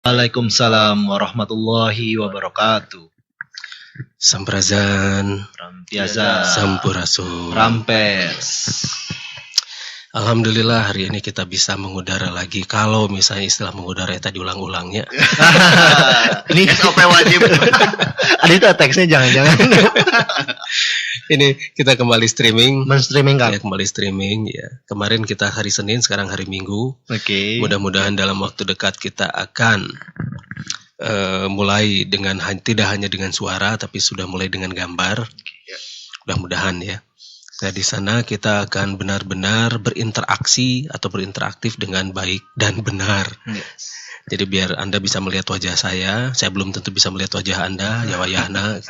Waalaikumsalam warahmatullahi wabarakatuh. Samprazan, Rampiaza, Sampurasun, Rampes. Alhamdulillah hari ini kita bisa mengudara lagi. Kalau misalnya istilah mengudara tadi ulang-ulangnya. Ini SOP wajib. Ada itu teksnya jangan-jangan. Ini kita kembali streaming. Men-streaming kan? Ya, kembali streaming ya. Kemarin kita hari Senin, sekarang hari Minggu. Oke. Mudah-mudahan dalam waktu dekat kita akan mulai dengan tidak hanya dengan suara, tapi sudah mulai dengan gambar. Mudah-mudahan ya. Nah, di sana kita akan benar-benar berinteraksi atau berinteraktif dengan baik dan benar. Yes. Jadi biar Anda bisa melihat wajah saya belum tentu bisa melihat wajah Anda, ya wayahna.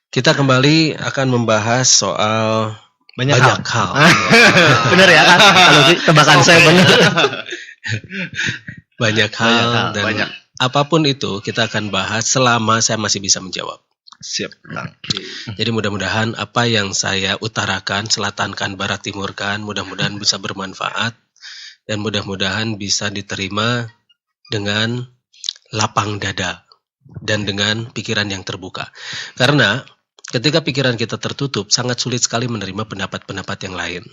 Kita kembali akan membahas soal banyak hal. Bener ya kan? Kalau tebakan saya bener. Banyak hal dan banyak. Apapun itu kita akan bahas selama saya masih bisa menjawab. Siap. Jadi mudah-mudahan apa yang saya utarakan, selatankan, barat, timurkan, mudah-mudahan bisa bermanfaat dan mudah-mudahan bisa diterima dengan lapang dada dan dengan pikiran yang terbuka. Karena ketika pikiran kita tertutup, sangat sulit sekali menerima pendapat-pendapat yang lain.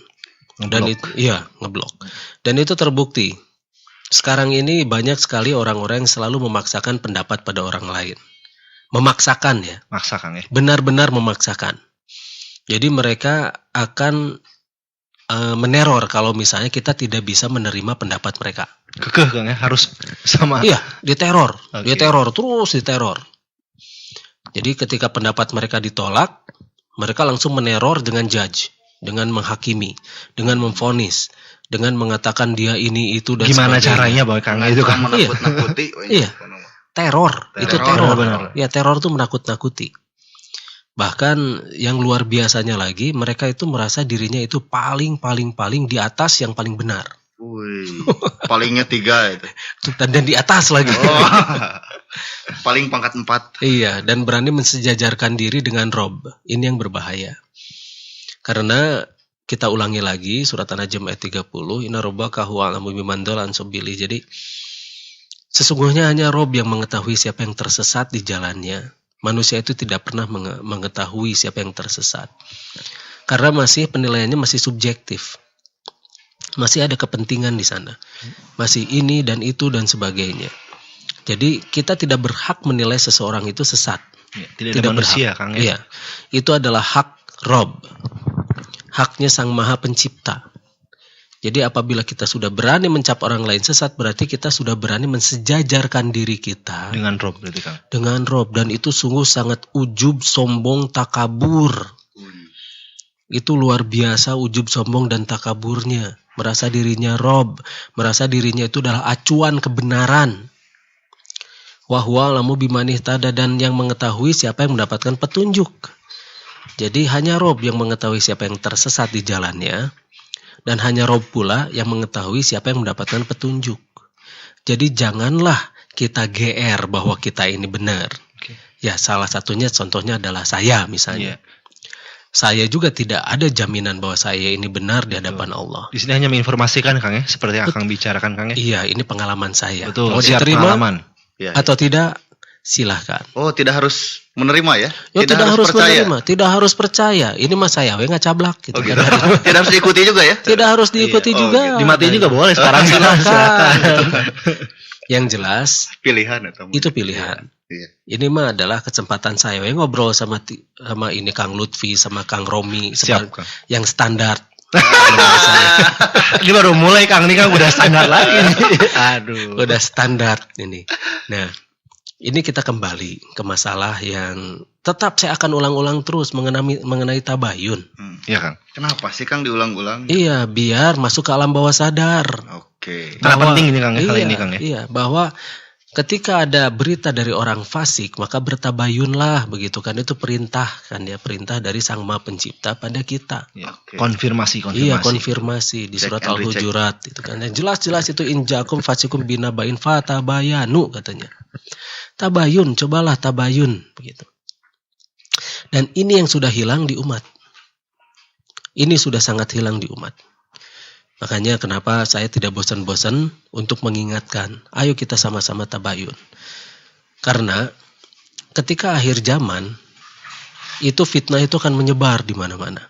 Dan itu ngeblok. Dan itu terbukti. Sekarang ini banyak sekali orang-orang yang selalu memaksakan pendapat pada orang lain. Memaksakan ya. Maksakan ya. Benar-benar memaksakan. Jadi mereka akan meneror kalau misalnya kita tidak bisa menerima pendapat mereka. Kekeh kan ya, harus sama. Iya, diteror. Okay. Diteror. Jadi ketika pendapat mereka ditolak, mereka langsung meneror dengan judge, dengan menghakimi, dengan memvonis, dengan mengatakan dia ini itu dan gimana sebagainya. Caranya bahwa Kang itu kan menakut-nakuti. Iya. Teror. Itu teror. Benar. Ya, teror itu menakut-nakuti. Bahkan yang luar biasanya lagi, mereka itu merasa dirinya itu paling di atas yang paling benar. Wih, palingnya 3 itu. Dan di atas lagi. Oh, paling pangkat 4. Iya, dan berani mensejajarkan diri dengan Rob. Ini yang berbahaya. Karena kita ulangi lagi surat An-Najm ayat 30, Inna rabbaka huwa a'lamu biman dhalla an sabili. Jadi sesungguhnya hanya Rob yang mengetahui siapa yang tersesat di jalannya. Manusia itu tidak pernah mengetahui siapa yang tersesat. Karena penilaiannya masih subjektif. Masih ada kepentingan di sana. Masih ini dan itu dan sebagainya. Jadi kita tidak berhak menilai seseorang itu sesat. Ya, tidak manusia, Kang. Iya. Itu adalah hak Rob. Haknya Sang Maha Pencipta. Jadi apabila kita sudah berani mencap orang lain sesat, berarti kita sudah berani mensejajarkan diri kita dengan Rob berarti, Kang. Dengan Rob, dan itu sungguh sangat ujub, sombong, takabur. Itu luar biasa ujub, sombong dan takaburnya. Merasa dirinya Rob, merasa dirinya itu adalah acuan kebenaran. Wa huwa a'lamu biman ihtada, dan yang mengetahui siapa yang mendapatkan petunjuk. Jadi hanya Rob yang mengetahui siapa yang tersesat di jalannya. Dan hanya Rob pula yang mengetahui siapa yang mendapatkan petunjuk. Jadi janganlah kita GR bahwa kita ini benar. Okay. Ya, salah satunya contohnya adalah saya misalnya. Saya juga tidak ada jaminan bahwa saya ini benar di hadapan Allah. Di sini hanya menginformasikan, Kang ya, seperti yang Kang bicarakan, Kang ya. Iya, ini pengalaman saya. Betul. Mau diterima atau Ya. tidak, silahkan. Oh, tidak harus menerima ya? Tidak harus menerima, tidak harus percaya. Ini mah saya nggak cablak gitu. Oh, gitu. Tidak harus diikuti juga ya? Tidak harus diikuti juga. Gitu. Dimatiin juga boleh sekarang. Silakan. Yang jelas pilihan atau itu pilihan. Iya. Ini mah adalah kesempatan saya ngobrol sama ini Kang Lutfi sama Kang Romi. Siap, Kang. Yang standar. Ini baru mulai, Kang, ini kan udah standar lagi nih. Aduh. Udah standar ini. Nah, ini kita kembali ke masalah yang tetap saya akan ulang-ulang terus mengenai tabayun. Iya, Kang. Kenapa sih, Kang, diulang-ulang? Iya, biar masuk ke alam bawah sadar. Oke. Karena penting ini, Kang, hal ini, Kang ya. Iya, bahwa ketika ada berita dari orang fasik, maka bertabayunlah, begitu kan, itu perintah kan ya, perintah dari Sang Maha Pencipta pada kita. Ya, konfirmasi. Iya, konfirmasi di surat Al-Hujurat itu kan. Jelas-jelas itu injakum fasikum binabain fatabayanu katanya. Tabayun, cobalah tabayun begitu. Dan ini yang sudah hilang di umat. Ini sudah sangat hilang di umat. Makanya kenapa saya tidak bosan-bosan untuk mengingatkan, ayo kita sama-sama tabayun. Karena ketika akhir zaman, itu fitnah itu akan menyebar di mana-mana.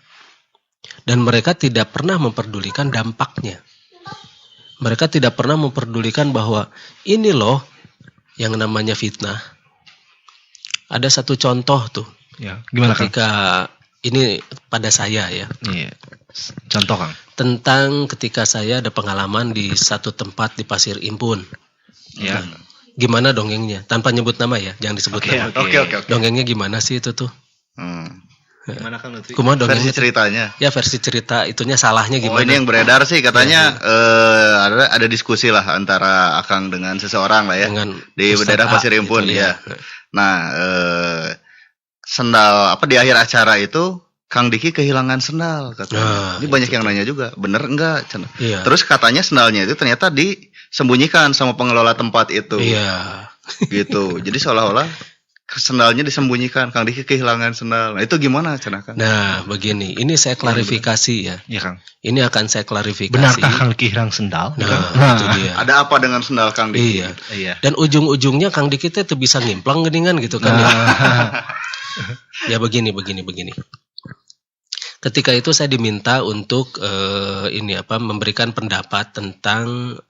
Dan mereka tidak pernah memperdulikan dampaknya. Mereka tidak pernah memperdulikan bahwa ini loh yang namanya fitnah. Ada satu contoh tuh. Ya, gimana Kang? Ketika ini pada saya ya. Iya. Contoh Kang. Tentang ketika saya ada pengalaman di satu tempat di Pasir Impun. Ya. Gimana dongengnya? Tanpa nyebut nama ya, jangan disebut nama. Oke. Dongengnya gimana sih itu tuh? Gimana Kang Lutfi? Kumaha Versi dongengnya? ceritanya. Ya versi cerita itunya salahnya Oh, gimana? ini yang beredar sih katanya ada diskusi lah antara Akang dengan seseorang lah ya. Dengan Di Ustadz daerah A Pasir Impun gitu, ya. Nah, sendal di akhir acara itu Kang Diki kehilangan sendal katanya. Ini banyak yang nanya juga, bener enggak? Iya. Terus katanya sendalnya itu ternyata disembunyikan sama pengelola tempat itu. Iya. Gitu. Jadi seolah-olah sendalnya disembunyikan, Kang Diki kehilangan sendal. Nah, itu gimana cenah Kang? Nah, begini, ini saya klarifikasi ya. Iya Kang. Ini akan saya klarifikasi. Benarkah Kang Diki hilang sendal? Nah, itu dia. Ada apa dengan sendal Kang Diki? Iya. Iya. Dan ujung-ujungnya Kang Diki tuh bisa ngimplang geningan gitu kan ya. Ya begini. Ketika itu saya diminta untuk memberikan pendapat tentang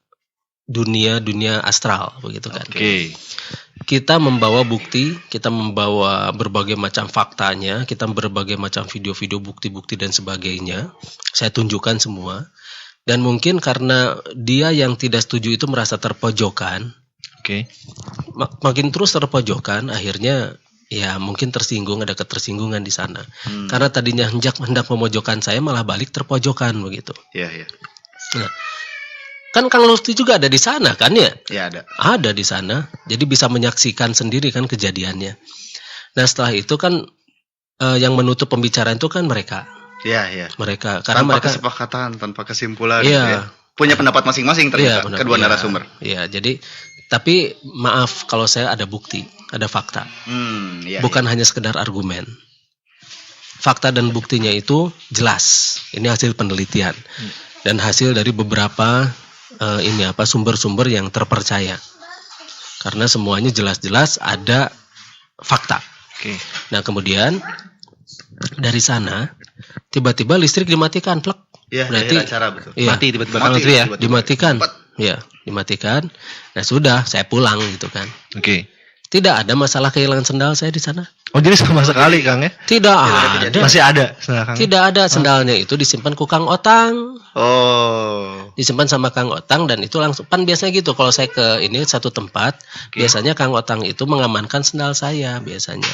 dunia astral begitu kan. Oke. Kita membawa bukti, kita membawa berbagai macam faktanya, kita berbagai macam video-video bukti-bukti dan sebagainya. Saya tunjukkan semua. Dan mungkin karena dia yang tidak setuju itu merasa terpojokan. Oke. Makin terus terpojokan, akhirnya ya mungkin tersinggung, ada ketersinggungan di sana. Karena tadinya hendak memojokkan saya, malah balik terpojokan begitu. Iya. Nah, kan Kang Lutfi juga ada di sana kan ya? Iya ada. Ada di sana, jadi bisa menyaksikan sendiri kan kejadiannya. Nah setelah itu kan yang menutup pembicaraan itu kan mereka. Iya. Mereka, karena Tanpa mereka kesepakatan, tanpa kesimpulan. Iya. Gitu ya. Punya pendapat masing-masing ternyata benar, kedua narasumber. Iya, jadi tapi maaf kalau saya ada bukti, ada fakta. Iya. Bukan hanya sekedar argumen. Fakta dan buktinya itu jelas. Ini hasil penelitian dan hasil dari beberapa sumber-sumber yang terpercaya. Karena semuanya jelas-jelas ada fakta. Oke. Nah, kemudian dari sana tiba-tiba listrik dimatikan, plek. Iya, Berarti acara betul. iya, Mati tiba-tiba Mati. Kang Lutfi ya. dimatikan. Cepat. Ya, dimatikan. Nah, sudah, saya pulang gitu kan. Oke. Tidak ada masalah kehilangan sendal saya di sana. Oh jadi sama sekali Kang ya? Tidak ada. Masih ada sendal Kang? Tidak ada, sendalnya itu disimpan ku Kang Otang. Oh. Disimpan sama Kang Otang dan itu langsung kan biasanya gitu kalau saya ke ini satu tempat, biasanya Kang Otang itu mengamankan sendal saya biasanya.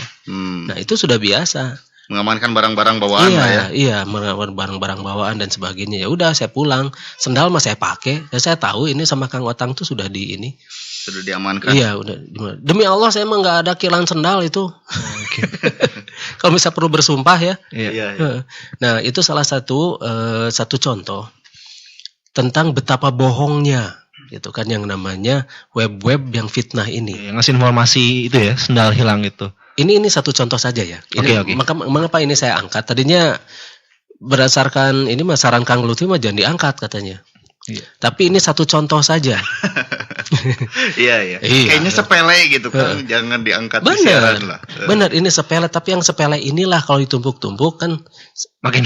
Nah, itu sudah biasa. Mengamankan barang-barang bawaan lah ya. Iya, mengamankan barang-barang bawaan dan sebagainya. Ya udah saya pulang. Sendal mah saya pakai. Dan saya tahu ini sama Kang Otang tuh sudah di ini. Sudah diamankan. Iya, udah. Demi Allah saya emang nggak ada kehilangan sendal itu. Oke. Kalau bisa perlu bersumpah ya. Iya. Nah, itu salah satu contoh tentang betapa bohongnya gitu kan yang namanya web-web yang fitnah ini. Yang ngasih informasi itu ya, sendal hilang itu. Ini satu contoh saja ya. Oke. Mengapa ini saya angkat? Tadinya berdasarkan ini saran Kang Lutfi mah jangan diangkat katanya. Iya. Tapi ini satu contoh saja. Iya. Iya. Kayaknya sepele gitu kan, jangan diangkat di siaran lah. Benar, ini sepele, tapi yang sepele inilah kalau ditumpuk-tumpuk kan Makin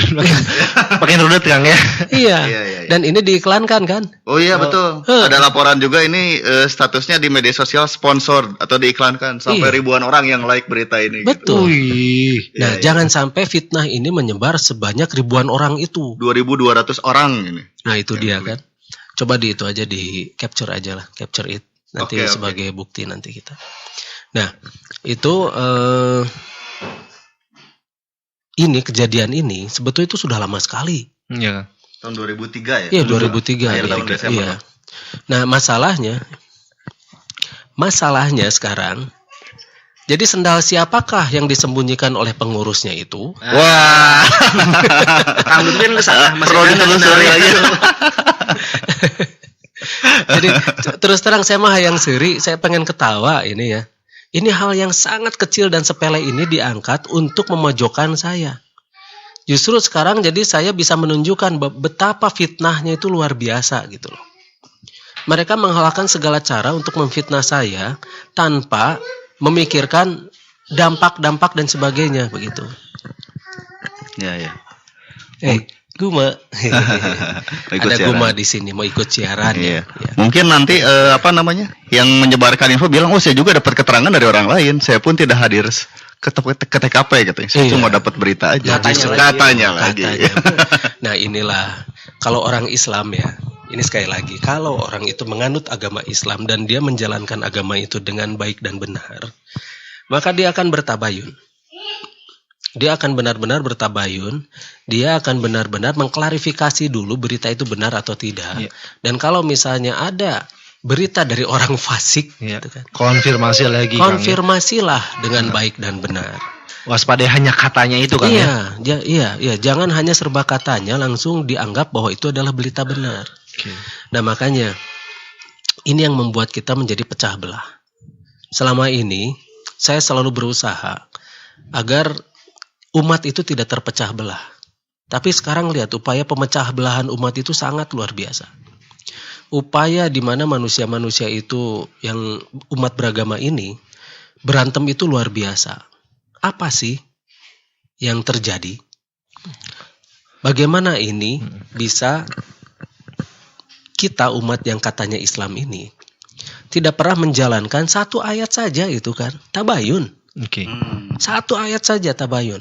rudet Kang ya. iya. Iya. Dan ini diiklankan kan? Oh iya betul. Ada laporan juga ini statusnya di media sosial sponsor atau diiklankan sampai Iya. ribuan orang yang like berita ini. Betul. Wih. Nah, Iya. jangan sampai fitnah ini menyebar sebanyak ribuan orang itu. 2.200 orang ini. Nah, itu dia kan. Coba di itu aja di capture aja lah, capture it nanti Oke. sebagai bukti nanti kita. Nah, itu ini kejadian ini sebetulnya itu sudah lama sekali. Iya. Tahun 2003 ya? Iya, 2003. Akhir tahun Desember. Iya. Nah, masalahnya sekarang, jadi sendal siapakah yang disembunyikan oleh pengurusnya itu? Wah. Kang Lutfi kan kesana Perlu ditelusuri lagi. Jadi terus terang saya mah yang seri, saya pengen ketawa ini ya. Ini hal yang sangat kecil dan sepele ini diangkat untuk memojokkan saya. Justru sekarang jadi saya bisa menunjukkan betapa fitnahnya itu luar biasa gitu loh. Mereka menghalalkan segala cara untuk memfitnah saya tanpa memikirkan dampak-dampak dan sebagainya begitu. Ya. Guma. Ikut Ada siaran. Guma di sini mau ikut siaran Iya. ya. Mungkin nanti yang menyebarkan info bilang, saya juga dapat keterangan dari orang lain. Saya pun tidak hadir ke TKP gitu. Saya cuma dapat berita aja. Katanya lagi. Nah, inilah kalau orang Islam ya. Ini sekali lagi, kalau orang itu menganut agama Islam dan dia menjalankan agama itu dengan baik dan benar, maka dia akan bertabayun. Dia akan benar-benar bertabayun, dia akan benar-benar mengklarifikasi dulu berita itu benar atau tidak. Dan kalau misalnya ada berita dari orang fasik, gitu kan, Konfirmasi lagi. konfirmasilah dengan baik dan benar. Waspada hanya katanya itu kan ya. Iya, jangan hanya serba katanya langsung dianggap bahwa itu adalah berita benar. Nah, makanya ini yang membuat kita menjadi pecah belah. Selama ini saya selalu berusaha agar umat itu tidak terpecah belah. Tapi sekarang lihat upaya pemecah belahan umat itu sangat luar biasa. Upaya di mana manusia-manusia itu yang umat beragama ini berantem itu luar biasa. Apa sih yang terjadi? Bagaimana ini bisa kita umat yang katanya Islam ini tidak pernah menjalankan satu ayat saja itu kan, tabayun. Satu ayat saja tabayun.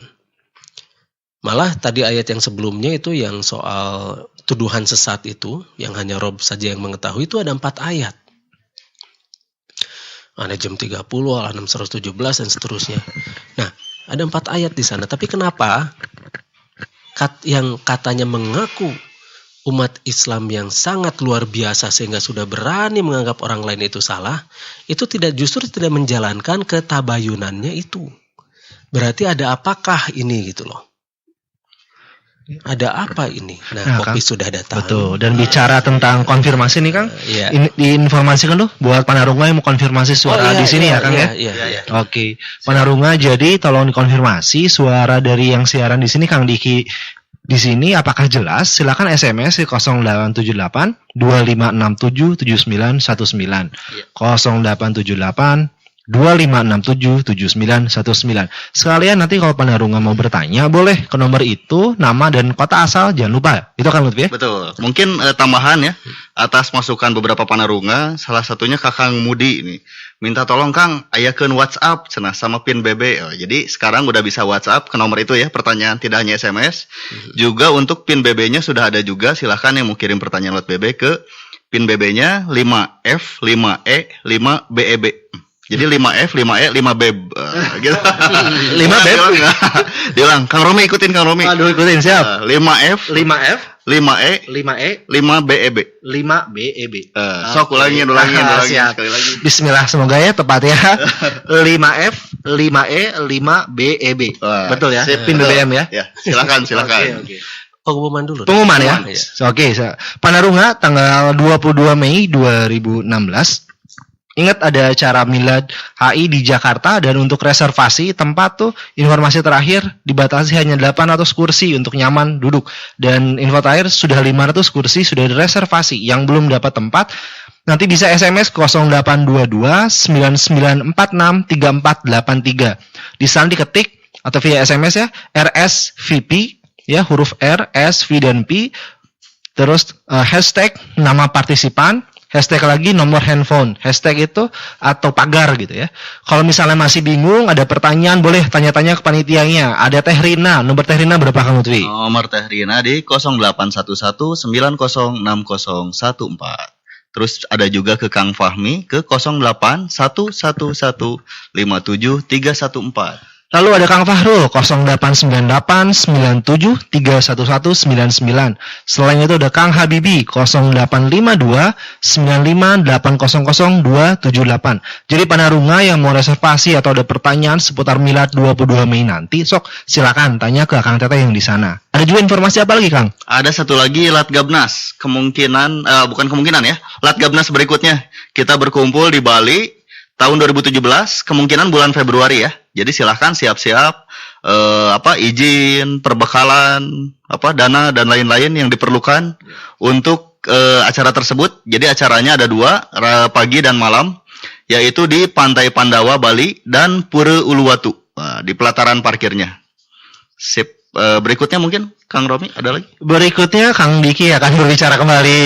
Malah tadi ayat yang sebelumnya itu yang soal tuduhan sesat itu, yang hanya Rob saja yang mengetahui, itu ada 4 ayat. Ada jam 30, Al-An'am 117 dan seterusnya. Nah, ada 4 ayat di sana. Tapi kenapa yang katanya mengaku umat Islam yang sangat luar biasa sehingga sudah berani menganggap orang lain itu salah, itu justru tidak menjalankan ketabayunannya itu. Berarti ada apakah ini gitu loh. Ada apa ini? Nah, kopi sudah datang. Betul. Dan bicara tentang konfirmasi nih Kang, Iya. diinformasikan tuh buat Panarunga yang mau konfirmasi suara di sini ya Kang ya. Iya. Oke. Panarunga, jadi tolong dikonfirmasi suara dari yang siaran di sini Kang Diki di sini apakah jelas? Silakan SMS di 0878 2567 7919. 0878 2567 7919. Sekalian nanti kalau Panarunga mau bertanya boleh ke nomor itu, nama dan kota asal jangan lupa. Itu kan Lutfi ya? Betul. Mungkin tambahan ya atas masukan beberapa Panarunga, salah satunya Kakang Mudi ini. Minta tolong Kang ayakeun WhatsApp cenah sama PIN BB. Jadi sekarang udah bisa WhatsApp ke nomor itu ya, pertanyaan tidak hanya SMS. Juga untuk PIN BB-nya sudah ada juga, silahkan yang mau kirim pertanyaan lewat BB ke PIN BB-nya 5F 5E 5BEB. Jadi 5F, 5E, 5B gitu. 5B? Diulang. Kang Romi ikutin Kang Romi. Aduh, ikutin siap. 5F, 5F, 5E, 5E, 5BEB. 5BEB. Sok ulangin Siap. sekali lagi. Bismillah, semoga ya tepat ya. 5F, 5E, 5BEB. Betul ya? Sip, PIN BBM ya. Ya, silakan. Oke. Pengumuman dulu. Pengumuman ya. Iya. Oke, Panarunga tanggal 22 Mei 2016. Ingat ada acara Milad HI di Jakarta, dan untuk reservasi tempat tuh informasi terakhir dibatasi hanya 800 kursi untuk nyaman duduk, dan info terakhir sudah 500 kursi sudah direservasi. Yang belum dapat tempat nanti bisa SMS 0822 9946 3483. Di sana diketik atau via SMS ya RSVP ya, huruf R, S, V dan P, terus hashtag nama partisipan, hashtag lagi nomor handphone, hashtag itu atau pagar gitu ya. Kalau misalnya masih bingung, ada pertanyaan, boleh tanya-tanya ke panitianya. Ada Teh Rina, nomor Teh Rina berapa Kang Lutfi? Nomor Teh Rina di 0811 906014. Terus ada juga ke Kang Fahmi ke 0811157314. Lalu ada Kang Fahrul 0898 97 31199. Selain itu ada Kang Habibi 0852 95 800 278. Jadi Panarunga yang mau reservasi atau ada pertanyaan seputar Milad 22 Mei nanti, sok silakan tanya ke Kang Teteh yang di sana. Ada juga informasi apa lagi Kang? Ada satu lagi Latgabnas. Bukan kemungkinan ya. Latgabnas berikutnya kita berkumpul di Bali tahun 2017, kemungkinan bulan Februari ya. Jadi silahkan siap-siap izin, perbekalan, dana dan lain-lain yang diperlukan untuk acara tersebut. Jadi acaranya ada 2, pagi dan malam, yaitu di Pantai Pandawa Bali dan Pura Uluwatu, di pelataran parkirnya. Sip. Berikutnya mungkin Kang Romi ada lagi? Berikutnya Kang Diki akan berbicara kembali.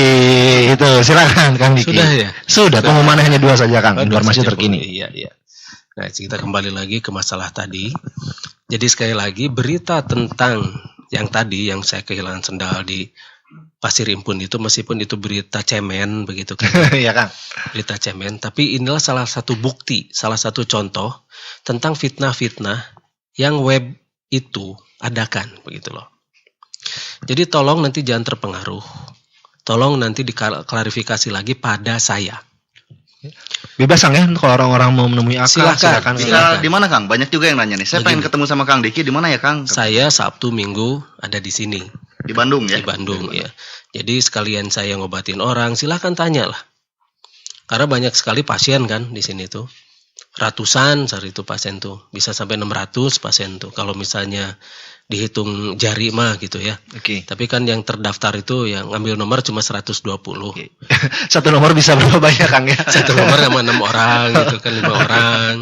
Itu silakan Kang Diki. Sudah ya? Sudah. Pengumuman hanya 2 saja Kang. Informasi terkini. Iya. Nah, kita kembali lagi ke masalah tadi. Jadi sekali lagi berita tentang yang tadi yang saya kehilangan sendal di Pasir Impun itu, meskipun itu berita cemen begitu kan. Iya Kang. Berita cemen, tapi inilah salah satu bukti, salah satu contoh tentang fitnah-fitnah yang web itu adakan begitu loh. Jadi tolong nanti jangan terpengaruh. Tolong nanti diklarifikasi lagi pada saya. Bebas Kang ya, kalau orang-orang mau menemui Akang Silakan. Bisa di mana Kang? Banyak juga yang nanya nih. Saya pengen ketemu sama Kang Diki, di mana ya Kang? Saya Sabtu Minggu ada di sini. Di Bandung ya? Di Bandung ya. Jadi sekalian saya ngobatin orang, silahkan tanya lah. Karena banyak sekali pasien kan di sini tuh. Ratusan saat itu pasien tuh. Bisa sampai 600 pasien tuh. Kalau misalnya dihitung jari mah gitu ya. Oke. Tapi kan yang terdaftar itu yang ngambil nomor cuma 120. Oke. Satu nomor bisa berapa banyak Kang ya? Satu nomor sama 6 orang gitu kan, 5 orang.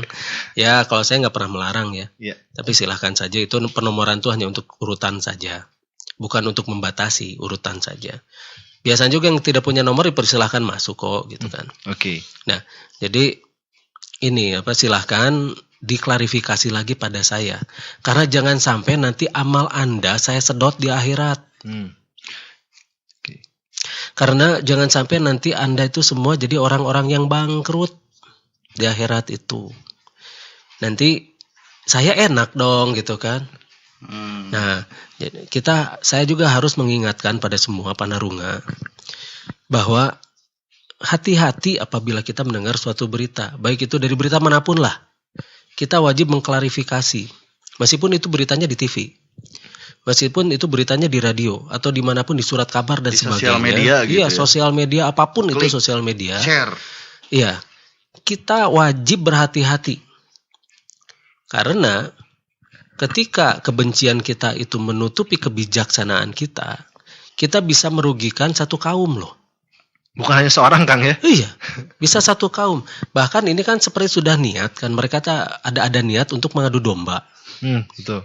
Ya kalau saya nggak pernah melarang ya. Iya. Tapi silahkan saja, itu penomoran itu hanya untuk urutan saja. Bukan untuk membatasi, urutan saja. Biasanya juga yang tidak punya nomor dipersilahkan masuk kok gitu kan. Oke. Nah, jadi ini silahkan diklarifikasi lagi pada saya. Karena jangan sampai nanti amal Anda saya sedot di akhirat. Karena jangan sampai nanti Anda itu semua jadi orang-orang yang bangkrut di akhirat itu. Nanti saya enak dong gitu kan. Nah, saya juga harus mengingatkan pada semua panarunga bahwa hati-hati apabila kita mendengar suatu berita, baik itu dari berita manapun lah. Kita wajib mengklarifikasi, meskipun itu beritanya di TV, meskipun itu beritanya di radio atau dimanapun di surat kabar dan di sebagainya. Sosial media gitu iya, ya? Sosial media apapun. Klik, itu sosial media. Share. Iya, kita wajib berhati-hati karena ketika kebencian kita itu menutupi kebijaksanaan kita, kita bisa merugikan satu kaum loh. Bukan hanya seorang Kang ya? Iya, bisa satu kaum. Bahkan ini kan seperti sudah niat kan, mereka ada niat untuk mengadu domba. Betul.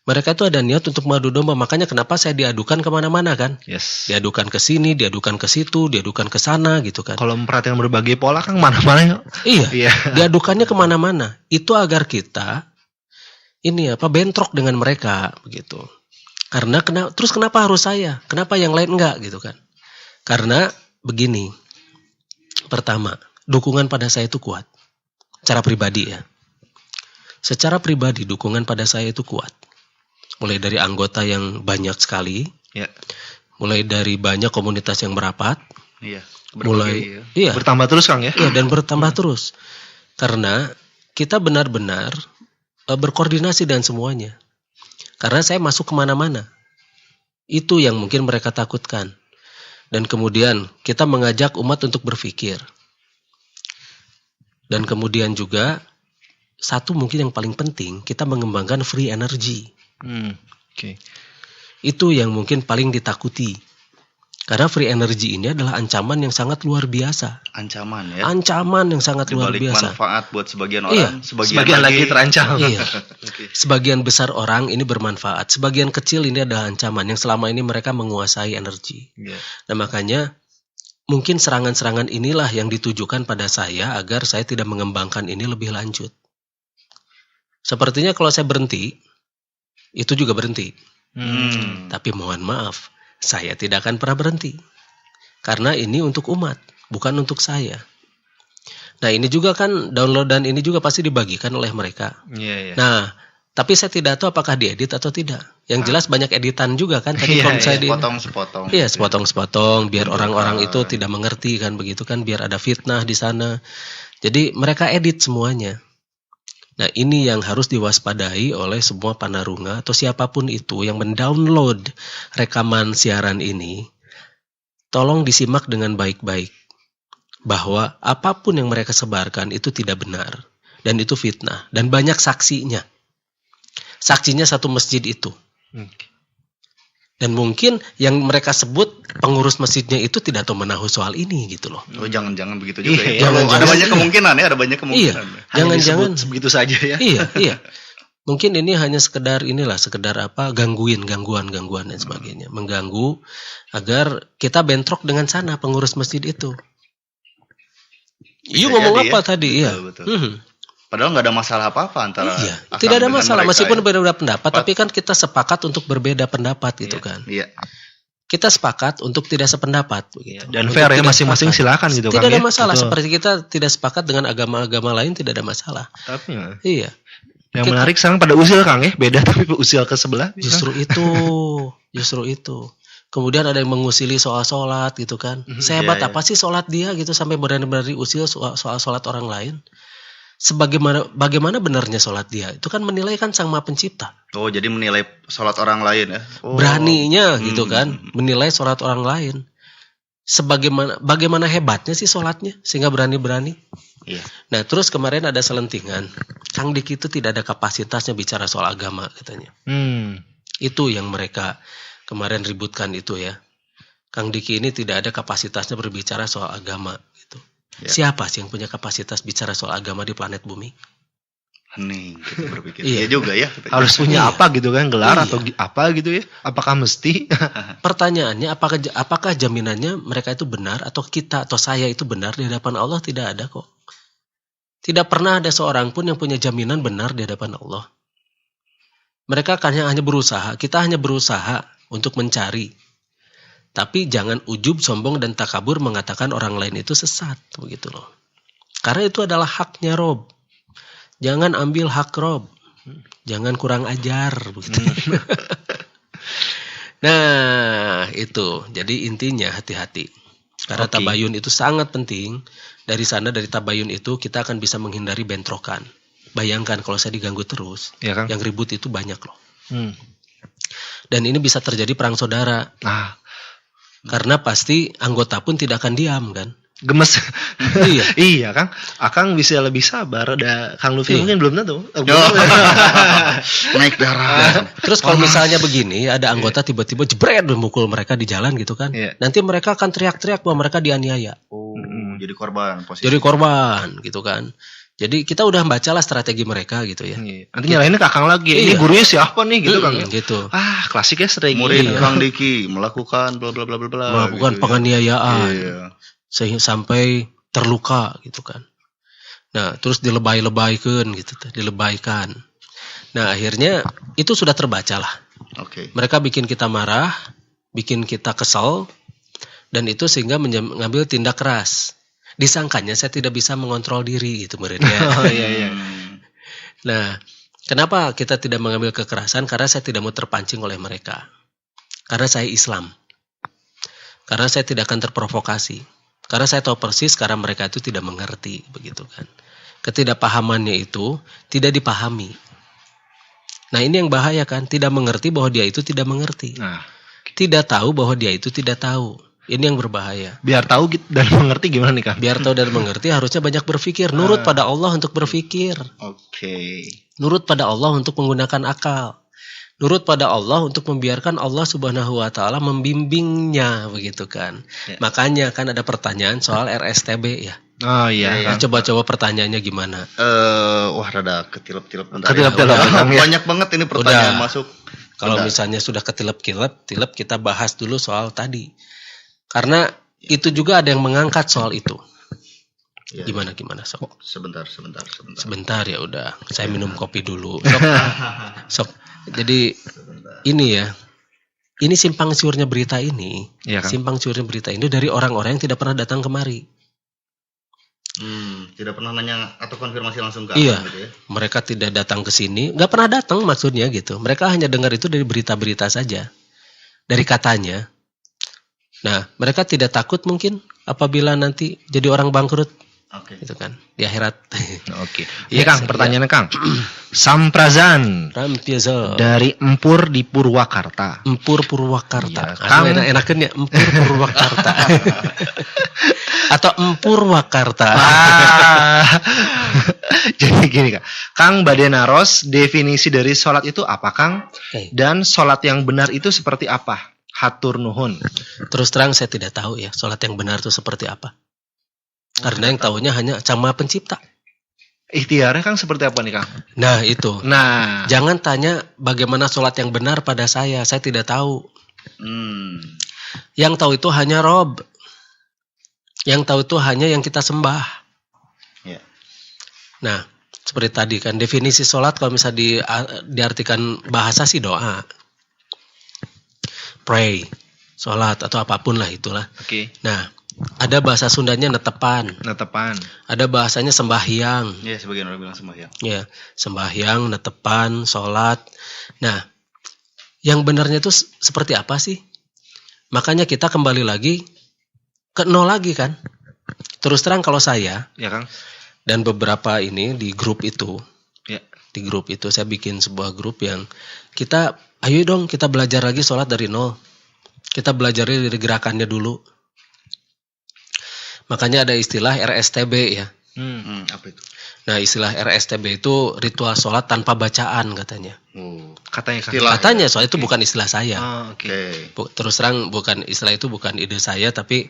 Mereka itu ada niat untuk mengadu domba, makanya kenapa saya diadukan kemana-mana kan? Yes. Diadukan ke sini, diadukan ke situ, diadukan ke sana gitu kan? Kalau memperhatikan berbagai pola Kang mana-mana. Iya. Diadukannya kemana-mana. Itu agar kita bentrok dengan mereka begitu. Karena terus kenapa harus saya? Kenapa yang lain enggak gitu kan? Karena begini, pertama, dukungan pada saya itu kuat. Secara pribadi ya. Secara pribadi dukungan pada saya itu kuat. Mulai dari anggota yang banyak sekali. Ya. Mulai dari banyak komunitas yang merapat. Iya. Iya. Bertambah terus Kang ya? Iya, dan bertambah terus. Karena kita benar-benar berkoordinasi dan semuanya. Karena saya masuk kemana-mana. Itu yang mungkin mereka takutkan. Dan kemudian kita mengajak umat untuk berpikir. Dan kemudian juga satu mungkin yang paling penting, kita mengembangkan free energy. Oke. Itu yang mungkin paling ditakuti. Karena free energy ini adalah ancaman yang sangat luar biasa. Ancaman ya. Ancaman yang sangat luar Dibalik biasa. manfaat buat sebagian Iya. orang, Sebagian lagi terancam. Iya. Oke. Sebagian besar orang ini bermanfaat. Sebagian kecil ini adalah ancaman yang selama ini mereka menguasai energi. Iya. Nah makanya mungkin serangan-serangan inilah yang ditujukan pada saya agar saya tidak mengembangkan ini lebih lanjut. Sepertinya kalau saya berhenti, itu juga berhenti. Tapi mohon maaf, saya tidak akan pernah berhenti. Karena ini untuk umat, bukan untuk saya. Nah ini juga kan downloadan ini juga pasti dibagikan oleh mereka. Iya. Nah, tapi saya tidak tahu apakah diedit atau tidak. Yang jelas banyak editan juga kan. Tadi kalau saya Sepotong-sepotong. Iya, sepotong-sepotong biar orang-orang itu tidak mengerti kan begitu kan, biar ada fitnah di sana. Jadi mereka edit semuanya. Nah, ini yang harus diwaspadai oleh semua panarunga atau siapapun itu yang mendownload rekaman siaran ini. Tolong disimak dengan baik-baik bahwa apapun yang mereka sebarkan itu tidak benar. dan itu fitnah dan banyak saksinya. Saksinya satu masjid itu. Dan mungkin yang mereka sebut pengurus masjidnya itu tidak tahu menahu soal ini gitu loh. Oh, jangan begitu juga Iya, ya. jangan- Ada banyak kemungkinan ya, ada banyak kemungkinan. Iya. Hanya Jangan-jangan disebut begitu saja ya. iya. Mungkin ini hanya sekedar gangguan dan sebagainya, mengganggu agar kita bentrok dengan sana pengurus masjid itu. Bisa Ngomong jadi apa ya. tadi ya? Betul. Padahal nggak ada masalah apa-apa antara Iya, Akang tidak ada dengan masalah mereka, meskipun ya. berbeda pendapat, tapi kan kita sepakat untuk berbeda pendapat gitu kan. Iya. Kita sepakat untuk tidak sependapat begitu. Dan Untuk fair ya, tidak masing-masing sepakat. silakan gitu Tidak Kang ada ya. masalah, Betul. seperti kita tidak sepakat dengan agama-agama lain tidak ada masalah. Tapi ya, Iya, yang Kita- menarik sekarang pada usil Kang ya, beda tapi usil ke sebelah. justru itu. Kemudian ada yang mengusili soal sholat gitu kan. Sehebat iya, iya. apa sih sholat dia gitu sampai berani-berani usil soal sholat orang lain. Bagaimana benarnya sholat dia? Itu kan menilai kan Sang Maha Pencipta. Oh, jadi menilai sholat orang lain ya. Oh. Beraninya gitu kan menilai sholat orang lain. Bagaimana hebatnya sih sholatnya sehingga berani-berani. Iya. Nah terus kemarin ada selentingan, Kang Dik itu tidak ada kapasitasnya bicara soal agama katanya. Itu yang mereka kemarin ributkan itu ya. Kang Diki ini tidak ada kapasitasnya berbicara soal agama gitu. Ya. Siapa sih yang punya kapasitas bicara soal agama di planet bumi? Hening kita berpikir. Iya. Iya juga ya. Harus punya Iya. apa gitu kan, gelar Iya. atau apa gitu ya? Apakah mesti? Pertanyaannya apakah jaminannya mereka itu benar atau kita atau saya itu benar di hadapan Allah? Tidak ada kok. Tidak pernah ada seorang pun yang punya jaminan benar di hadapan Allah. Mereka kan hanya berusaha, kita hanya berusaha untuk mencari. Tapi jangan ujub, sombong, dan takabur mengatakan orang lain itu sesat. Begitu loh. Karena itu adalah haknya Rob. Jangan ambil hak Rob. Jangan kurang ajar. Begitu. Nah, itu. Jadi intinya hati-hati. Karena Oke. tabayun itu sangat penting. Dari sana, dari tabayun itu, kita akan bisa menghindari bentrokan. Bayangkan kalau saya diganggu terus. Ya Kang. Yang ribut itu banyak loh. Hmm. Dan ini bisa terjadi perang saudara. Nah, Karena pasti anggota pun tidak akan diam kan. gemes. Iya. Iya Kang. Akang bisa lebih sabar. Ada Kang Luffy Iya. mungkin belum tentu. Naik darah. Terus kalau misalnya begini, ada anggota tiba-tiba jebret memukul mereka di jalan gitu kan. Iya. Nanti mereka akan teriak-teriak bahwa mereka dianiaya. Oh, jadi korban posisi. Jadi korban gitu kan. Jadi kita udah bacalah strategi mereka gitu ya. Iya. Nanti nyalainnya ke Akang lagi. Ini Iya. gurunya siapa nih gitu Kang. Gitu. Ah, klasik ya strategi. Murid Iya. Kang Diki melakukan bla bla bla bla bla. Melakukan gitu ya. penganiayaan Iya. sehingga sampai terluka gitu kan. Nah, terus dilebay-lebaykan gitu, dilebaikan. Nah, akhirnya itu sudah terbaca lah. Oke. Mereka bikin kita marah, bikin kita kesal, dan itu sehingga mengambil tindak keras. Disangkanya saya tidak bisa mengontrol diri gitu muridnya. Oh iya iya. Nah, kenapa kita tidak mengambil kekerasan? Karena saya tidak mau terpancing oleh mereka. Karena saya Islam. Karena saya tidak akan terprovokasi. Karena saya tahu persis karena mereka itu tidak mengerti, begitu kan. Ketidakpahamannya itu tidak dipahami. Nah, ini yang bahaya kan, tidak mengerti bahwa dia itu tidak mengerti. Nah, Tidak tahu bahwa dia itu tidak tahu. Ini yang berbahaya. biar tahu dan mengerti gimana nih Kang? Biar tahu dan mengerti harusnya banyak berpikir. Nurut pada Allah untuk berpikir. Oke. Nurut pada Allah untuk menggunakan akal. Nurut pada Allah untuk membiarkan Allah Subhanahu wa taala membimbingnya, begitu kan. Ya. Makanya kan ada pertanyaan soal RSTB ya. Oh iya. Nah, Kang. coba-coba pertanyaannya gimana? Wah rada ketilep-tilep bentar Ketilep-tilep, ya. Kang, ya. Banyak banget ini pertanyaan Udah. masuk. Kalau Bentar. misalnya sudah ketilep-kilep, kita bahas dulu soal tadi. Karena itu juga ada yang mengangkat soal itu. Ya, Gimana sok? Sebentar. Sebentar ya udah. Saya minum kopi dulu. Sok. Jadi ini ya. Ini simpang siurnya berita ini. Iya Kang. Simpang siurnya berita ini dari orang-orang yang tidak pernah datang kemari. Tidak pernah nanya atau konfirmasi langsung ke Iya. Akang gitu ya. Mereka tidak datang ke sini, nggak pernah datang maksudnya gitu. Mereka hanya dengar itu dari berita-berita saja, dari katanya. Nah, mereka tidak takut mungkin apabila nanti jadi orang bangkrut, Oke. gitu kan, di akhirat. Oke. Iya, Iya Kang, saya- pertanyaannya Kang. Samprazan Rampiazel. dari Empur di Purwakarta. Empur Purwakarta. Iya, Kang. Enakan ya Empur Purwakarta. Atau Empur Wakarta. Ah, Jadi gini Kang. Kang badhe naros definisi dari sholat itu apa Kang? Oke. Dan sholat yang benar itu seperti apa? Hatur nuhun. Terus terang saya tidak tahu ya sholat yang benar itu seperti apa. Karena yang tahunya hanya Sang Maha Pencipta. Ikhtiarnya Kang seperti apa nih Kang? Nah itu. Nah, Jangan tanya bagaimana sholat yang benar pada saya tidak tahu. Yang tahu itu hanya Rob. Yang tahu itu hanya yang kita sembah. Ya. Nah, seperti tadi kan definisi sholat kalau misalnya diartikan bahasa sih doa. Pray, sholat atau apapun lah itulah. oke. Nah, ada bahasa Sundanya netepan. Netepan. Ada bahasanya sembahyang. Ya, sebagian orang bilang sembahyang. Ya, sembahyang, netepan, sholat. Nah, yang benarnya itu seperti apa sih? Makanya kita kembali lagi ke nol lagi kan. Terus terang kalau saya Ya Kang. dan beberapa ini di grup itu, Ya. di grup itu saya bikin sebuah grup yang kita, ayo dong kita belajar lagi sholat dari nol. Kita belajar dari gerakannya dulu. Makanya ada istilah RSTB ya. Apa itu? Nah istilah RSTB itu ritual sholat tanpa bacaan katanya. Katanya Kang. Istilah. Katanya soal itu bukan istilah saya. Oh, oke. Oke. Terus terang bukan istilah itu bukan ide saya tapi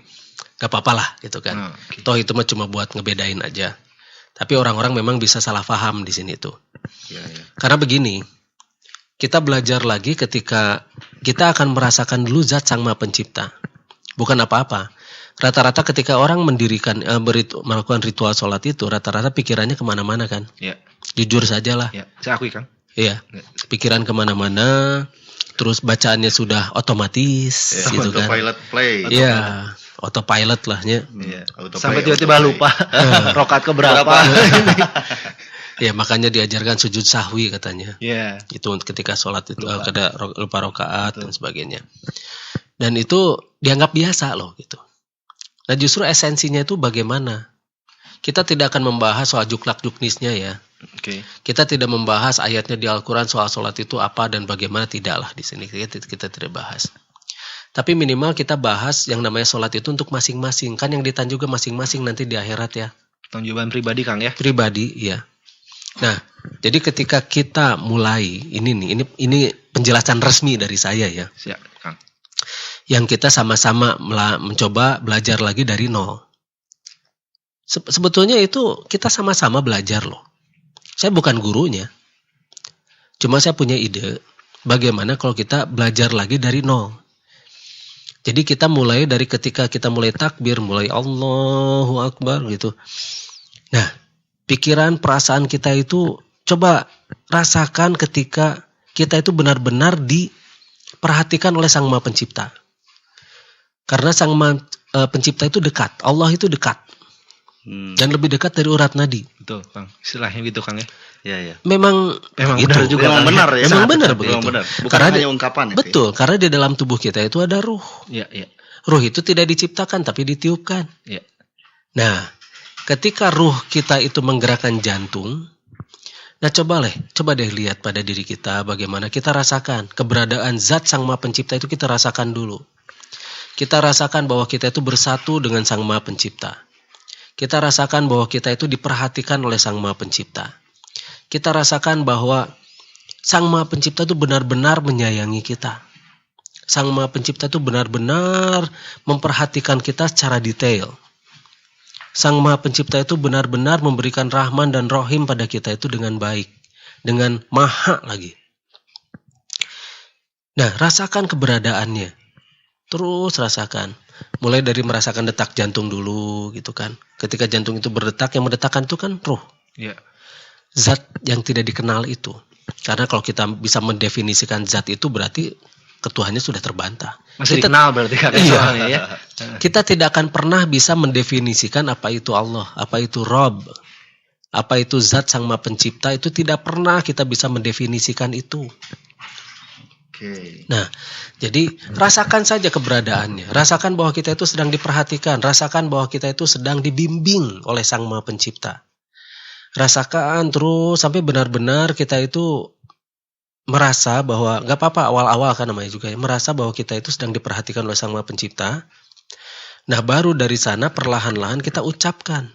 gak apa-apa lah gitu kan. Oke. Toh itu mah cuma buat ngebedain aja. Tapi orang-orang memang bisa salah paham di sini tuh. Ya, ya. Karena begini, kita belajar lagi ketika kita akan merasakan dulu zat Sang Maha Pencipta. Bukan apa-apa. Rata-rata ketika orang melakukan ritual sholat itu, rata-rata pikirannya kemana-mana kan. Ya. Jujur saja lah. Ya. Saya akui Kang. Iya, pikiran kemana-mana. Terus bacaannya sudah otomatis Ya, gitu kan. autopilot play. Iya, autopilot lah ya. Iya, autoplay, Sampai tiba-tiba autoplay. lupa rokat ke berapa. Ya makanya diajarkan sujud sahwi katanya. Ya. Itu ketika sholat itu Lupa. lupa rakaat dan sebagainya. Dan itu dianggap biasa loh gitu. Nah justru esensinya itu bagaimana? Kita tidak akan membahas soal juklak juknisnya ya. Oke. Kita tidak membahas ayatnya di Al-Quran soal sholat itu apa dan bagaimana, tidaklah di sini kita tidak bahas. Tapi minimal kita bahas yang namanya sholat itu untuk masing-masing. Kan yang ditanya juga masing-masing nanti di akhirat ya. Tanggapan pribadi Kang ya. Pribadi, iya. Nah, jadi ketika kita mulai ini penjelasan resmi dari saya ya. Siap Kang. Yang kita sama-sama mencoba belajar lagi dari nol. Sebetulnya itu kita sama-sama belajar loh. Saya bukan gurunya. Cuma saya punya ide bagaimana kalau kita belajar lagi dari nol. Jadi kita mulai dari ketika kita mulai takbir, mulai Allahu Akbar gitu. Nah, pikiran, perasaan kita itu coba rasakan ketika kita itu benar-benar diperhatikan oleh Sang Maha Pencipta. Karena Sang Maha Pencipta itu dekat, Allah itu dekat. Dan lebih dekat dari urat nadi. Betul Kang. Istilahnya gitu Kang ya. Iya, iya. Memang gitu. benar juga. Memang Kang. benar ya. Memang benar Memang begitu. benar. Bukan Karena hanya ungkapan ya. Betul, karena di dalam tubuh kita itu ada ruh. Iya, iya. Ruh itu tidak diciptakan tapi ditiupkan. Iya. Nah, ketika ruh kita itu menggerakkan jantung, nah coba deh lihat pada diri kita bagaimana kita rasakan keberadaan zat Sang Maha Pencipta itu kita rasakan dulu. Kita rasakan bahwa kita itu bersatu dengan Sang Maha Pencipta. Kita rasakan bahwa kita itu diperhatikan oleh Sang Maha Pencipta. Kita rasakan bahwa Sang Maha Pencipta itu benar-benar menyayangi kita. Sang Maha Pencipta itu benar-benar memperhatikan kita secara detail. Sang Maha Pencipta itu benar-benar memberikan rahman dan rohim pada kita itu dengan baik. Dengan maha lagi. Nah, rasakan keberadaannya. Terus rasakan. Mulai dari merasakan detak jantung dulu gitu kan. Ketika jantung itu berdetak, yang mendetakkan itu kan ruh. Iya. Zat yang tidak dikenal itu. Karena kalau kita bisa mendefinisikan zat itu berarti ketuhannya sudah terbantah. Masih Kita- dikenal berarti kan Iya. soalnya ya. Kita tidak akan pernah bisa mendefinisikan apa itu Allah, apa itu Rob, apa itu zat Sang Maha Pencipta, itu tidak pernah kita bisa mendefinisikan itu. Oke. Nah, jadi rasakan saja keberadaannya, rasakan bahwa kita itu sedang diperhatikan, rasakan bahwa kita itu sedang dibimbing oleh Sang Maha Pencipta. Rasakan terus sampai benar-benar kita itu merasa bahwa, gak apa-apa awal-awal kan namanya juga ya, merasa bahwa kita itu sedang diperhatikan oleh Sang Maha Pencipta. Nah baru dari sana perlahan-lahan kita ucapkan.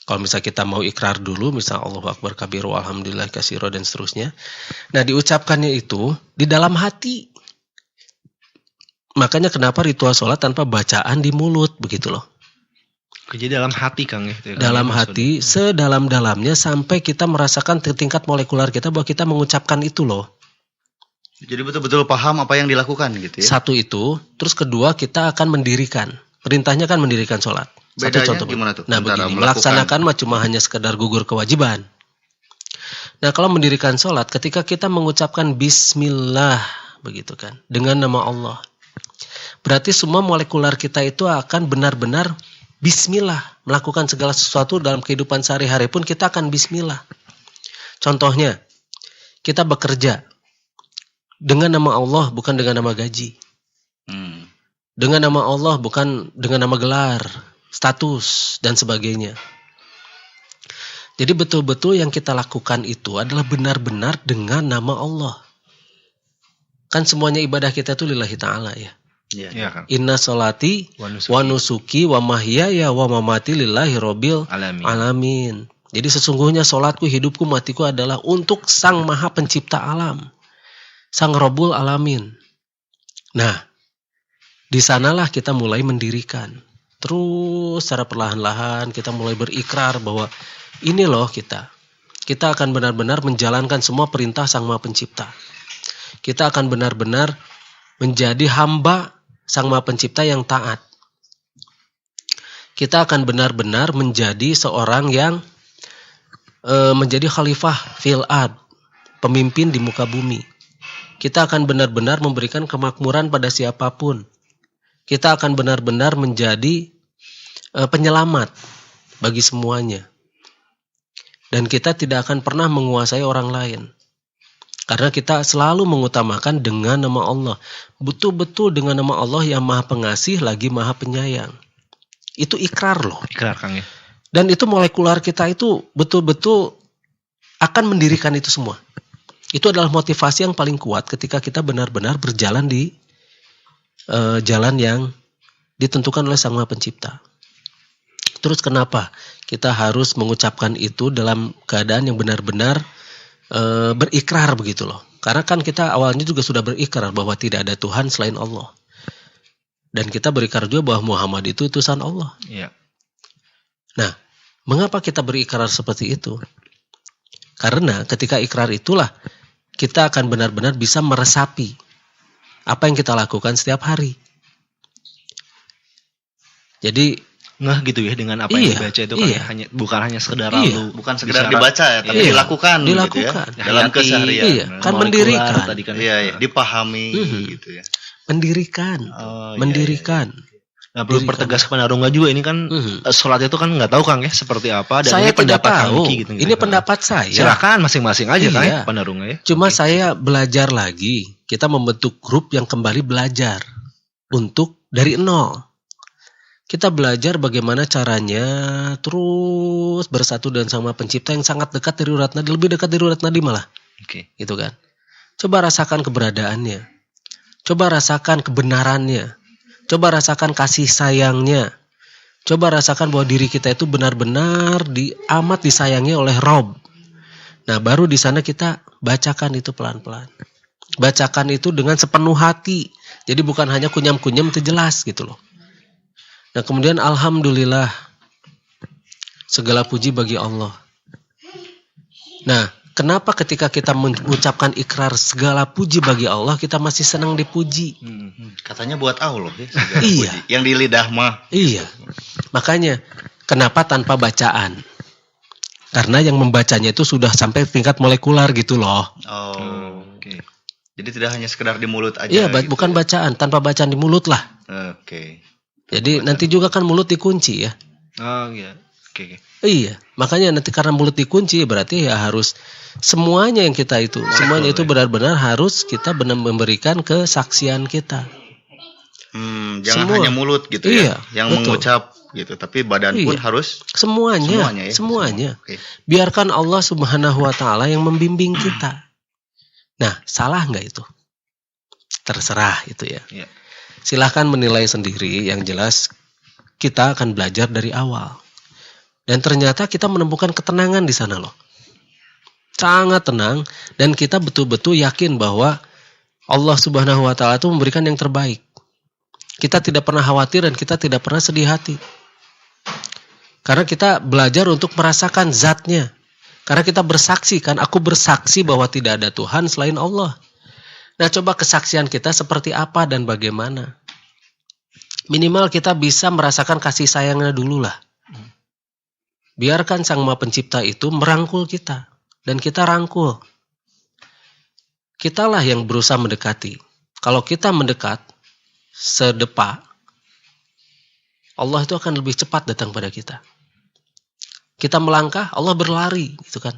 Kalau misalnya kita mau ikrar dulu, misal Allahu Akbar kabiru alhamdulillah katsira dan seterusnya. Nah, diucapkannya itu di dalam hati. Makanya kenapa ritual sholat tanpa bacaan di mulut, begitu loh. Jadi dalam hati Kang ya. Dalam hati, sedalam-dalamnya sampai kita merasakan tingkat molekular kita bahwa kita mengucapkan itu loh. Jadi betul-betul paham apa yang dilakukan gitu ya. Satu itu, terus kedua kita akan mendirikan. Perintahnya kan mendirikan sholat. Satu Bedanya contoh. gimana tuh? Nah begini, melaksanakan mah cuma hanya sekedar gugur kewajiban. Nah kalau mendirikan sholat, ketika kita mengucapkan Bismillah, begitu kan, dengan nama Allah, berarti semua molekular kita itu akan benar-benar Bismillah, melakukan segala sesuatu dalam kehidupan sehari-hari pun kita akan Bismillah. Contohnya, kita bekerja dengan nama Allah, bukan dengan nama gaji. Dengan nama Allah, bukan dengan nama gelar, status, dan sebagainya. Jadi betul-betul yang kita lakukan itu adalah benar-benar dengan nama Allah. Kan semuanya ibadah kita itu lillahi ta'ala ya. Iya Kang. Inna sholati wa nusuki wa mahyaya wa mamati lillahi robbil alamin. Jadi sesungguhnya sholatku, hidupku, matiku adalah untuk Sang Maha Pencipta alam. Sang Rabbul Alamin. Nah, di sanalah kita mulai mendirikan. Terus secara perlahan-lahan kita mulai berikrar bahwa ini loh kita. Kita akan benar-benar menjalankan semua perintah Sang Maha Pencipta. Kita akan benar-benar menjadi hamba Sang Maha Pencipta yang taat. Kita akan benar-benar menjadi seorang yang menjadi khalifah fil ard, pemimpin di muka bumi. Kita akan benar-benar memberikan kemakmuran pada siapapun. Kita akan benar-benar menjadi penyelamat bagi semuanya. Dan kita tidak akan pernah menguasai orang lain. Karena kita selalu mengutamakan dengan nama Allah. Betul-betul dengan nama Allah yang Maha Pengasih lagi Maha Penyayang. Itu ikrar loh. Ikrar Kang ya. Dan itu molekular kita itu betul-betul akan mendirikan itu semua. Itu adalah motivasi yang paling kuat ketika kita benar-benar berjalan di jalan yang ditentukan oleh Sang Maha Pencipta. Terus kenapa kita harus mengucapkan itu dalam keadaan yang benar-benar berikrar begitu loh. Karena kan kita awalnya juga sudah berikrar bahwa tidak ada Tuhan selain Allah. Dan kita berikrar juga bahwa Muhammad itu utusan Allah. Iya. Nah, mengapa kita berikrar seperti itu? Karena ketika ikrar itulah kita akan benar-benar bisa meresapi apa yang kita lakukan setiap hari. Jadi gitu ya dengan apa yang dibaca itu kan bukan hanya sekedar lalu, bukan sekedar dibaca ya, tapi dilakukan gitu ya. Dalam keseharian. Iya, kan mendirikan. Tadi kan dipahami gitu ya. Mendirikan. Nah, perlu pertegas kepada Rungga juga ini kan sholat itu kan nggak tahu Kang ya seperti apa dan saya ini pendapat tahu. Kang gitu. Ini pendapat saya. Silakan masing-masing aja Kang ya, Pak Rungga ya. Cuma saya belajar lagi. Kita membentuk grup yang kembali belajar untuk dari nol. Kita belajar bagaimana caranya terus bersatu dengan Sang Maha Pencipta yang sangat dekat dari urat nadi, lebih dekat dari urat nadi malah. Oke. Gitu kan. Coba rasakan keberadaannya. Coba rasakan kebenarannya. Coba rasakan kasih sayangnya. Coba rasakan bahwa diri kita itu benar-benar amat disayangi oleh Rob. Nah, baru di sana kita bacakan itu pelan-pelan. Bacakan itu dengan sepenuh hati. Jadi bukan hanya kunyam-kunyam, itu jelas gitu loh. Nah, kemudian alhamdulillah, segala puji bagi Allah. Nah, kenapa ketika kita mengucapkan ikrar segala puji bagi Allah, kita masih senang dipuji? Katanya buat Allah ya. Iya. Puji. Yang di lidah mah. Iya. Makanya, kenapa tanpa bacaan? Karena yang membacanya itu sudah sampai tingkat molekular gitu loh. Oke. Jadi tidak hanya sekedar di mulut aja. Iya, gitu bukan bacaan. Tanpa bacaan di mulut lah. Oke. Jadi nanti juga kan mulut dikunci ya. Oh iya. Oke. Iya, makanya nanti karena mulut dikunci berarti ya harus semuanya yang kita itu, semuanya itu benar-benar harus kita benar memberikan kesaksian kita. Jangan hanya mulut gitu ya, yang mengucap gitu, tapi badan pun harus semuanya. Okay. Biarkan Allah Subhanahu wa taala yang membimbing kita. Nah, salah nggak itu? Terserah itu ya. Iya. Silahkan menilai sendiri, yang jelas kita akan belajar dari awal. Dan ternyata kita menemukan ketenangan di sana loh. Sangat tenang dan kita betul-betul yakin bahwa Allah Subhanahu wa taala itu memberikan yang terbaik. Kita tidak pernah khawatir dan kita tidak pernah sedih hati. Karena kita belajar untuk merasakan zatnya. Karena kita bersaksi kan, aku bersaksi bahwa tidak ada Tuhan selain Allah. Nah, coba kesaksian kita seperti apa dan bagaimana? Minimal kita bisa merasakan kasih sayangnya dulu lah. Biarkan Sang Maha Pencipta itu merangkul kita. Dan kita rangkul. Kitalah yang berusaha mendekati. Kalau kita mendekat, sedepa, Allah itu akan lebih cepat datang pada kita. Kita melangkah, Allah berlari, gitu kan.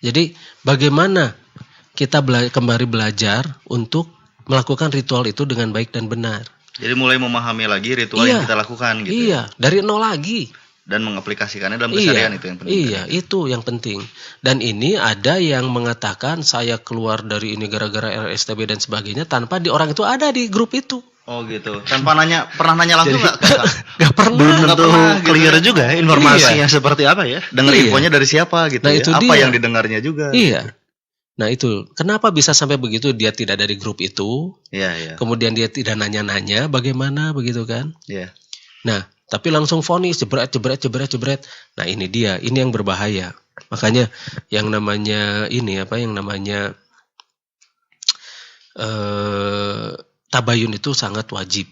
Jadi bagaimana kita kembali belajar untuk melakukan ritual itu dengan baik dan benar. Jadi mulai memahami lagi ritual yang kita lakukan gitu. Iya, dari nol lagi. Dan mengaplikasikannya dalam keseharian itu yang penting. Iya, itu yang penting. Dan ini ada yang mengatakan saya keluar dari ini gara-gara RSTB dan sebagainya tanpa orang itu ada di grup itu. Oh gitu. Tanpa pernah nanya langsung nggak? Gak pernah. Belum tentu clear gitu. juga ya, informasinya seperti apa ya. Dengar infonya dari siapa gitu nah, ya. itu Apa dia. yang didengarnya juga. Iya. Nah itu, kenapa bisa sampai begitu? Dia tidak dari grup itu. Iya. Kemudian dia tidak nanya-nanya bagaimana begitu kan. Iya. Nah, tapi langsung vonis, jebret. Nah ini dia, ini yang berbahaya. Makanya yang namanya tabayun itu sangat wajib.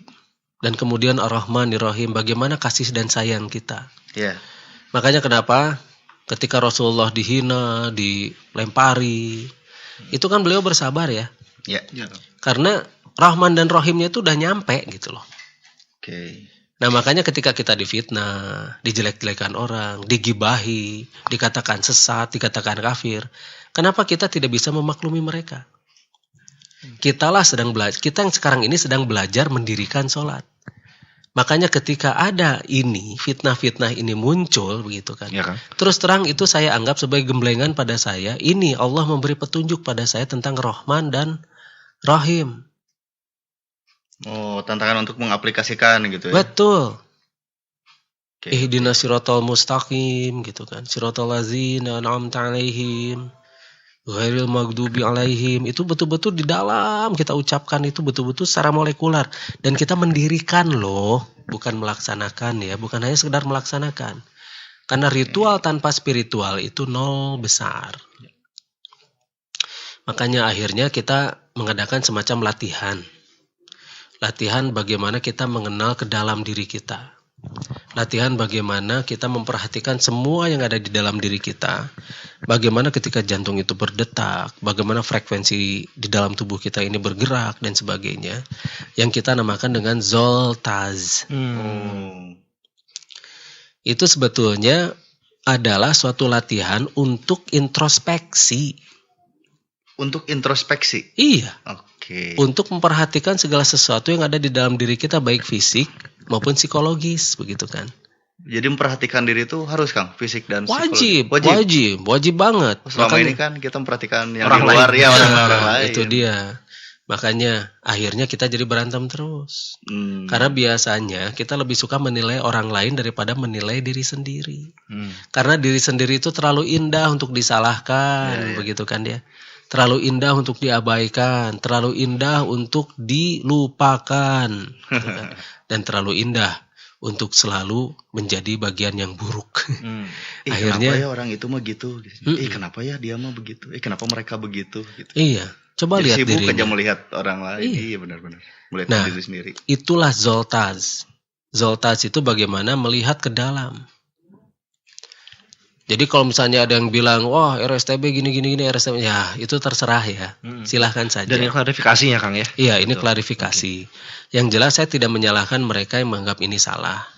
Dan kemudian Ar-Rahman Ar-Rahim, bagaimana kasih dan sayang kita. Iya. Makanya kenapa ketika Rasulullah dihina, dilempari, itu kan beliau bersabar ya. Iya. Karena Rahman dan Rahimnya itu udah nyampe gitu loh. Oke. Nah makanya ketika kita difitnah, dijelek-jelekan orang, digibahi, dikatakan sesat, dikatakan kafir, kenapa kita tidak bisa memaklumi mereka? Kita yang sekarang ini sedang belajar mendirikan sholat. Makanya ketika ada ini, fitnah-fitnah ini muncul begitu kan. Ya kan? Terus terang itu saya anggap sebagai gemblengan pada saya, ini Allah memberi petunjuk pada saya tentang Rahman dan Rahim. Oh, tantangan untuk mengaplikasikan gitu ya. Betul. Oke. Ihdinas siratal mustaqim gitu kan. Siratal ladzina an'amta 'alaihim ghairil maghdubi 'alaihim. Itu betul-betul di dalam kita ucapkan itu betul-betul secara molekular dan kita mendirikan loh, bukan melaksanakan ya, bukan hanya sekedar melaksanakan. Karena ritual tanpa spiritual itu nol besar. Makanya akhirnya kita mengadakan semacam latihan. Latihan bagaimana kita mengenal ke dalam diri kita. Latihan bagaimana kita memperhatikan semua yang ada di dalam diri kita. Bagaimana ketika jantung itu berdetak, bagaimana frekuensi di dalam tubuh kita ini bergerak dan sebagainya. Yang kita namakan dengan zoltaz. Itu sebetulnya adalah suatu latihan untuk introspeksi. Untuk introspeksi. Iya. Oke. Untuk memperhatikan segala sesuatu yang ada di dalam diri kita, baik fisik maupun psikologis, begitu kan. Jadi memperhatikan diri itu harus Kang, fisik dan Wajib psikologi. wajib banget. Selama Makanya, ini kan kita memperhatikan yang orang di luar lain. ya orang lain. itu dia. Makanya akhirnya kita jadi berantem terus. Karena biasanya kita lebih suka menilai orang lain daripada menilai diri sendiri. Karena diri sendiri itu terlalu indah untuk disalahkan, begitu kan dia. Terlalu indah untuk diabaikan, terlalu indah untuk dilupakan, gitu kan? Dan terlalu indah untuk selalu menjadi bagian yang buruk. Akhirnya, kenapa ya orang itu mah gitu? Kenapa ya dia mah begitu? Kenapa mereka begitu? Gitu. Iya, coba Jadi lihat sibuk dirinya. aja melihat orang lain. Iya benar-benar. Melihat diri sendiri. Itulah zoltaz. Zoltaz itu bagaimana melihat ke dalam. Jadi kalau misalnya ada yang bilang, wah RSTB gini, RSTB, ya itu terserah ya, silahkan saja. Dan ini klarifikasinya Kang ya? Iya, ini klarifikasi. Yang jelas saya tidak menyalahkan mereka yang menganggap ini salah.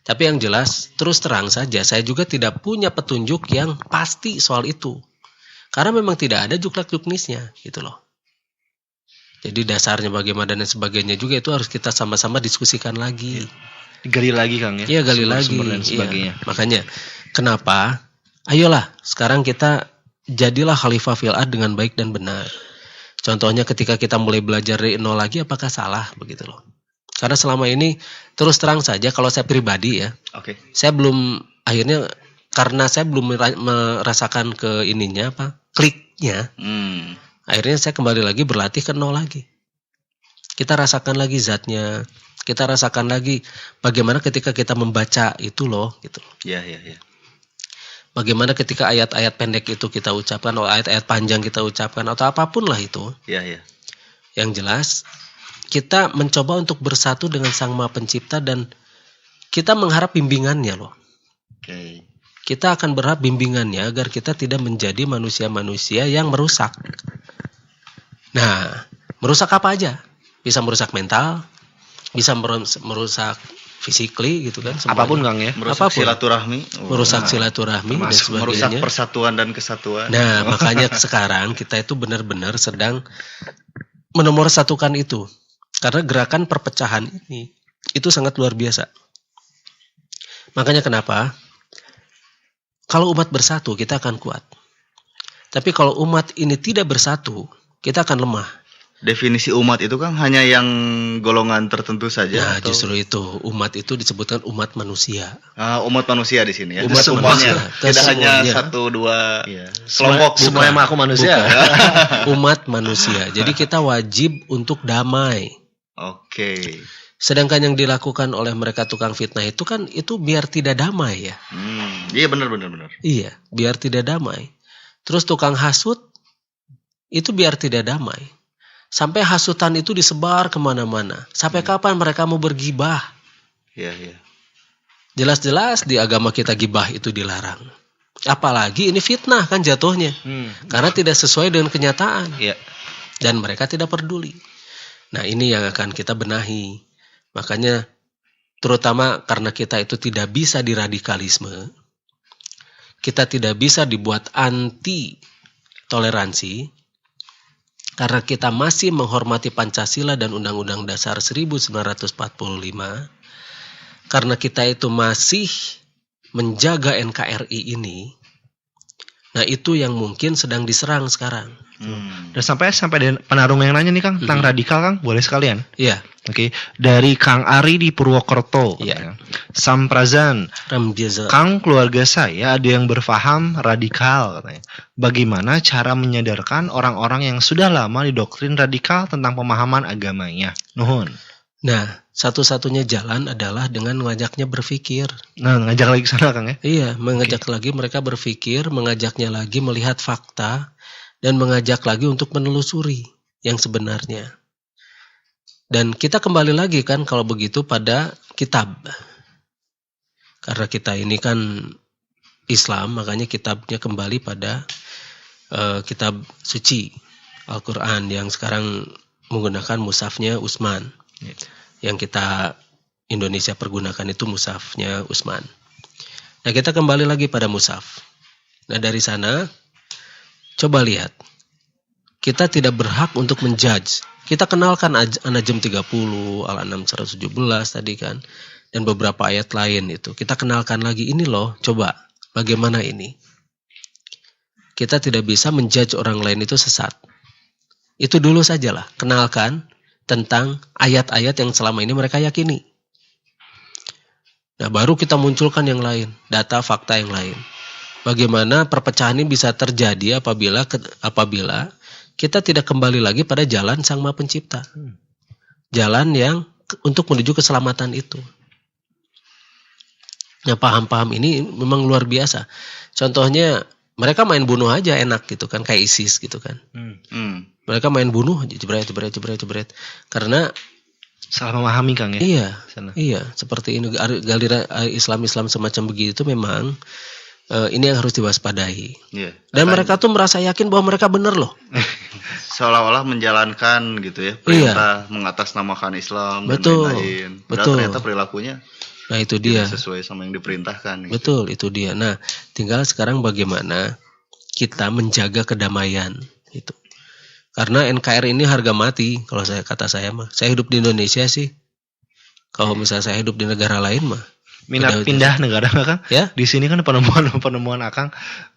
Tapi yang jelas, terus terang saja, saya juga tidak punya petunjuk yang pasti soal itu. Karena memang tidak ada juklak-juknisnya, gitu loh. Jadi dasarnya bagaimana dan sebagainya juga itu harus kita sama-sama diskusikan lagi. Gali lagi Kang ya? Iya, gali lagi. Sumber dan sebagainya. Iya. Makanya, kenapa? Ayolah, sekarang kita jadilah khalifah fil ard dengan baik dan benar. Contohnya ketika kita mulai belajar dari nol lagi, apakah salah begitu loh? Karena selama ini terus terang saja kalau saya pribadi ya, Oke. saya belum akhirnya karena saya belum merasakan ke ininya kliknya. Akhirnya saya kembali lagi berlatih ke nol lagi. Kita rasakan lagi zatnya, kita rasakan lagi bagaimana ketika kita membaca itu loh gitu. Iya. Bagaimana ketika ayat-ayat pendek itu kita ucapkan, atau ayat-ayat panjang kita ucapkan, atau apapun lah itu. Iya. Yang jelas kita mencoba untuk bersatu dengan Sang Maha Pencipta dan kita mengharap bimbingannya loh. Oke. Kita akan berharap bimbingannya agar kita tidak menjadi manusia-manusia yang merusak. Nah, merusak apa aja? Bisa merusak mental, bisa merusak physically gitu kan. Semuanya. Apapun Kang ya. Merusak Apapun. silaturahmi. Merusak silaturahmi dan Merusak sebagainya. persatuan dan kesatuan. Nah, makanya sekarang kita itu benar-benar sedang menomorsatukan itu. Karena gerakan perpecahan ini itu sangat luar biasa. Makanya kenapa? Kalau umat bersatu kita akan kuat. Tapi kalau umat ini tidak bersatu, kita akan lemah. Definisi umat itu kan hanya yang golongan tertentu saja. Nah, atau? justru itu umat itu disebutkan umat manusia. Umat manusia di sini ya. Umat Semuanya. manusia. Tidak hanya Semuanya. 1-2 Iya. kelompok. Semuanya bukan. mengaku manusia. Umat manusia. Jadi kita wajib untuk damai. Oke. Sedangkan yang dilakukan oleh mereka tukang fitnah itu kan itu biar tidak damai ya. Iya benar. Iya, biar tidak damai. Terus tukang hasut itu biar tidak damai. Sampai hasutan itu disebar kemana-mana. Sampai kapan mereka mau bergibah? Iya. Jelas-jelas di agama kita gibah itu dilarang. Apalagi ini fitnah kan jatuhnya. Karena tidak sesuai dengan kenyataan. Iya. Dan mereka tidak peduli. Nah ini yang akan kita benahi. Makanya terutama karena kita itu tidak bisa diradikalisme. Kita tidak bisa dibuat anti toleransi. Karena kita masih menghormati Pancasila dan Undang-Undang Dasar 1945. Karena kita itu masih menjaga NKRI ini. Nah itu yang mungkin sedang diserang sekarang. Dan sampai ada penarung yang nanya nih Kang tentang radikal Kang, boleh sekalian. Iya. Oke, dari Kang Ari di Purwokerto. Iya. Samprazan, Rambiaza. Kang, keluarga saya ada yang berfaham radikal katanya. Bagaimana cara menyadarkan orang-orang yang sudah lama didoktrin radikal tentang pemahaman agamanya? Nuhun. Nah, satu-satunya jalan adalah dengan mengajaknya berpikir. Nah, ngajak lagi ke sana Kang ya. Iya, mengajak lagi mereka berpikir, mengajaknya lagi melihat fakta, dan mengajak lagi untuk menelusuri yang sebenarnya. Dan kita kembali lagi kan kalau begitu pada kitab. Karena kita ini kan Islam, makanya kitabnya kembali pada kitab suci Al-Quran yang sekarang menggunakan mushafnya Utsman. Yang kita Indonesia pergunakan itu mushafnya Utsman. Nah kita kembali lagi pada mushaf. Nah dari sana coba lihat. Kita tidak berhak untuk menjudge. Kita kenalkan An-Najm 30, Al-An'am 117 tadi kan. Dan beberapa ayat lain itu. Kita kenalkan lagi ini loh. Coba bagaimana ini. Kita tidak bisa menjudge orang lain itu sesat. Itu dulu sajalah. Kenalkan tentang ayat-ayat yang selama ini mereka yakini. Nah baru kita munculkan yang lain. Data, fakta yang lain. Bagaimana perpecahan ini bisa terjadi apabila kita tidak kembali lagi pada jalan Sang Maha Pencipta. Jalan yang untuk menuju keselamatan itu. Nah paham-paham ini memang luar biasa. Contohnya mereka main bunuh aja enak gitu kan. Kayak ISIS gitu kan. Mereka main bunuh aja jebret. Karena Salah memahami Kang ya. iya, Sana. iya seperti ini aliran Islam semacam begitu memang ini yang harus diwaspadai. Iya. Dan mereka tuh merasa yakin bahwa mereka benar loh. Seolah-olah menjalankan gitu ya perintah mengatasnamakan Islam Betul. dan lain-lain. Padahal Betul. ternyata perilakunya Nah itu dia. tidak sesuai sama yang diperintahkan. Gitu. Betul, itu dia. Nah, tinggal sekarang bagaimana kita menjaga kedamaian itu. Karena NKRI ini harga mati kalau kata saya mah. Saya hidup di Indonesia sih. Kalau misalnya saya hidup di negara lain mah. Minat pindah negara Kang. Ya. Di sini kan penemuan Akang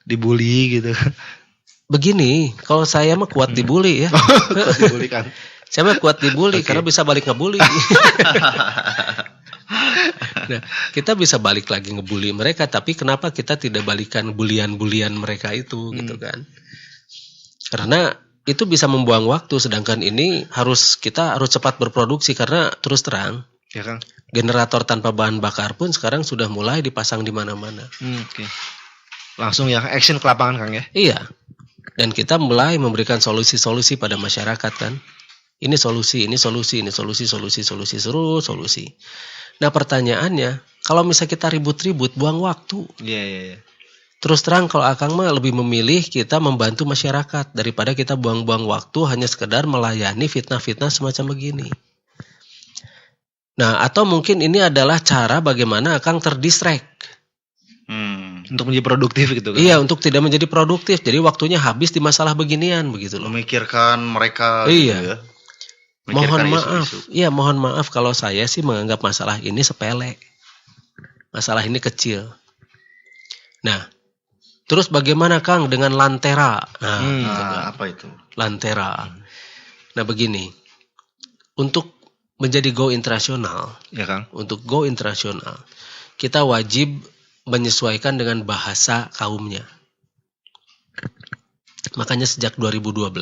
dibully gitu. Begini, kalau saya mah kuat dibully ya. Kuat dibully Kang. Saya mah kuat dibully karena bisa balik ngebully. Nah, kita bisa balik lagi ngebully mereka, tapi kenapa kita tidak balikan bulian-bulian mereka itu gitu kan? Karena itu bisa membuang waktu, sedangkan ini kita harus cepat berproduksi karena terus terang, Ya Kang. generator tanpa bahan bakar pun sekarang sudah mulai dipasang di mana-mana. Oke. Langsung ya action ke lapangan Kang ya. Iya. Dan kita mulai memberikan solusi-solusi pada masyarakat kan. Ini solusi. Nah pertanyaannya, kalau misalnya kita ribut-ribut, buang waktu. Iya. Terus terang kalau Akang mah lebih memilih kita membantu masyarakat daripada kita buang-buang waktu hanya sekedar melayani fitnah-fitnah semacam begini. Nah atau mungkin ini adalah cara bagaimana Akang terdistract. Untuk menjadi produktif gitu kan. Iya, untuk tidak menjadi produktif. Jadi waktunya habis di masalah beginian begitu loh. Memikirkan mereka Iya. gitu ya. Mohon Memikirkan maaf. isu-isu. Iya, mohon maaf kalau saya sih menganggap masalah ini sepele. Masalah ini kecil. Nah, terus bagaimana Kang dengan Lantera? Nah, gitu kan. Apa itu? Lantera. Nah, begini. Untuk menjadi go internasional, Ya Kang. kita wajib menyesuaikan dengan bahasa kaumnya. Makanya sejak 2012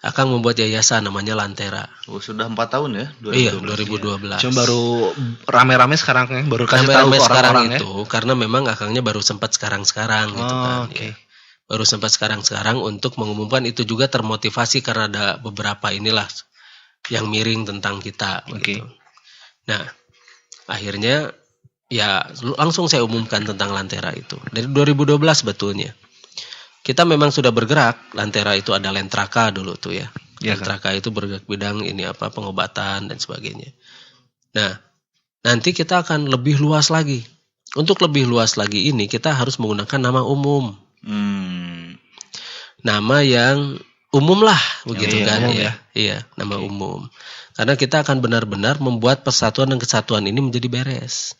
Akang membuat yayasan namanya Lantera. Oh, sudah 4 tahun ya? 2012. Iya, 2012. Cuma baru rame-rame sekarang Kang, baru kasih tahu Rame-rame ke sekarang orang-orang itu karena memang Akangnya baru sempat sekarang-sekarang gitu kan. Oke. Ya. Baru sempat sekarang-sekarang untuk mengumumkan, itu juga termotivasi karena ada beberapa inilah yang miring tentang kita gitu. Nah, akhirnya ya langsung saya umumkan tentang Lantera itu. Dari 2012 betulnya. Kita memang sudah bergerak, Lantera itu ada Lentraka dulu tuh ya. Ya, Lentraka itu bergerak bidang ini pengobatan dan sebagainya. Nah, nanti kita akan lebih luas lagi. Untuk lebih luas lagi ini kita harus menggunakan nama umum. Nama yang umum lah begitu Iya, kan umum ya. Iya, nama umum. Karena kita akan benar-benar membuat persatuan dan kesatuan ini menjadi beres.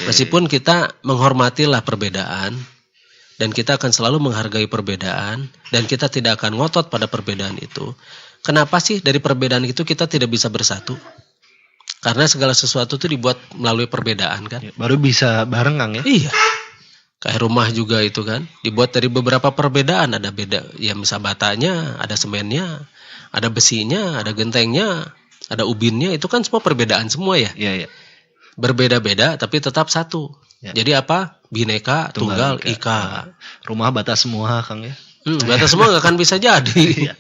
Meskipun kita menghormatilah perbedaan dan kita akan selalu menghargai perbedaan dan kita tidak akan ngotot pada perbedaan itu. Kenapa sih dari perbedaan itu kita tidak bisa bersatu? Karena segala sesuatu itu dibuat melalui perbedaan kan? Baru bisa bareng Kang ya. Iya. Kayak rumah juga itu kan dibuat dari beberapa perbedaan, ada beda ya, misal batanya, ada semennya, ada besinya, ada gentengnya, ada ubinnya, itu kan semua perbedaan semua ya. Iya. Berbeda-beda tapi tetap satu. Ya. Jadi apa? Bineka Tunggal Ika. Rumah bata semua Kang ya. Bata semua nggak akan bisa jadi.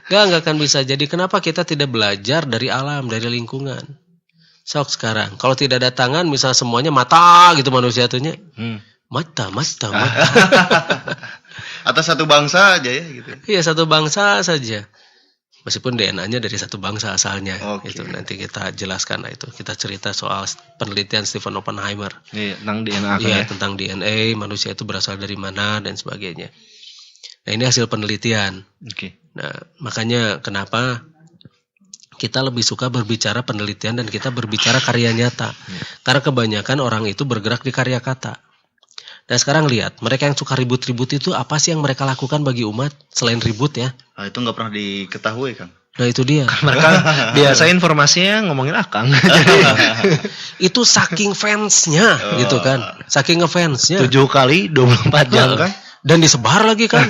Nggak akan bisa jadi. Kenapa kita tidak belajar dari alam, dari lingkungan? Sok sekarang, kalau tidak ada tangan, misal semuanya mata gitu manusia tuhnya. Mata. Atas satu bangsa aja ya gitu. Iya, satu bangsa saja. Meskipun DNA-nya dari satu bangsa asalnya. Oke. Itu nanti kita jelaskan lah itu. Kita cerita soal penelitian Stephen Oppenheimer. Iya, tentang DNA Kang Iya, ya. tentang DNA, manusia itu berasal dari mana dan sebagainya. Nah, ini hasil penelitian. Oke. Nah, makanya kenapa kita lebih suka berbicara penelitian dan kita berbicara karya nyata. Karena kebanyakan orang itu bergerak di karya kata. Nah, sekarang lihat, mereka yang suka ribut-ribut itu apa sih yang mereka lakukan bagi umat selain ribut ya? Nah, itu nggak pernah diketahui Kang. Nah, itu dia. Mereka biasa informasinya ngomongin Akang. Itu saking fansnya gitu kan. Saking ngefansnya. 7 kali 24 jam kan. Dan disebar lagi kan.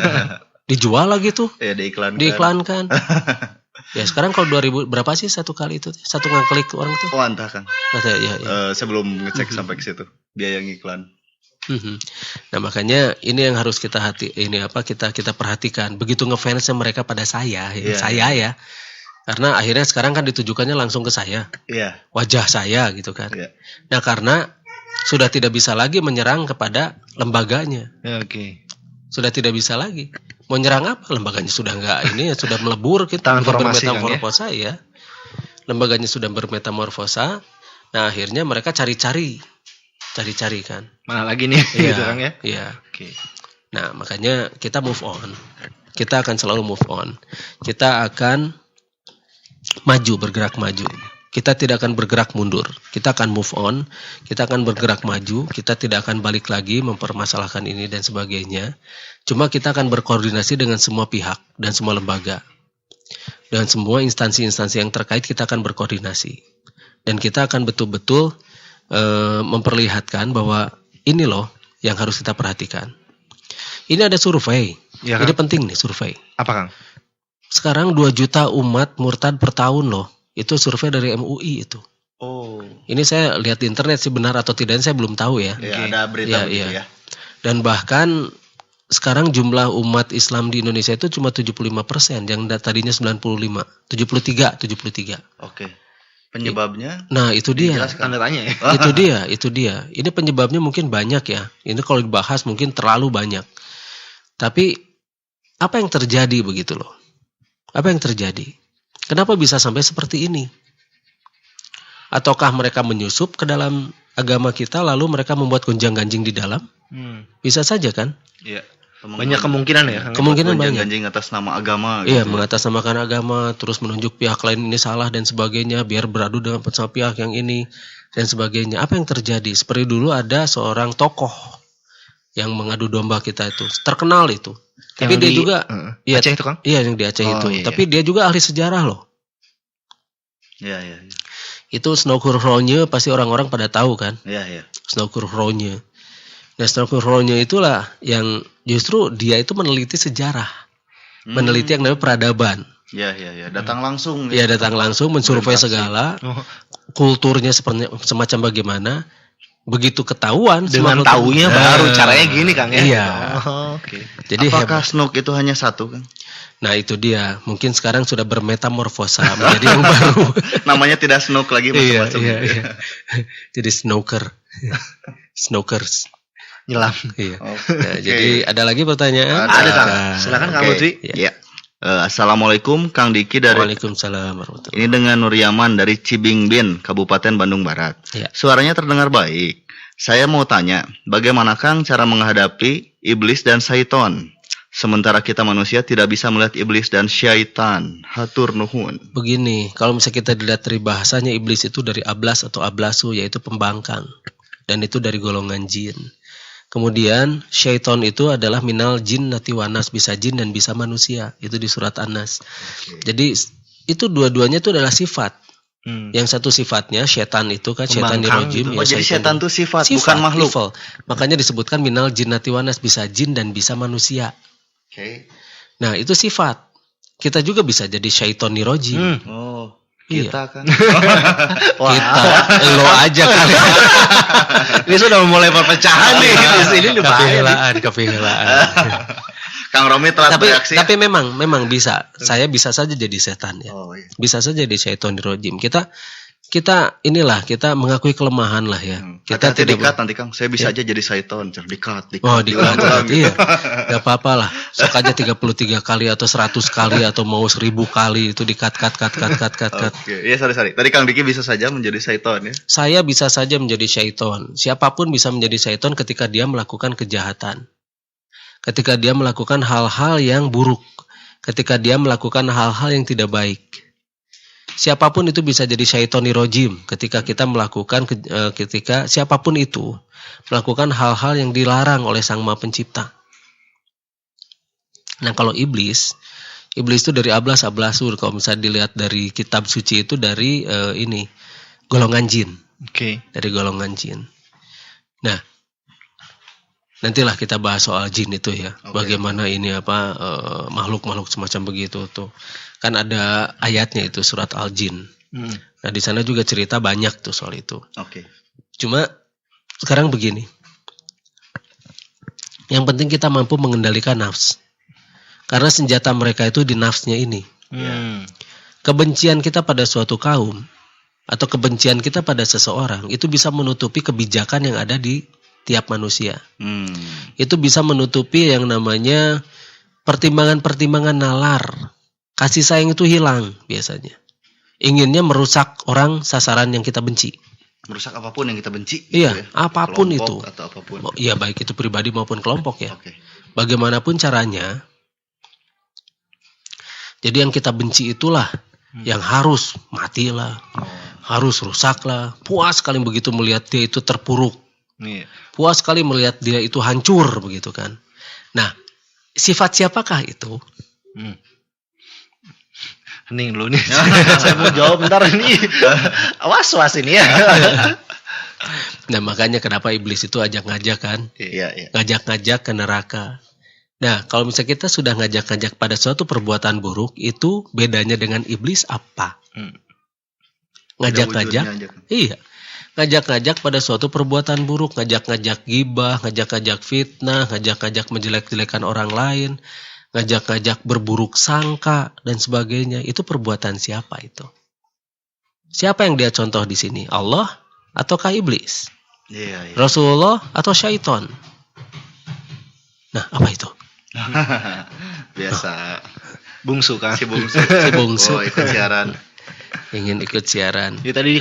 Dijual lagi tuh. Ya diiklankan. Diiklankan. Ya sekarang kalau 2000 berapa sih satu kali itu? Satu ngeklik orang tuh. Oh, entah Kang. Ya. Saya belum ngecek sampai ke situ. Biaya ngiklan. Nah, makanya ini yang harus kita kita perhatikan. Begitu ngefansnya mereka pada saya, saya ya. Karena akhirnya sekarang kan ditujukannya langsung ke saya. Iya. Wajah saya gitu kan. Iya. Nah, karena sudah tidak bisa lagi menyerang kepada lembaganya. Ya, oke. Sudah tidak bisa lagi. Mau nyerang apa? Lembaganya sudah enggak ini, sudah melebur, kita Transformasi kan, bermetamorfosa ya. Lembaganya sudah bermetamorfosa. Nah, akhirnya mereka cari-cari kan. Mana lagi nih gitu Kang ya? Iya. Oke. Nah, makanya kita move on. Kita akan selalu move on. Kita akan maju, bergerak maju. Kita tidak akan bergerak mundur. Kita akan move on. Kita akan bergerak maju. Kita tidak akan balik lagi mempermasalahkan ini dan sebagainya. Cuma kita akan berkoordinasi dengan semua pihak dan semua lembaga. Dengan semua instansi-instansi yang terkait kita akan berkoordinasi. Dan kita akan betul-betul memperlihatkan bahwa ini loh yang harus kita perhatikan. Ini ada survei. Ya, Ini Kang. penting nih survei. Apa, Kang? Sekarang 2 juta umat murtad per tahun loh. Itu survei dari MUI itu. Oh. Ini saya lihat di internet sih benar atau tidak saya belum tahu ya. Ya, Oke. ada berita Iya, begitu iya. ya. Dan bahkan sekarang jumlah umat Islam di Indonesia itu cuma 75%, yang tadinya 95, 73. Oke. Penyebabnya Nah, itu dia. dijelaskan. Tanda tanya ya. Itu dia. Ini penyebabnya mungkin banyak ya. Ini kalau dibahas mungkin terlalu banyak. Tapi apa yang terjadi begitu loh? Apa yang terjadi? Kenapa bisa sampai seperti ini? Ataukah mereka menyusup ke dalam agama kita lalu mereka membuat gonjang-ganjing di dalam? Bisa saja kan? Iya. Banyak kemungkinan ya, Kang. Kemungkinan banyak. Ganjing atas nama agama. Iya, gitu. mengatasnamakan agama, terus menunjuk pihak lain ini salah dan sebagainya, biar beradu dengan sama pihak yang ini dan sebagainya. Apa yang terjadi? Seperti dulu ada seorang tokoh yang mengadu domba kita itu, terkenal itu. Tapi Yang dia di- juga, iya, Aceh itu, Kang? iya yang di Aceh Oh, itu. iya, Tapi dia juga ahli sejarah loh. Iya, iya. Itu Snouckhronje pasti orang-orang pada tahu kan? Iya, iya. Snouckhronje. Nah, Snouckhronje itulah yang justru dia itu meneliti sejarah, meneliti yang namanya peradaban. Iya, iya, iya. Datang langsung. Ia datang langsung mensurvei Berinteraksi. segala, Oh, kulturnya seperti semacam bagaimana. Begitu ketahuan dengan semua taunya kultur- baru Nah, caranya gini, Kang ya. Iya. Oh, oke. Jadi Apakah hebat. Snook itu hanya satu, kan? Nah, itu dia. Mungkin sekarang sudah bermetamorfosa menjadi yang baru. Namanya tidak Snook lagi macam-macam. iya. Jadi snooker. Snookers. Nyelam. Iya. Oke. Nah, jadi ada lagi pertanyaan? Ada, Kang. Nah, Silakan, Kang Oke. Lutfi. Iya. Assalamualaikum, Kang Diki dari Waalaikumsalam warahmatullahi. ini dengan Nuryaman dari Cibingbin, Kabupaten Bandung Barat. Iya. Suaranya terdengar baik. Saya mau tanya, bagaimana Kang cara menghadapi iblis dan syaiton? Sementara kita manusia tidak bisa melihat iblis dan syaitan. Hatur nuhun. Begini, kalau misalnya kita dilihat dari bahasanya, iblis itu dari ablas atau ablasu, yaitu pembangkang. Dan itu dari golongan jin. Kemudian syaiton itu adalah minal jin nati wanas, bisa jin dan bisa manusia. Itu di surat An-Nas. Jadi itu dua-duanya itu adalah sifat. Yang satu sifatnya syaitan itu kan syaitan Pembangkang nirojim. gitu. Oh, jadi setan itu sifat, bukan makhluk. evil. Makanya disebutkan minal jin nati wanas, bisa jin dan bisa manusia. Oke. Nah, itu sifat. Kita juga bisa jadi syaiton nirojim. Oh, Iya. kita kan. Kita, lo aja kali. Ini sudah mulai perpecahan nih. Di sini udah bahaya nih. Kepihelaan. Kang Romi telah bereaksi. Tapi memang bisa. Saya bisa saja jadi setan ya. Oh, iya. Bisa saja jadi syaiton rojim. Kita mengakui kelemahan lah ya. Kita Hati-hati tidak dikat nanti Kang. Saya bisa aja jadi syaiton. Dikat. Oh, diulang-ulang. iya. Gak apa-apa lah. Sok aja 33 kali atau 100 kali atau mau 1000 kali itu cut. Oke, iya sorry. Tadi Kang Diki bisa saja menjadi syaiton ya. Saya bisa saja menjadi syaiton. Siapapun bisa menjadi syaiton ketika dia melakukan kejahatan. Ketika dia melakukan hal-hal yang buruk. Ketika dia melakukan hal-hal yang tidak baik. Siapapun itu bisa jadi syaiton nirojim ketika kita melakukan ketika siapapun itu melakukan hal-hal yang dilarang oleh Sang Maha Pencipta. Nah, kalau iblis itu dari ablas ablasur. Kalau misalnya dilihat dari kitab suci itu dari golongan jin. Oke. Dari golongan jin. Nah, nantilah kita bahas soal jin itu ya. Oke. Bagaimana ini makhluk-makhluk semacam begitu tuh. Kan ada ayatnya itu surat Al-Jin. Nah, di sana juga cerita banyak tuh soal itu. Oke. Cuma sekarang begini. Yang penting kita mampu mengendalikan nafs. Karena senjata mereka itu di nafsnya ini. Kebencian kita pada suatu kaum atau kebencian kita pada seseorang itu bisa menutupi kebijakan yang ada di tiap manusia. Itu bisa menutupi yang namanya pertimbangan-pertimbangan nalar. Kasih sayang itu hilang biasanya. Inginnya merusak orang sasaran yang kita benci. Merusak apapun yang kita benci. Iya, gitu ya. apapun Kelompok itu. Atau apapun. Oh, iya, baik itu pribadi maupun kelompok ya. Oke. Bagaimanapun caranya. Jadi yang kita benci itulah yang harus matilah, harus rusaklah. Puas sekali begitu melihat dia itu terpuruk. Iya. Puas sekali melihat dia itu hancur begitu kan. Nah, sifat siapakah itu? Hening dulu nih. Saya mau jawab bentar ini. Was-was ini ya. Nah makanya kenapa iblis itu ajak-ngajak kan, Iya. ngajak-ngajak ke neraka. Nah kalau misalnya kita sudah ngajak-ngajak pada suatu perbuatan buruk, itu bedanya dengan iblis apa? Ngajak-ngajak, iya, ngajak-ngajak pada suatu perbuatan buruk, ngajak-ngajak gibah, ngajak-ngajak fitnah, ngajak-ngajak menjelek-jelekan orang lain, ngajak-ngajak berburuk sangka dan sebagainya. Itu perbuatan siapa itu? Siapa yang dia contoh di sini? Allah ataukah iblis? Iya. Rasulullah atau syaitan? Nah, apa itu? Biasa. Bungsu kan. Si bungsu. Si bungsu. Oh, ikut siaran. Ingin ikut siaran. Jadi tadi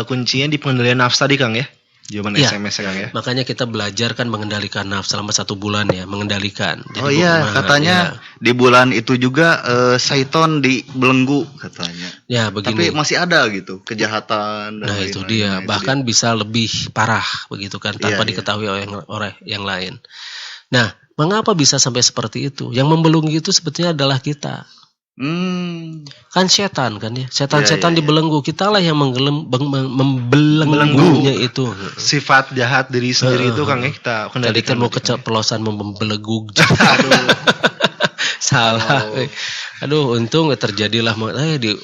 kuncinya di pengendalian nafsu tadi Kang ya. Jawaban Iya. SMS ya Kang ya. Makanya kita belajar kan mengendalikan nafsu selama 1 bulan ya, mengendalikan. Jadi Oh iya, katanya di bulan itu juga Syaiton dibelenggu katanya. ya begini. Tapi masih ada gitu kejahatan. Dan Nah itu lain-lain. dia, Nah, itu bahkan bisa lebih parah begitu kan, tanpa Iya, iya. diketahui oleh yang lain. Nah, mengapa bisa sampai seperti itu? Yang membelenggu itu sebetulnya adalah kita. Kan setan kan ya, setan-setan Iya, iya. dibelenggu, kitalah yang membelenggunya itu. Sifat jahat diri sendiri itu Kang ya kita Tadi kendalikan. kan mau keceplosan membelenggu. Aduh. Salah. Aduh, untung terjadilah Jadi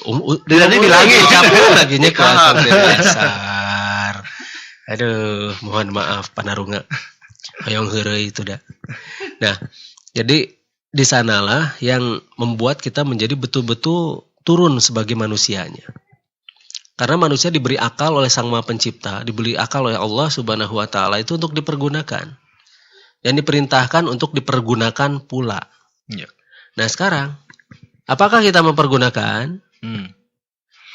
bilangin capek laginya ke langsung dari dasar. Aduh, mohon maaf panarunga. Hoyong heureuy itu dah. Nah, jadi di sanalah yang membuat kita menjadi betul-betul turun sebagai manusianya. Karena manusia diberi akal oleh Sang Maha Pencipta, diberi akal oleh Allah Subhanahu wa taala itu untuk dipergunakan. Dan diperintahkan untuk dipergunakan pula. Iya. Nah, sekarang apakah kita mempergunakan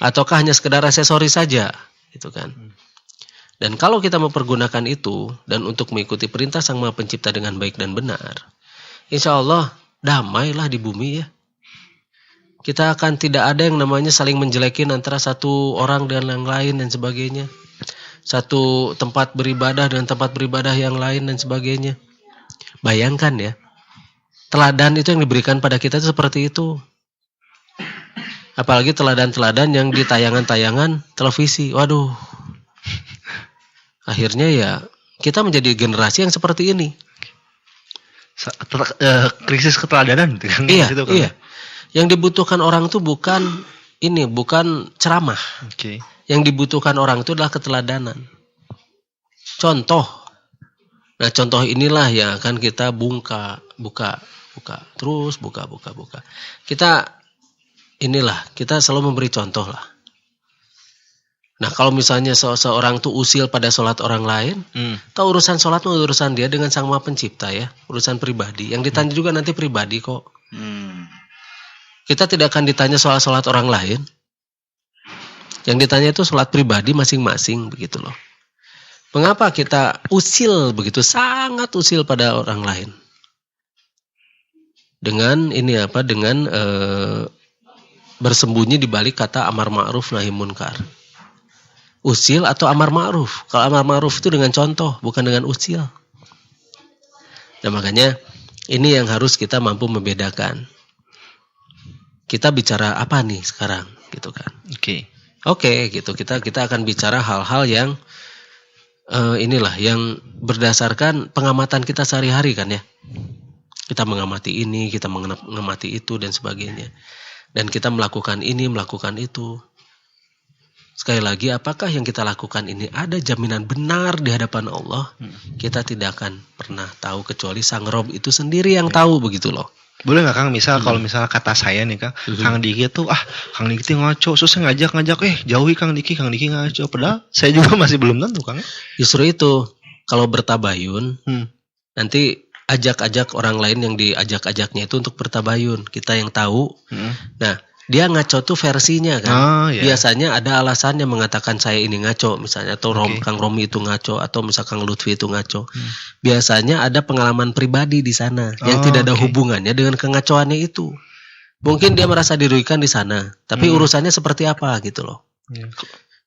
ataukah hanya sekedar aksesori saja, gitu kan? Dan kalau kita mempergunakan itu dan untuk mengikuti perintah Sang Maha Pencipta dengan baik dan benar, insya Allah damailah di bumi ya. Kita akan tidak ada yang namanya saling menjelekin antara satu orang dengan yang lain dan sebagainya. Satu tempat beribadah dengan tempat beribadah yang lain dan sebagainya. Bayangkan ya, teladan itu yang diberikan pada kita itu seperti itu. Apalagi teladan-teladan yang di tayangan-tayangan televisi. Waduh. Akhirnya ya kita menjadi generasi yang seperti ini. Krisis keteladanan gitu kan. Iya, gitu, kan? iya. Yang dibutuhkan orang itu bukan ceramah. Oke. Yang dibutuhkan orang itu adalah keteladanan. Contoh. Nah, contoh inilah yang akan kita buka. Terus buka. Kita selalu memberi contoh lah. Nah, kalau misalnya seorang tuh usil pada sholat orang lain, tahu urusan sholat itu urusan dia dengan Sang Maha Pencipta ya, urusan pribadi. Yang ditanya juga nanti pribadi kok. Kita tidak akan ditanya soal sholat orang lain. Yang ditanya itu sholat pribadi masing-masing begitu loh. Mengapa kita usil begitu, sangat usil pada orang lain? Dengan bersembunyi di balik kata amar ma'ruf nahi munkar. Usil atau amar ma'ruf. Kalau amar ma'ruf itu dengan contoh, bukan dengan usil. Nah makanya ini yang harus kita mampu membedakan. Kita bicara apa nih sekarang, gitu kan? Oke, gitu. Kita akan bicara hal-hal yang yang berdasarkan pengamatan kita sehari-hari kan ya. Kita mengamati ini, kita mengamati itu dan sebagainya. Dan kita melakukan ini, melakukan itu. Sekali lagi, apakah yang kita lakukan ini ada jaminan benar di hadapan Allah? Kita tidak akan pernah tahu kecuali Sang Rob itu sendiri yang tahu begitu loh. Boleh nggak Kang, kalau misalnya kata saya nih Kang, Kang Diki tuh Kang Diki ngaco, susah ngajak jauhi Kang Diki ngaco. Padahal saya juga masih belum tentu Kang. Justru itu, kalau bertabayun, nanti ajak-ajak orang lain yang diajak-ajaknya itu untuk bertabayun. Kita yang tahu. Nah, dia ngaco tuh versinya kan. Biasanya ada alasannya mengatakan saya ini ngaco misalnya, atau Kang Romi itu ngaco, atau misal Kang Lutfi itu ngaco. Biasanya ada pengalaman pribadi di sana yang tidak ada hubungannya dengan kengacoannya itu. Mungkin dia merasa dirugikan di sana, tapi urusannya seperti apa gitu loh.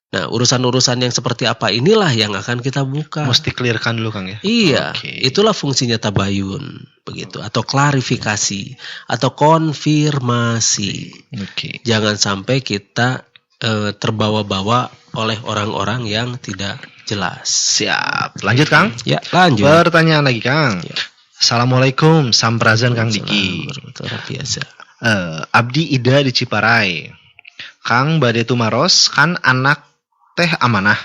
Nah, urusan-urusan yang seperti apa inilah yang akan kita buka. Mesti clearkan dulu Kang ya. Iya, Oke. itulah fungsinya tabayun, begitu, atau klarifikasi, atau konfirmasi. Oke. Jangan sampai kita terbawa-bawa oleh orang-orang yang tidak jelas. Siap. Lanjut Kang. Ya, lanjut. Pertanyaan lagi Kang. Ya. Assalamualaikum, samprazan Kang Diki. Luar biasa. Abdi Ida di Ciparai. Kang bade tumaros kan anak teh amanah.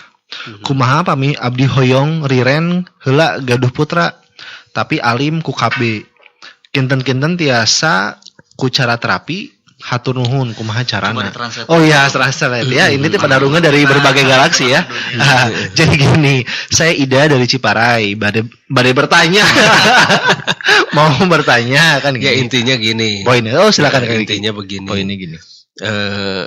Kumaha pami abdi hoyong riren heula gaduh putra tapi alim ku KB. Kinten-kinten tiasa ku cara terapi hatur nuhun kumaha carana. Oh iya, translate ya. Ini tuh penarungan dari berbagai galaksi ya. Jadi gini, saya Ida dari Ciparai, bade bertanya. Mau bertanya kan Ya gini. intinya gini. Poinnya, oh silakan Kang Diki. Intinya begini. Poinnya gini.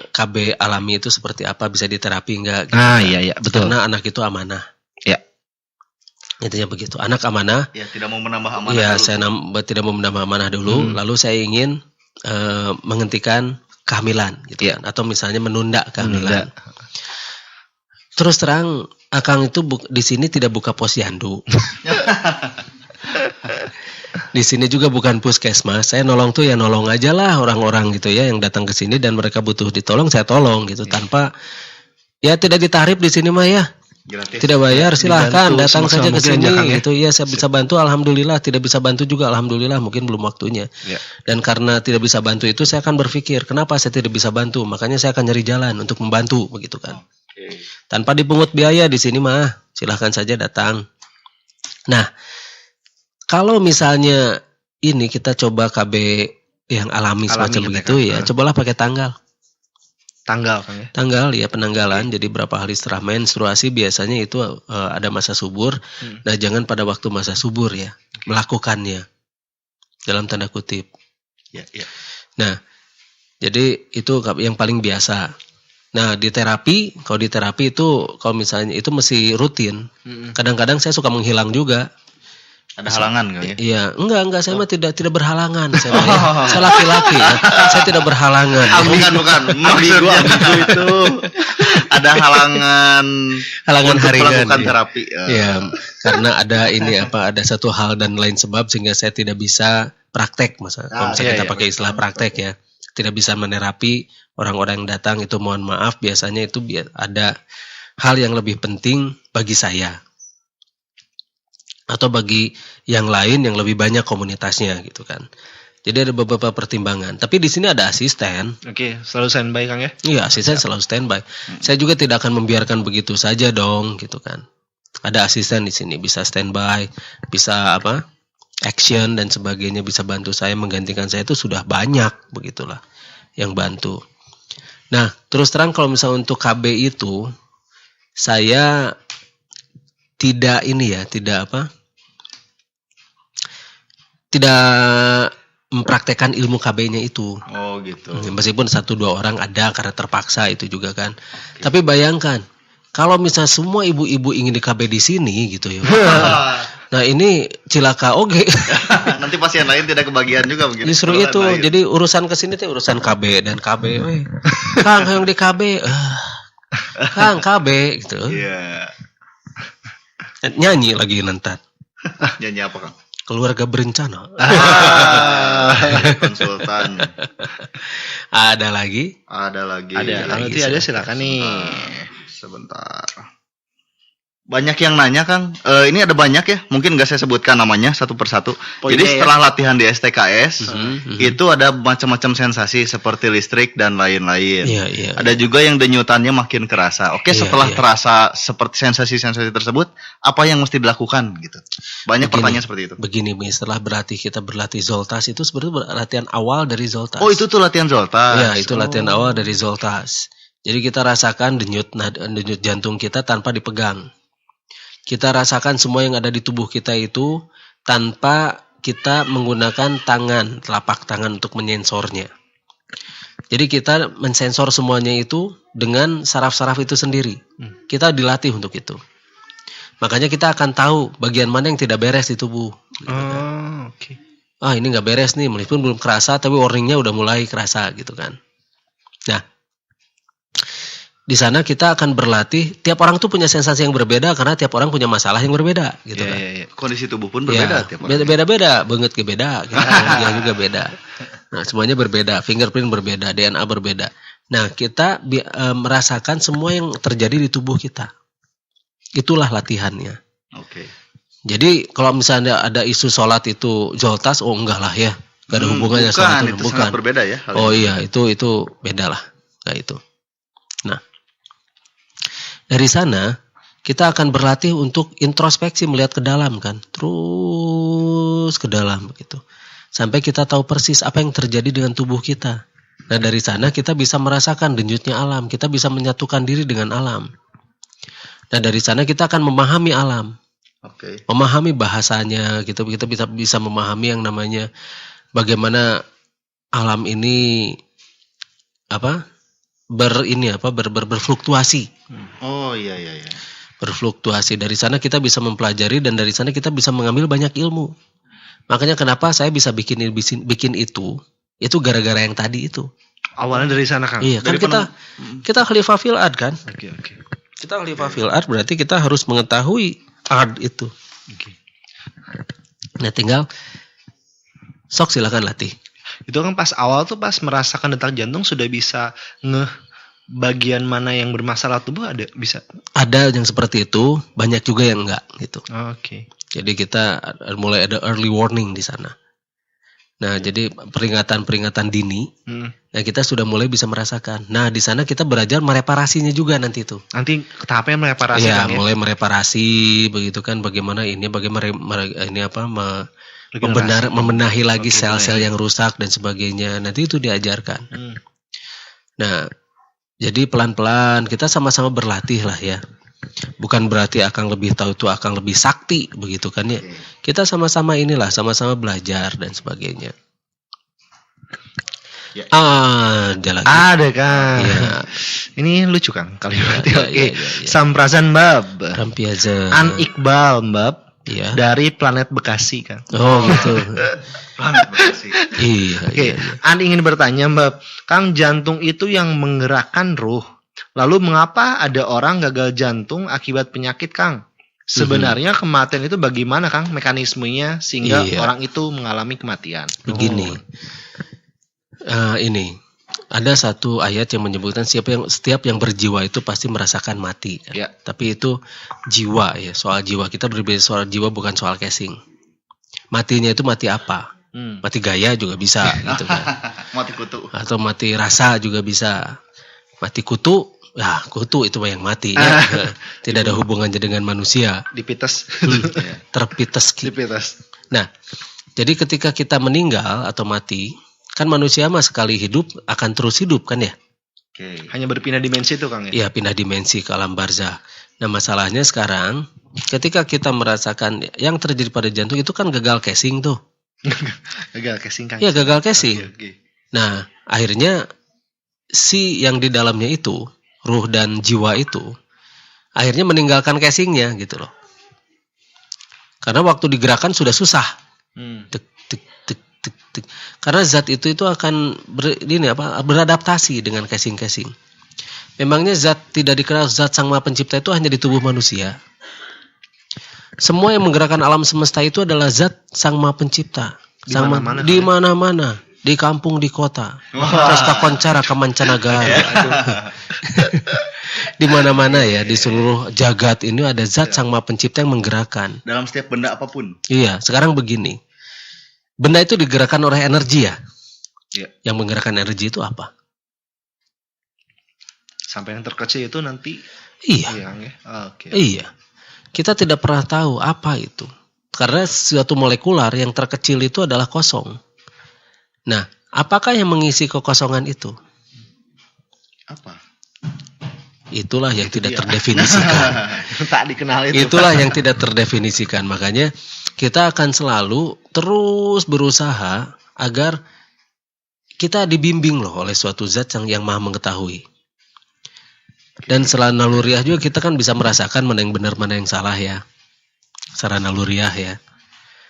KB alami itu seperti apa, bisa diterapi enggak gitu. Ah iya betul. Karena anak itu amanah. Ya. Intinya begitu. Anak amanah. Ya, tidak mau menambah amanah. Ya, dulu. saya tidak mau menambah amanah dulu. Lalu saya ingin menghentikan kehamilan gitu kan, atau misalnya menunda kehamilan. Terus terang, Akang itu di sini tidak buka posyandu. Di sini juga bukan puskesmas. Saya nolong tuh ya nolong aja lah orang-orang gitu ya yang datang ke sini dan mereka butuh ditolong, saya tolong gitu tanpa ya tidak ditarif di sini mah ya. Gratis. Tidak bayar, silahkan Dibantu datang saja ke semaksimal sini mungkin aja, Kang, ya. gitu. Iya, saya bisa bantu alhamdulillah, tidak bisa bantu juga alhamdulillah, mungkin belum waktunya. Ya. Dan karena tidak bisa bantu itu saya akan berpikir, kenapa saya tidak bisa bantu? Makanya saya akan nyari jalan untuk membantu begitu kan. Oke. Tanpa dipungut biaya di sini mah, silahkan saja datang. Nah, kalau misalnya ini kita coba KB yang alami semacam gitu ya, begitu Kang. ya, cobalah pakai tanggal. Tanggal Kang ya. Tanggal ya penanggalan, jadi berapa hari setelah menstruasi biasanya itu ada masa subur. Nah jangan pada waktu masa subur ya, melakukannya dalam tanda kutip. Ya. Nah jadi itu yang paling biasa. Nah di terapi, kalau di terapi itu kalau misalnya itu mesti rutin. Kadang-kadang saya suka menghilang juga. Ada halangan Kang ya? Iya, enggak, saya mah tidak berhalangan. Saya, saya laki-laki ya. Saya tidak berhalangan. Bukan. Maksudnya itu. ada halangan untuk Haringan, melakukan ya. terapi. Ya, karena ada ada satu hal dan lain sebab sehingga saya tidak bisa praktek, kalau misalnya kita pakai istilah praktek ya, tidak bisa menerapi orang-orang yang datang itu, mohon maaf, biasanya itu ada hal yang lebih penting bagi saya atau bagi yang lain yang lebih banyak komunitasnya gitu kan. Jadi ada beberapa pertimbangan. Tapi di sini ada asisten. Oke, selalu standby Kang ya. Iya, asisten selalu standby. Saya juga tidak akan membiarkan begitu saja dong, gitu kan. Ada asisten di sini, bisa standby, bisa action dan sebagainya, bisa bantu saya, menggantikan saya, itu sudah banyak begitulah yang bantu. Nah, terus terang kalau misalnya untuk KB itu saya tidak mempraktekkan ilmu KB-nya itu. Oh gitu. Meskipun 1-2 orang ada karena terpaksa itu juga kan. Tapi bayangkan kalau misalnya semua ibu-ibu ingin di KB di sini gitu ya. Nah ini cilaka oge. Nanti pasien lain tidak kebagian juga begitu. Justru itu. Jadi urusan kesini tuh urusan KB dan KB. Kang yang di KB. Kang KB gitu. Iya. Nyanyi lagi nanti. Nyanyi apa Kang? Keluarga berencana. Konsultan. Ada lagi? Ada lagi. Ada. Nanti ada silakan nih. Sebentar. Banyak yang nanya Kang. Ini ada banyak ya. Mungkin nggak saya sebutkan namanya satu persatu. Poinnya Jadi setelah latihan di STKS itu ada macam-macam sensasi seperti listrik dan lain-lain. Iya. Ada juga yang denyutannya makin kerasa. Oke, Iya, setelah iya. terasa seperti sensasi-sensasi tersebut, apa yang mesti dilakukan gitu? Banyak Begini. pertanyaan seperti itu. Begini, setelah kita berlatih Zoltas itu sebenarnya latihan awal dari Zoltas. Oh, itu tuh latihan Zoltas. Ya, itu latihan awal dari Zoltas. Jadi kita rasakan denyut jantung kita tanpa dipegang. Kita rasakan semua yang ada di tubuh kita itu tanpa kita menggunakan tangan, telapak tangan untuk menyensornya. Jadi kita mensensor semuanya itu dengan saraf-saraf itu sendiri. Kita dilatih untuk itu. Makanya kita akan tahu bagian mana yang tidak beres di tubuh. Oh, oke. Ah ini nggak beres nih, meskipun belum kerasa tapi warningnya udah mulai kerasa gitu kan. Nah, Di sana kita akan berlatih. Tiap orang tuh punya sensasi yang berbeda karena tiap orang punya masalah yang berbeda, gitu kan. Kondisi tubuh pun berbeda tiap orang. Beda-beda, banget ke beda, dia juga beda. Nah, semuanya berbeda, fingerprint berbeda, DNA berbeda. Nah, kita merasakan semua yang terjadi di tubuh kita. Itulah latihannya. Oke. Jadi kalau misalnya ada isu sholat itu joltas, oh enggak lah ya, gak ada hubungannya sholat itu sangat berbeda ya. Oh iya, itu beda lah, kayak itu. Nah, dari sana kita akan berlatih untuk introspeksi, melihat ke dalam kan, terus ke dalam begitu, sampai kita tahu persis apa yang terjadi dengan tubuh kita. Nah, dari sana kita bisa merasakan denyutnya alam, kita bisa menyatukan diri dengan alam. Nah, dari sana kita akan memahami alam. Oke. Memahami bahasanya, kita bisa memahami yang namanya bagaimana alam ini berfluktuasi. Oh iya. Berfluktuasi. Dari sana kita bisa mempelajari dan dari sana kita bisa mengambil banyak ilmu. Makanya kenapa saya bisa bikin itu gara-gara yang tadi itu. Awalnya dari sana, Kang. Iya, kan kita Khalifah fil art kan? Oke. Kita Khalifah fil art berarti kita harus mengetahui art itu. Oke. Nah, tinggal sok silakan latih. Itu kan pas awal tuh pas merasakan detak jantung sudah bisa bagian mana yang bermasalah tubuh bisa. Ada yang seperti itu, banyak juga yang enggak gitu. Oke. Jadi kita mulai ada early warning di sana. Nah, jadi peringatan dini. Nah, kita sudah mulai bisa merasakan. Nah, di sana kita belajar mereparasinya juga nanti itu. Nanti tahapnya mereparasi ya, kan ya? Mulai mereparasi begitu kan, bagaimana membenahi lagi sel-sel yang rusak dan sebagainya. Nanti itu diajarkan. Nah, jadi pelan-pelan kita sama-sama berlatih lah ya. Bukan berarti akan lebih tahu itu akan lebih sakti begitu kan ya. Kita sama-sama sama-sama belajar dan sebagainya. Ya. Ada lagi. Ada, Kang. Ya. Ini lucu, Kang. Kalimatnya. Ya, Oke. ya. Samprazan Bab. Rampiaza. An Iqbal Bab. Ya. Dari planet Bekasi, Kang. Oh gitu. Planet Bekasi. Iya. Oke. An ingin bertanya, Bab. Kang, jantung itu yang menggerakkan ruh. Lalu mengapa ada orang gagal jantung akibat penyakit, Kang? Sebenarnya kematian itu bagaimana, Kang, mekanismenya sehingga orang itu mengalami kematian? Begini. Ini ada satu ayat yang menyebutkan setiap yang berjiwa itu pasti merasakan mati kan? Ya. Tapi itu jiwa ya, soal jiwa. Kita berbicara soal jiwa bukan soal casing. Matinya itu mati apa? Mati gaya juga bisa gitu kan. Mati kutu. Atau mati rasa juga bisa. Mati kutu, ya kutu itu yang mati ya. Tidak ada hubungannya dengan manusia. Dipites. Terpites. Dipites. Nah, jadi ketika kita meninggal atau mati, kan manusia mah sekali hidup akan terus hidup kan ya? Oke. Hanya berpindah dimensi itu, Kang ya? Iya, pindah dimensi ke alam barzah. Nah, masalahnya sekarang ketika kita merasakan yang terjadi pada jantung itu kan gagal casing tuh. Gagal casing, Kang. Iya, gagal casing. Oke. Nah, akhirnya si yang di dalamnya itu, ruh dan jiwa itu, akhirnya meninggalkan casingnya gitu loh. Karena waktu digerakkan sudah susah. Tek. Karena zat itu akan beradaptasi dengan casing-casing. Memangnya zat tidak dikenal, zat Sang Maha Pencipta itu hanya di tubuh manusia. Semua yang menggerakkan alam semesta itu adalah zat Sang Maha Pencipta. Di mana-mana, di kampung, di kota. Pesta koncara kemancanegara. Di mana-mana ya, di seluruh jagat ini ada zat Sang Maha Pencipta yang menggerakkan. Dalam setiap benda apapun. Iya, sekarang begini. Benda itu digerakkan oleh energi ya. Iya. Yang menggerakkan energi itu apa? Sampai yang terkecil itu nanti. Iya. Oke. Iya. Kita tidak pernah tahu apa itu. Karena suatu molekular yang terkecil itu adalah kosong. Nah, apakah yang mengisi kekosongan itu? Apa? Itulah yang tidak terdefinisikan. Tak dikenal itu. Itulah yang tidak terdefinisikan. Makanya kita akan selalu terus berusaha agar kita dibimbing loh oleh suatu zat yang maha mengetahui. Dan setelah naluriah juga kita kan bisa merasakan mana yang benar mana yang salah ya. Secara naluriah ya.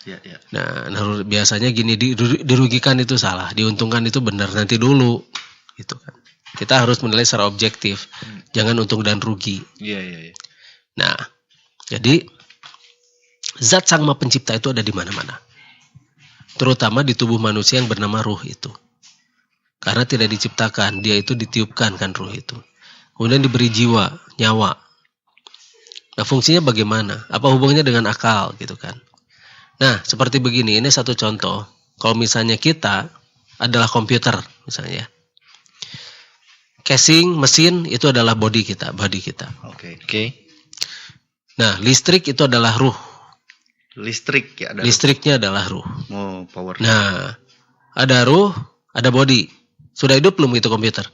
Ya. Nah, biasanya gini, dirugikan itu salah, diuntungkan itu benar nanti dulu gitu kan. Kita harus menilai secara objektif. Jangan untung dan rugi. Iya. Nah, jadi zat Sang Maha Pencipta itu ada di mana-mana. Terutama di tubuh manusia yang bernama ruh itu. Karena tidak diciptakan, dia itu ditiupkan kan ruh itu. Kemudian diberi jiwa, nyawa. Nah, fungsinya bagaimana? Apa hubungannya dengan akal gitu kan? Nah, seperti begini, ini satu contoh. Kalau misalnya kita adalah komputer misalnya. Casing, mesin itu adalah body kita. Oke. Nah, listrik itu adalah ruh. Listrik ya ada. Listriknya adalah ruh. Oh, power. Nah, ada ruh, ada body. Sudah hidup belum itu komputer?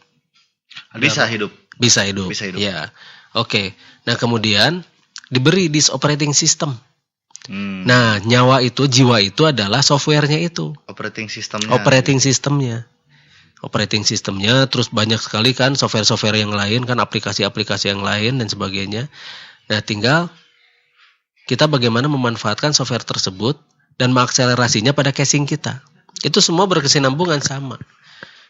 Bisa hidup. Bisa hidup. Ya. Oke. Nah, kemudian diberi this operating system. Nah, nyawa itu, jiwa itu adalah softwarenya itu. Operating systemnya, terus banyak sekali kan software-software yang lain kan, aplikasi-aplikasi yang lain dan sebagainya. Nah, tinggal kita bagaimana memanfaatkan software tersebut dan mengakselerasinya pada casing kita. Itu semua berkesinambungan sama.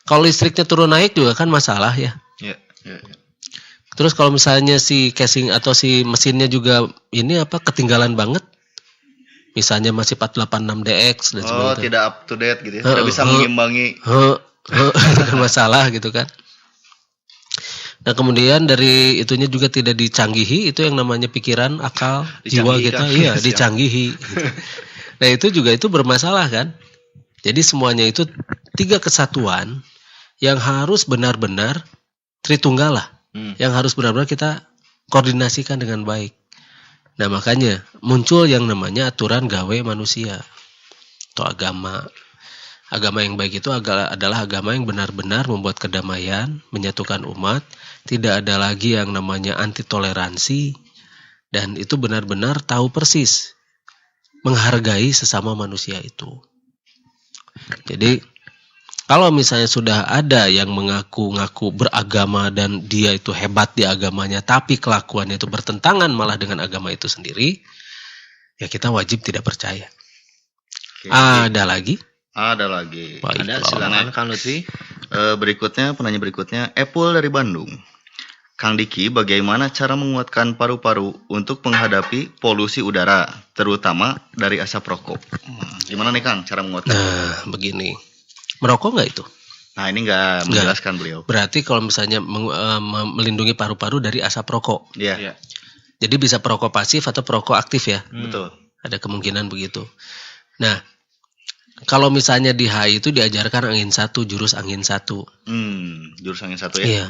Kalau listriknya turun naik juga kan masalah ya. Iya. Terus kalau misalnya si casing atau si mesinnya juga ini ketinggalan banget. Misalnya masih 486DX dan sebagainya. Tidak up to date gitu ya. Tidak bisa mengimbangi. Itu kan masalah gitu kan. Nah, kemudian dari itunya juga tidak dicanggihi, itu yang namanya pikiran, akal, jiwa kita, iya, dicanggihi. Gitu. Nah, itu juga itu bermasalah kan. Jadi semuanya itu 3 kesatuan yang harus benar-benar tritunggal lah. Yang harus benar-benar kita koordinasikan dengan baik. Nah, makanya muncul yang namanya aturan gawe manusia atau agama. Agama yang baik itu adalah agama yang benar-benar membuat kedamaian, menyatukan umat, tidak ada lagi yang namanya anti toleransi, dan itu benar-benar tahu persis menghargai sesama manusia itu. Jadi kalau misalnya sudah ada yang mengaku-ngaku beragama dan dia itu hebat di agamanya, tapi kelakuannya itu bertentangan malah dengan agama itu sendiri, ya kita wajib tidak percaya. Ada lagi? Ada, silakan Kang Lutfi. Penanya berikutnya, Epul dari Bandung. Kang Diki, bagaimana cara menguatkan paru-paru untuk menghadapi polusi udara, terutama dari asap rokok? Gimana nih Kang, cara menguatkan? Nah, begini. Merokok nggak itu? Nah, ini nggak menjelaskan beliau. Berarti kalau misalnya melindungi paru-paru dari asap rokok. Iya. Jadi bisa perokok pasif atau perokok aktif ya? Betul. Ada kemungkinan begitu. Nah, kalau misalnya di HI itu diajarkan angin 1, jurus angin 1. Jurus angin 1 ya? Iya.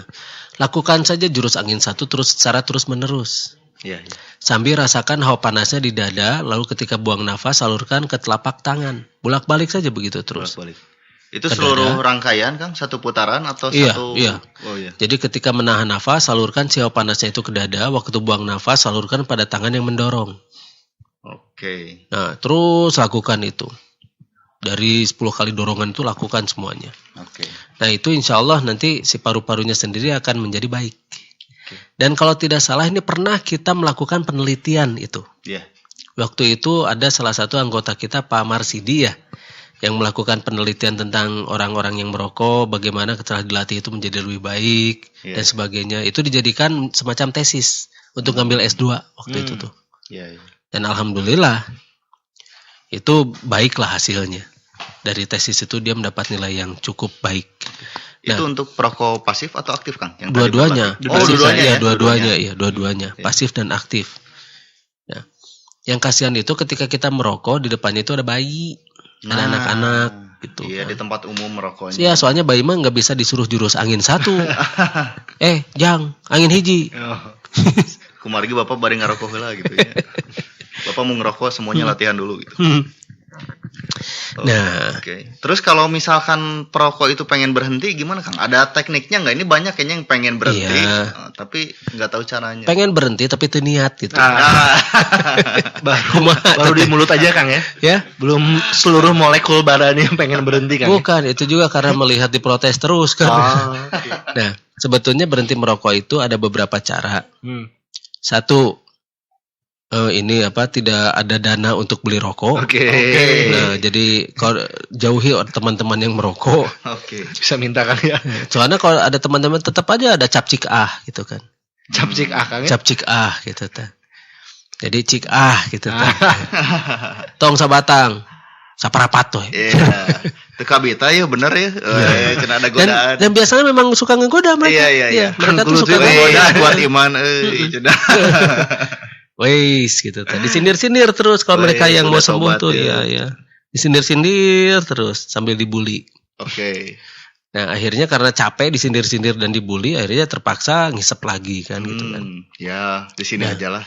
Lakukan saja jurus angin 1 terus secara terus-menerus. Iya. Sambil rasakan hawa panasnya di dada, lalu ketika buang nafas salurkan ke telapak tangan. Bolak-balik saja begitu terus. Bolak-balik. Itu seluruh rangkaian Kang? Satu putaran atau satu? Iya. Oh iya. Jadi ketika menahan nafas, salurkan si hawa panasnya itu ke dada. Waktu buang nafas, salurkan pada tangan yang mendorong. Oke. Nah, terus lakukan itu. Dari 10 kali dorongan itu lakukan semuanya. Oke. Nah, itu insya Allah nanti si paru-parunya sendiri akan menjadi baik. Dan kalau tidak salah ini pernah kita melakukan penelitian itu. Iya. Waktu itu ada salah satu anggota kita, Pak Marsidi ya, yang melakukan penelitian tentang orang-orang yang merokok, bagaimana setelah dilatih itu menjadi lebih baik dan sebagainya. Itu dijadikan semacam tesis untuk ngambil S2 waktu itu tuh. Iya. Dan alhamdulillah itu baiklah hasilnya. Dari tesis itu dia mendapat nilai yang cukup baik. Itu untuk perokok pasif atau aktif Kang? Dua-duanya. Dua-duanya. Ya. Pasif dan aktif. Nah, yang kasihan itu ketika kita merokok di depannya itu ada bayi, ada anak-anak gitu. Iya, di tempat umum merokoknya. Iya, soalnya bayi mah nggak bisa disuruh jurus angin 1. Jang, angin hiji. Kumargi Bapak bari ngarokok heula gitu ya. Bapak mau ngerokok semuanya latihan dulu gitu. Nah, Oke. Terus kalau misalkan perokok itu pengen berhenti gimana Kang? Ada tekniknya nggak? Ini banyak kayaknya yang pengen berhenti, tapi nggak tahu caranya. pengen berhenti tapi teu niat gitu. Baru di mulut aja Kang ya. Ya, Belum seluruh molekul badannya yang pengen berhenti Kang. bukan, itu juga karena melihat diprotes terus kan. Nah, sebetulnya berhenti merokok itu ada beberapa cara. Satu, tidak ada dana untuk beli rokok. Oke. Nah, jadi kalau jauhi teman-teman yang merokok. Oke. Bisa minta Kang ya. Soalnya kalau ada teman-teman tetap aja ada capcik gitu kan. Capcik Kang. Cap cik gitu teh. Jadi cik gitu teh. Tong sabatang. Saparapat tuh. Iya. Teu kabita ya bener ya. Cenah ada godaan. Dan biasanya memang suka ngegoda mereka. Iya. Mereka tuh Kulut suka itu ngegoda. Kuat iman cenah. Weis gitu teh. Disindir-sindir terus kalau mereka yang mau udah sembuh tobat tuh ya. ya. Disindir-sindir terus sambil dibully. Oke. Nah, akhirnya karena capek disindir-sindir dan dibully, akhirnya terpaksa ngisep lagi kan gitu kan. Ya, di sini Nah. aja lah.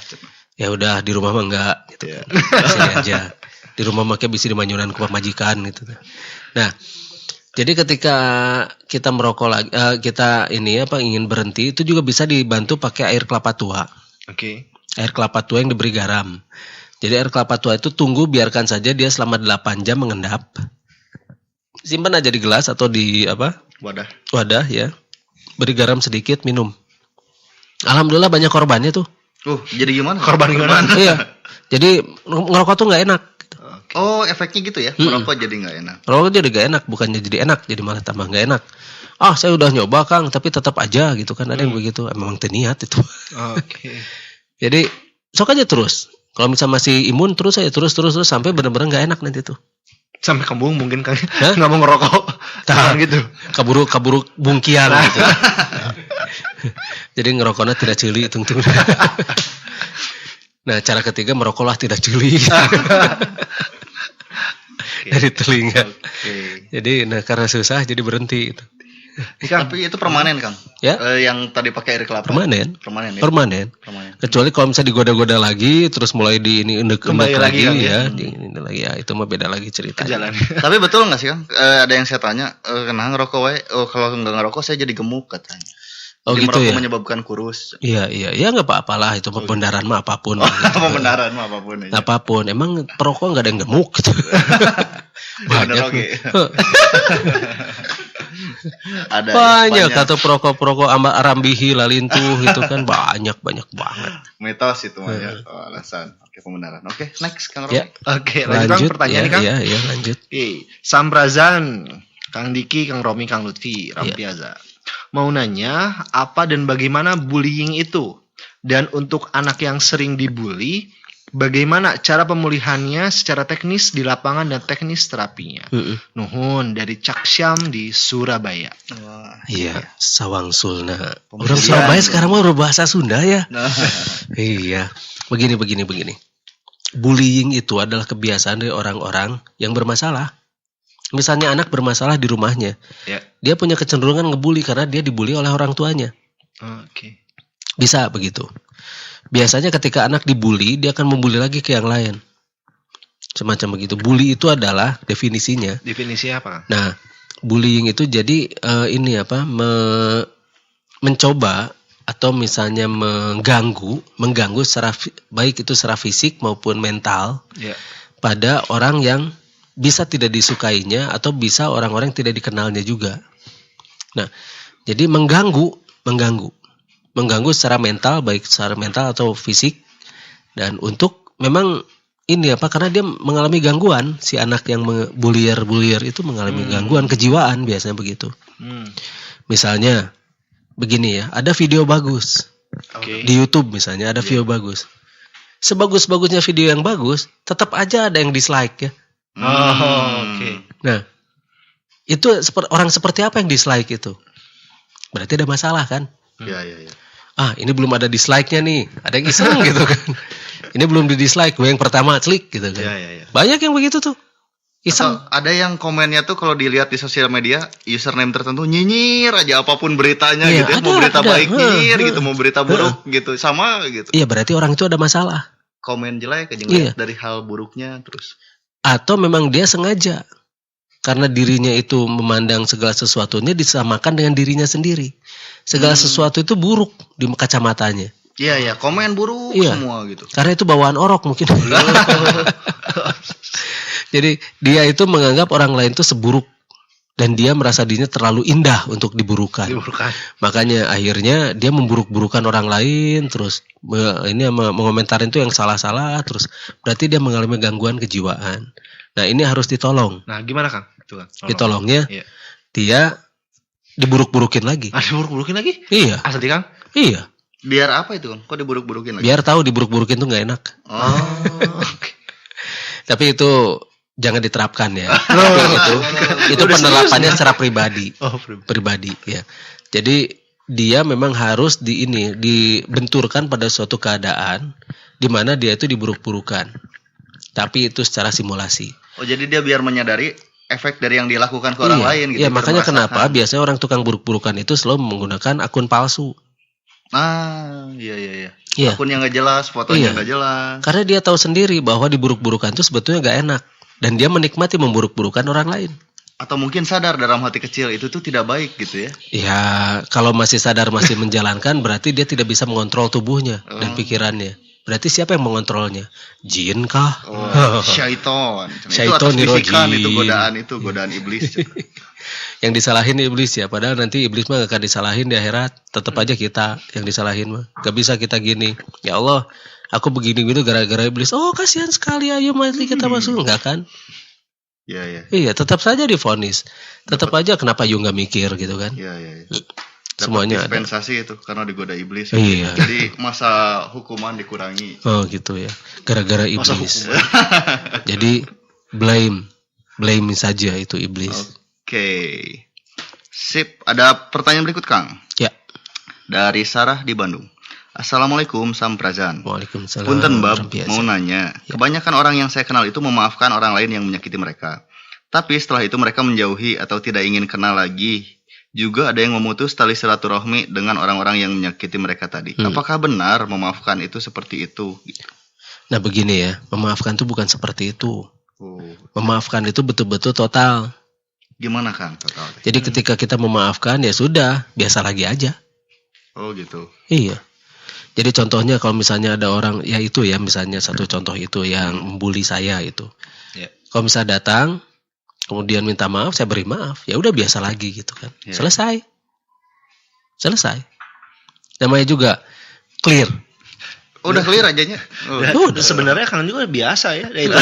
Ya udah di rumah mah enggak gitu. Ya. Di sini aja. Di rumah mah kayak bisa dimanyunan ku majikan gitu. Nah, jadi ketika kita merokok lagi kita ingin berhenti itu juga bisa dibantu pakai air kelapa tua. Oke. Air kelapa tua yang diberi garam. Jadi air kelapa tua itu tunggu biarkan saja dia selama 8 jam mengendap. Simpan aja di gelas atau di wadah ya. Beri garam sedikit, minum. Alhamdulillah banyak korbannya tuh. Jadi gimana? Korban gimana? Iya. Jadi ngerokok tuh nggak enak. Oh, efeknya gitu ya? Merokok jadi nggak enak. Ngerokok jadi nggak enak, bukannya jadi enak, jadi malah tambah nggak enak. Saya udah nyoba Kang, tapi tetap aja gitu kan ada yang begitu. Memang teniat itu. Oke. Jadi sok aja terus. Kalau misalnya masih imun terus aja terus sampai benar-benar nggak enak nanti tuh. Sampai kembung mungkin Kang. Nggak mau ngerokok. Tahan gitu. Kaburu bungkian gitu. Jadi ngerokoknya tidak celi tungtung. Nah, cara ketiga merokoklah tidak celi. Dari telinga. Jadi karena susah jadi berhenti itu. Tapi itu permanen, Kang. Ya? Yang tadi pakai air kelapa. Permanen. Permanen ya. Permanen. Kecuali kalau misalnya digoda-goda lagi terus mulai endek Kembali lagi lagi, ya, ini lagi ya itu mah beda lagi ceritanya. Jalan. Tapi betul nggak sih, Kang? Ada yang saya tanya, kenapa ngerokok wae? Kalau nggak ngerokok saya jadi gemuk katanya. Oh Jadi gitu merokok ya. menyebabkan kurus. Iya nggak apa-apalah itu pembenaran mah apapun. Pembenaran mah apapun aja. Apapun, emang perokok nggak ada yang gemuk gitu. Bener, oke. Ada banyak atau perokok Arambihi Lalintuh gitu kan banyak banget. Mitos itu mah ya. Alasan. Oke, pembenaran. Oke, next Kang Romi. Ya. Oke, lanjut Kang pertanyaan nih Kang. Iya, lanjut. Oke, Samprazan, Kang Diki, Kang Romi, Kang Lutfi, Rampiaza. Mau nanya, apa dan bagaimana bullying itu? Dan untuk anak yang sering dibully, bagaimana cara pemulihannya secara teknis di lapangan dan teknis terapinya? Nuhun dari Cak Syam di Surabaya. Iya, Sawang Sulna. Orang Surabaya sekarang mah berbahasa Sunda ya. Iya. Begini. Bullying itu adalah kebiasaan dari orang-orang yang bermasalah. Misalnya anak bermasalah di rumahnya. Ya. Dia punya kecenderungan ngebully karena dia dibully oleh orang tuanya. Oke. Bisa begitu. Biasanya ketika anak dibully, dia akan membuli lagi ke yang lain. Semacam begitu. Bully itu adalah definisinya. Definisi apa? Nah, bullying itu jadi mencoba atau misalnya mengganggu secara baik itu secara fisik maupun mental pada orang yang bisa tidak disukainya atau bisa orang-orang yang tidak dikenalnya juga. Nah, jadi mengganggu secara mental, baik secara mental atau fisik, dan untuk memang karena dia mengalami gangguan, si anak yang bulier itu mengalami gangguan kejiwaan biasanya begitu. Misalnya begini ya, ada video bagus di YouTube misalnya ada video bagus, sebagus-bagusnya video yang bagus, tetap aja ada yang dislike ya. Oke. Nah, itu orang seperti apa yang dislike itu? Berarti ada masalah kan? Iya. Ini belum ada dislike-nya nih. Ada yang iseng gitu kan. Ini belum di dislike, gue yang pertama klik gitu kan. Iya. Banyak yang begitu tuh. Iseng. Atau ada yang komennya tuh kalau dilihat di sosial media, username tertentu nyinyir aja apapun beritanya gitu ya. Mau berita baik nyinyir gitu, mau berita buruk gitu, sama gitu. Iya, berarti orang itu ada masalah. Komen jelek aja ngeliat dari hal buruknya terus. Atau memang dia sengaja. Karena dirinya itu memandang segala sesuatunya disamakan dengan dirinya sendiri. Segala sesuatu itu buruk di kacamatanya. Iya, komen buruk semua gitu. Karena itu bawaan orok mungkin. Jadi dia itu menganggap orang lain itu seburuk. Dan dia merasa dirinya terlalu indah untuk diburukan. Makanya akhirnya dia memburuk-burukan orang lain. Terus mengomentarin itu yang salah-salah. Terus berarti dia mengalami gangguan kejiwaan. Nah, ini harus ditolong. Nah, gimana Kang? Ditolongnya, dia diburuk-burukin lagi. Diburuk-burukin lagi? Iya. Asli Kang? Iya. Biar apa itu, Kang? Kok diburuk-burukin lagi? Biar tahu diburuk-burukin tuh nggak enak. Oh, oke. Tapi itu jangan diterapkan ya. itu penerapannya secara pribadi. Oh, Pribadi ya. Jadi dia memang harus dibenturkan pada suatu keadaan di mana dia itu diburuk-burukan. Tapi itu secara simulasi. Oh, jadi dia biar menyadari efek dari yang dilakukan ke orang lain gitu. Iya, makanya merasakan. kenapa biasanya orang tukang buruk-burukan itu selalu menggunakan akun palsu. Iya. Iya. Akun yang nggak jelas, fotonya Iya. nggak jelas. Karena dia tahu sendiri bahwa diburuk-burukan itu sebetulnya gak enak. Dan dia menikmati memburuk-burukan orang lain. Atau mungkin sadar dalam hati kecil itu tuh tidak baik gitu ya. Ya, kalau masih sadar masih menjalankan berarti dia tidak bisa mengontrol tubuhnya dan pikirannya. Berarti siapa yang mengontrolnya? Jin kah? Oh, syaiton. Itu Syaiton atas bisikan, nirojim. itu godaan iblis. Yang disalahin iblis ya, padahal nanti iblis mah gak akan disalahin di akhirat. Tetap aja kita yang disalahin mah. Gak bisa kita gini. Ya Allah, aku begini gitu gara-gara iblis. Oh, kasihan sekali, ayo mari kita masuk. Enggak kan? Iya. Iya, tetap saja divonis. Tetap aja kenapa you nggak mikir gitu kan? Iya. Semuanya ada. dispensasi itu karena digoda iblis. Iya. Jadi masa hukuman dikurangi. Oh gitu ya. Gara-gara Masa iblis. Jadi blame saja itu iblis. Oke. Sip, ada pertanyaan berikut, Kang. Ya. Dari Sarah di Bandung. Assalamualaikum, Samprazan. Waalaikumsalam. Punten Bab, Rampiasa. mau nanya. Kebanyakan orang yang saya kenal itu memaafkan orang lain yang menyakiti mereka. Tapi setelah itu mereka menjauhi atau tidak ingin kenal lagi. Juga ada yang memutus tali silaturahmi dengan orang-orang yang menyakiti mereka tadi. Apakah benar memaafkan itu seperti itu? Nah begini ya, memaafkan itu bukan seperti itu. Oh. Memaafkan itu betul-betul total. Gimana, Kang? Total. Jadi ketika kita memaafkan ya sudah, biasa lagi aja. Oh gitu. Iya. Jadi contohnya kalau misalnya ada orang, ya itu ya misalnya satu contoh itu yang membuli saya itu. Ya. Kalau misalnya datang, kemudian minta maaf, saya beri maaf. Ya udah biasa lagi gitu kan. Ya. Selesai. Namanya juga clear. Udah clear ajanya. Oh. Udah. Sebenarnya Kang juga biasa ya. Itu.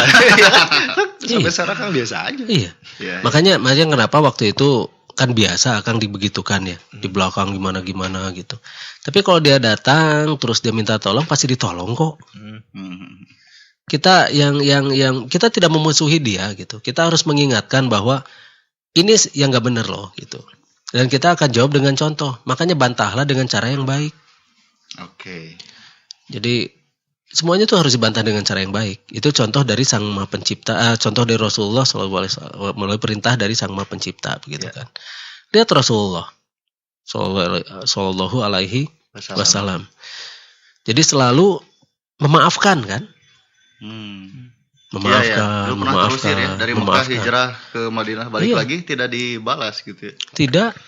Sampai sekarang Kang biasa aja. Iya. Ya. Makanya kenapa waktu itu kan biasa Kang dibegitukan ya. Di belakang gimana-gimana gitu. Tapi kalau dia datang terus dia minta tolong pasti ditolong kok. Hmm. Kita yang kita tidak memusuhi dia gitu. Kita harus mengingatkan bahwa ini yang nggak benar loh gitu. Dan kita akan jawab dengan contoh. Makanya bantahlah dengan cara yang baik. Oke. Jadi semuanya tuh harus dibantah dengan cara yang baik. Itu contoh dari Sang Maha Pencipta, contoh dari Rasulullah SAW melalui perintah dari Sang Maha Pencipta begitu kan. Lihat Rasulullah Sallallahu Alaihi Wasallam. Jadi selalu memaafkan kan? Memaafkan, Dulu pernah terusir ya dari Mekah memaafkan. hijrah ke Madinah balik Iya. lagi tidak dibalas gitu ya.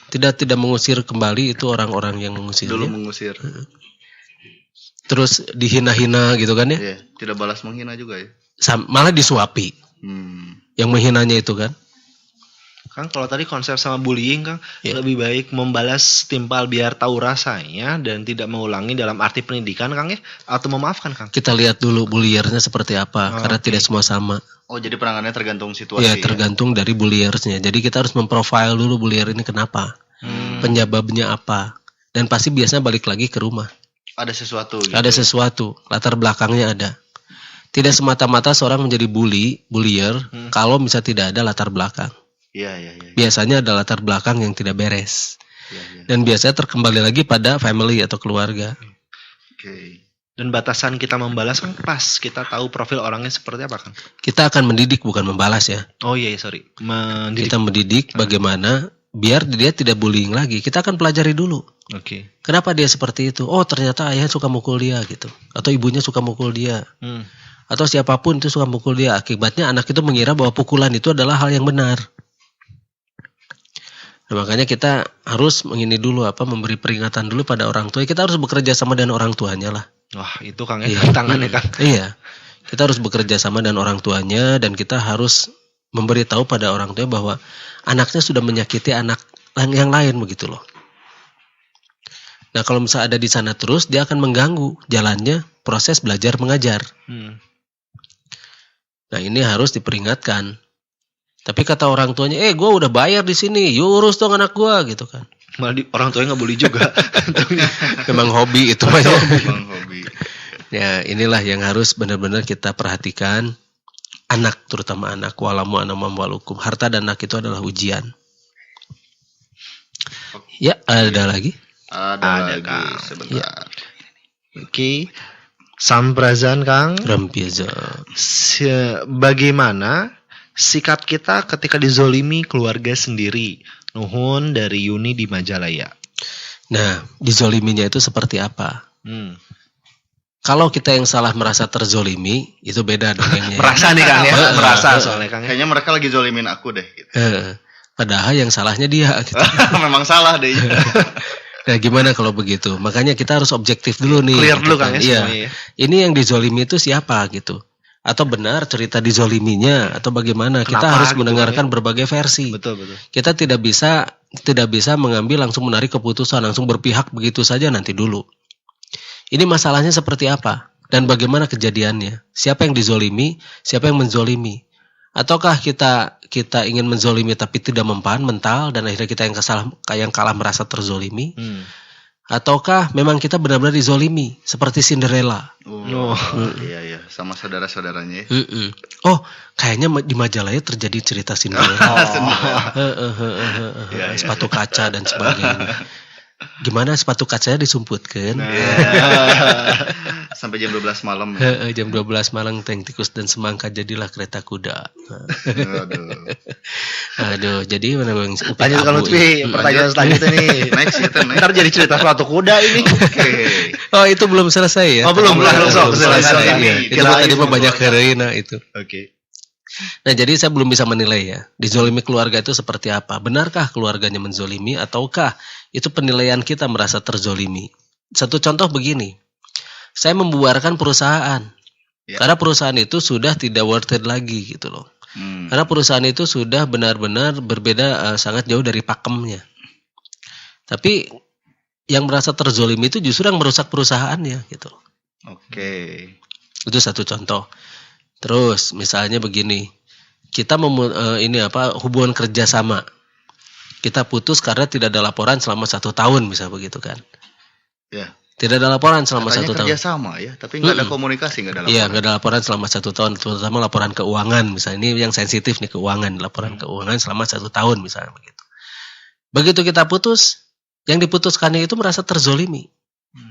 Tidak mengusir kembali itu orang-orang yang mengusirnya. Dulu mengusir. Terus dihina-hina gitu kan ya. Iya, tidak balas menghina juga ya. Malah disuapi. Yang menghinanya itu kan. Kang kalau tadi konsep sama bullying Kang Ya. lebih baik membalas timpal biar tahu rasanya dan tidak mengulangi dalam arti pendidikan Kang ya atau memaafkan Kang. Kita lihat dulu bulliernya seperti apa. Karena tidak semua sama. Oh, jadi penanganannya tergantung situasi. Ya tergantung dari bulliersnya. Jadi kita harus memprofile dulu bullier ini kenapa. Penyebabnya apa. Dan pasti biasanya balik lagi ke rumah. Ada sesuatu gitu. Ada sesuatu. Latar belakangnya ada. Tidak semata-mata seorang menjadi bullier kalau misalnya tidak ada latar belakang. Iya. Biasanya ada latar belakang yang tidak beres. Iya. Dan biasanya terkembali lagi pada family atau keluarga. Oke. Dan batasan kita membalas kan pas kita tahu profil orangnya seperti apa Kang. Kita akan mendidik bukan membalas ya. Oh iya sorry. Kita mendidik bagaimana biar dia tidak bullying lagi. Kita akan pelajari dulu. Oke. Kenapa dia seperti itu? Oh ternyata ayahnya suka mukul dia gitu. Atau ibunya suka mukul dia. Atau siapapun itu suka mukul dia. Akibatnya anak itu mengira bahwa pukulan itu adalah hal yang benar. Nah, makanya kita harus memberi peringatan dulu pada orang tua. Kita harus bekerja sama dengan orang tuanya lah. Wah itu Kang ya tantangannya Kang. Iya. Kita harus bekerja sama dengan orang tuanya dan kita harus memberitahu pada orang tua bahwa anaknya sudah menyakiti anak yang lain begitu loh. Nah kalau misalnya ada di sana terus dia akan mengganggu jalannya proses belajar mengajar. Nah ini harus diperingatkan. Tapi kata orang tuanya, gue udah bayar di sini, yuk urus dong anak gue gitu kan. Malah orang tuanya nggak bully juga. Memang hobi itu Pak. Memang hobi. Ya, inilah yang harus benar-benar kita perhatikan. Anak, terutama anak. Walamu anamam walukum. Harta dan anak itu adalah ujian. Ya, ada lagi? Ada lagi Kang. sebentar. Oke. Samprazan Kang. Rampiaza. Bagaimana sikap kita ketika dizolimi keluarga sendiri? Nuhun dari Yuni di Majalaya. Nah, dizoliminya itu seperti apa? Kalau kita yang salah merasa terzolimi, itu beda dongengnya. Merasa nih Kang ya, merasa soalnya Kang ya. Kayaknya mereka lagi zolimin aku deh. Gitu. Padahal yang salahnya dia. Gitu. Memang salah deh. Nah, gimana kalau begitu? Makanya kita harus objektif dulu nih. Clear dulu gitu Kang ya Iya. semuanya ya. Ini yang dizolimi itu siapa gitu? Atau benar cerita dizoliminya atau bagaimana? Kita Kenapa harus gitu mendengarkan berbagai versi. Betul. Kita tidak bisa mengambil langsung menarik keputusan, langsung berpihak begitu saja nanti dulu. Ini masalahnya seperti apa? Dan bagaimana kejadiannya? Siapa yang dizolimi? Siapa yang menzolimi? Ataukah kita ingin menzolimi tapi tidak mempan, mental, dan akhirnya kita yang kalah merasa terzolimi? Ataukah memang kita benar-benar dizolimi seperti Cinderella? Iya, sama saudara-saudaranya. Oh, kayaknya di Majalaya terjadi cerita Cinderella. Sepatu kaca dan sebagainya. Gimana sepatu kacanya disumputkan? Sampai jam 12 malam. Jam 12 malam tank tikus dan semangka jadilah kereta kuda. Aduh, jadi mana Bang? Lanjut kalau pertanyaan selanjutnya nih. Next ya, next. Ntar jadi cerita sepatu kuda ini. Oke. Oh, itu belum selesai ya? Oh, belum selesai. Iya. Itu tadi banyak heroina itu. Oke. Nah, jadi saya belum bisa menilai ya. Dizolimi keluarga itu seperti apa? Benarkah keluarganya menzolimi ataukah itu penilaian kita merasa terzolimi? Satu contoh begini. Saya membubarkan perusahaan. Ya. Karena perusahaan itu sudah tidak worth it lagi gitu loh. Karena perusahaan itu sudah benar-benar berbeda, sangat jauh dari pakemnya. Tapi yang merasa terzolimi itu justru yang merusak perusahaannya gitu. Oke. Itu satu contoh. Terus misalnya begini, kita hubungan kerja sama, kita putus karena tidak ada laporan selama 1 tahun, bisa begitu kan? Ya. Tidak ada laporan selama Katanya 1 tahun. kerja sama ya, tapi nggak ada komunikasi, nggak ada laporan. Iya, nggak ada laporan selama 1 tahun, terutama laporan keuangan, misalnya ini yang sensitif nih, keuangan, laporan keuangan selama 1 tahun misalnya begitu. Begitu kita putus, yang diputuskannya itu merasa terzolimi.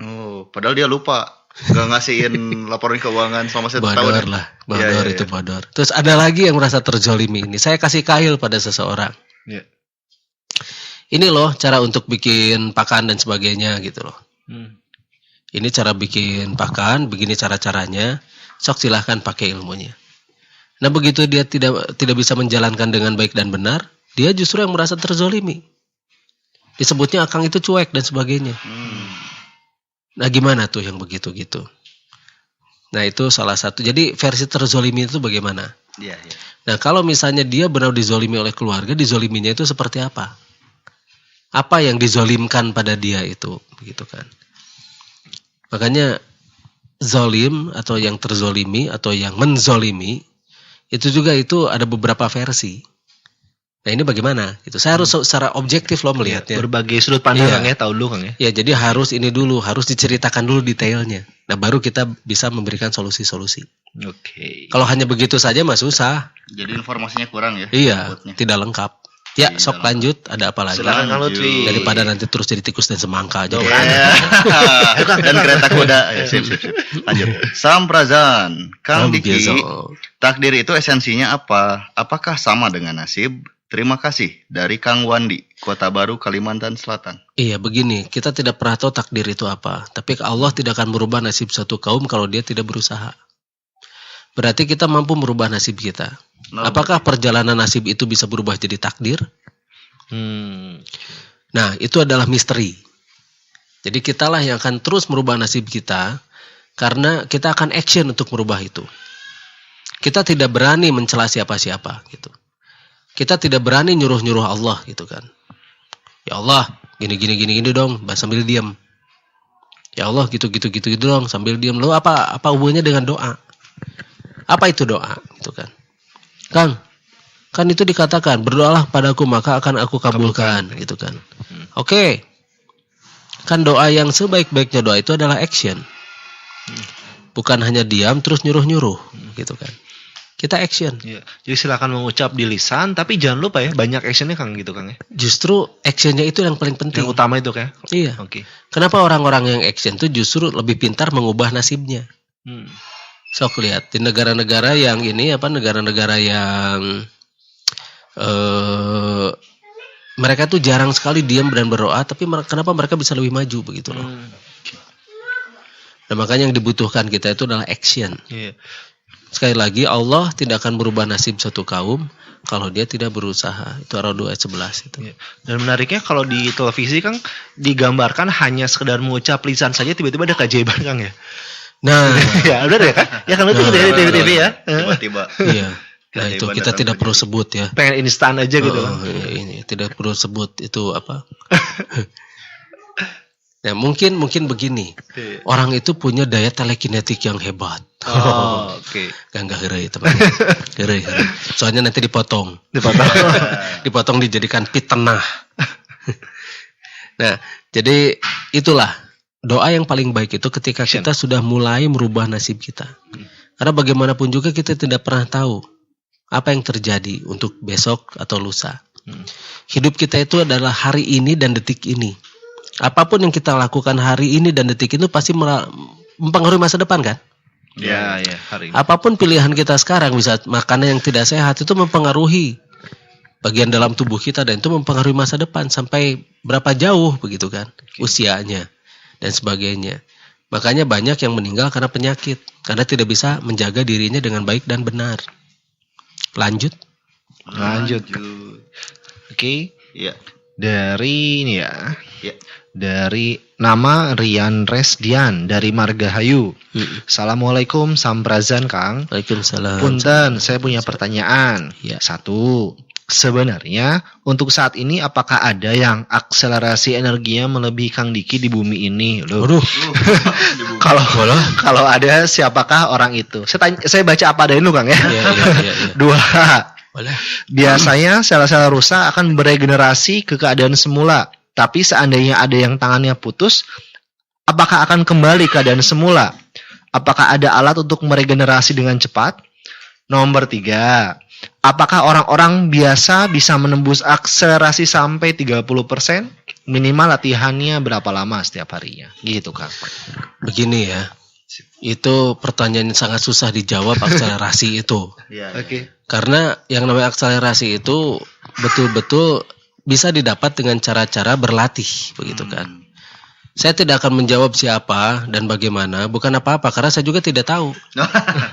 Oh, padahal dia lupa. Gak ngasihin laporan keuangan selama 1 tahun. Bodor lah, bodor itu bodor. Terus ada lagi yang merasa terzolimi ini. Saya kasih kail pada seseorang. Ya. Ini loh cara untuk bikin pakan dan sebagainya gitu loh. Ini cara bikin pakan, begini cara-caranya. Sok silahkan pakai ilmunya. Nah begitu dia tidak bisa menjalankan dengan baik dan benar, dia justru yang merasa terzolimi. Disebutnya akang itu cuek dan sebagainya. Nah gimana tuh yang begitu-gitu? Nah itu salah satu. Jadi versi terzolimi itu bagaimana? Iya. Nah kalau misalnya dia benar dizolimi oleh keluarga, dizoliminya itu seperti apa? Apa yang dizolimkan pada dia itu? Begitu kan. Makanya zolim atau yang terzolimi atau yang menzolimi, itu juga itu ada beberapa versi. Nah ini bagaimana? Gitu. Saya harus secara objektif loh melihatnya. Berbagai sudut pandang Kang ya, tahu dulu Kang ya. Ya jadi harus ini dulu, harus diceritakan dulu detailnya. Nah baru kita bisa memberikan solusi-solusi. Oke. Kalau hanya begitu saja mah susah. Jadi informasinya kurang ya? Iya, Inputnya. tidak lengkap. Ya sok lanjut, ada apa lagi? Silakan Kang Lutfi. Daripada nanti terus jadi tikus dan semangka aja. Dan kereta kuda. Ya, sip. Lanjut. Samprazan. Kang Diki, takdir itu esensinya apa? Apakah sama dengan nasib? Terima kasih dari Kang Wandi, Kota Baru, Kalimantan Selatan. Iya begini, kita tidak pernah tahu takdir itu apa. Tapi Allah tidak akan merubah nasib suatu kaum kalau dia tidak berusaha. Berarti kita mampu merubah nasib kita. Apakah perjalanan nasib itu bisa berubah jadi takdir? Nah itu adalah misteri. Jadi kitalah yang akan terus merubah nasib kita. Karena kita akan action untuk merubah itu. Kita tidak berani mencela siapa-siapa gitu. Kita tidak berani nyuruh-nyuruh Allah gitu kan. Ya Allah, gini dong, sambil diam. Ya Allah, gitu dong, sambil diam. Lalu apa hubungannya dengan doa? Apa itu doa? Gitu kan. Kang, kan itu dikatakan, berdoalah padaku maka akan aku kabulkan, gitu kan. Oke. Kan doa yang sebaik-baiknya doa itu adalah action. Bukan hanya diam terus nyuruh-nyuruh gitu kan. Kita action. Iya. Jadi silakan mengucap di lisan, tapi jangan lupa ya banyak actionnya Kang gitu Kang ya. Justru actionnya itu yang paling penting. Yang utama itu Kang. Iya. Oke. Kenapa orang-orang yang action itu justru lebih pintar mengubah nasibnya? Sok lihat di negara-negara yang ini negara-negara yang mereka tuh jarang sekali diam dan berdoa, tapi kenapa mereka bisa lebih maju begitu loh? Dan makanya yang dibutuhkan kita itu adalah action. Iya. Sekali lagi Allah tidak akan berubah nasib suatu kaum kalau dia tidak berusaha. Itu Ar-Ra'd ayat 11 itu. Iya. Dan menariknya kalau di televisi Kang digambarkan hanya sekedar mengucap lisan saja tiba-tiba ada keajaiban Kang ya. Nah, ya udah ya kan? Ya kan itu dari TV ya. Tiba-tiba. iya. Nah itu kita tidak perlu sebut ya. Pengen instan aja gitu kan. Iya, ini tidak perlu sebut itu apa. Nah mungkin begini. Orang itu punya daya telekinetik yang hebat. Oh, oke. Enggak heureuy teman. Heureuy. Soalnya nanti dipotong. Dipotong dijadikan pitenah. Nah, jadi itulah doa yang paling baik itu ketika kita sudah mulai merubah nasib kita. Karena bagaimanapun juga kita tidak pernah tahu apa yang terjadi untuk besok atau lusa. Hidup kita itu adalah hari ini dan detik ini. Apapun yang kita lakukan hari ini dan detik itu pasti mempengaruhi masa depan kan? Ya, hari ini. Apapun pilihan kita sekarang, bisa makanan yang tidak sehat itu mempengaruhi bagian dalam tubuh kita dan itu mempengaruhi masa depan sampai berapa jauh begitu kan usianya dan sebagainya. Makanya banyak yang meninggal karena penyakit, karena tidak bisa menjaga dirinya dengan baik dan benar. Lanjut. Oke. Iya. Dari ini ya. Iya. Dari nama Rian Resdian dari Margahayu. Assalamualaikum Samprazan Kang. Waalaikumsalam. Punten, saya punya pertanyaan. Ya. 1. Sebenarnya untuk saat ini apakah ada yang akselerasi energinya melebihi Kang Diki di bumi ini? Loh. Kalau ada siapakah orang itu? Saya baca apa adanya dulu Kang ya. Iya. 2. Boleh. Biasanya sel-sel rusa akan beregenerasi ke keadaan semula. Tapi seandainya ada yang tangannya putus, apakah akan kembali keadaan semula? Apakah ada alat untuk meregenerasi dengan cepat? Nomor 3. Apakah orang-orang biasa bisa menembus akselerasi sampai 30%? Minimal latihannya berapa lama setiap harinya? Gitu Kang. Begini ya. Itu pertanyaan yang sangat susah dijawab akselerasi itu. Oke. Karena yang namanya akselerasi itu betul-betul bisa didapat dengan cara-cara berlatih, begitu kan. Saya tidak akan menjawab siapa dan bagaimana, bukan apa-apa, karena saya juga tidak tahu.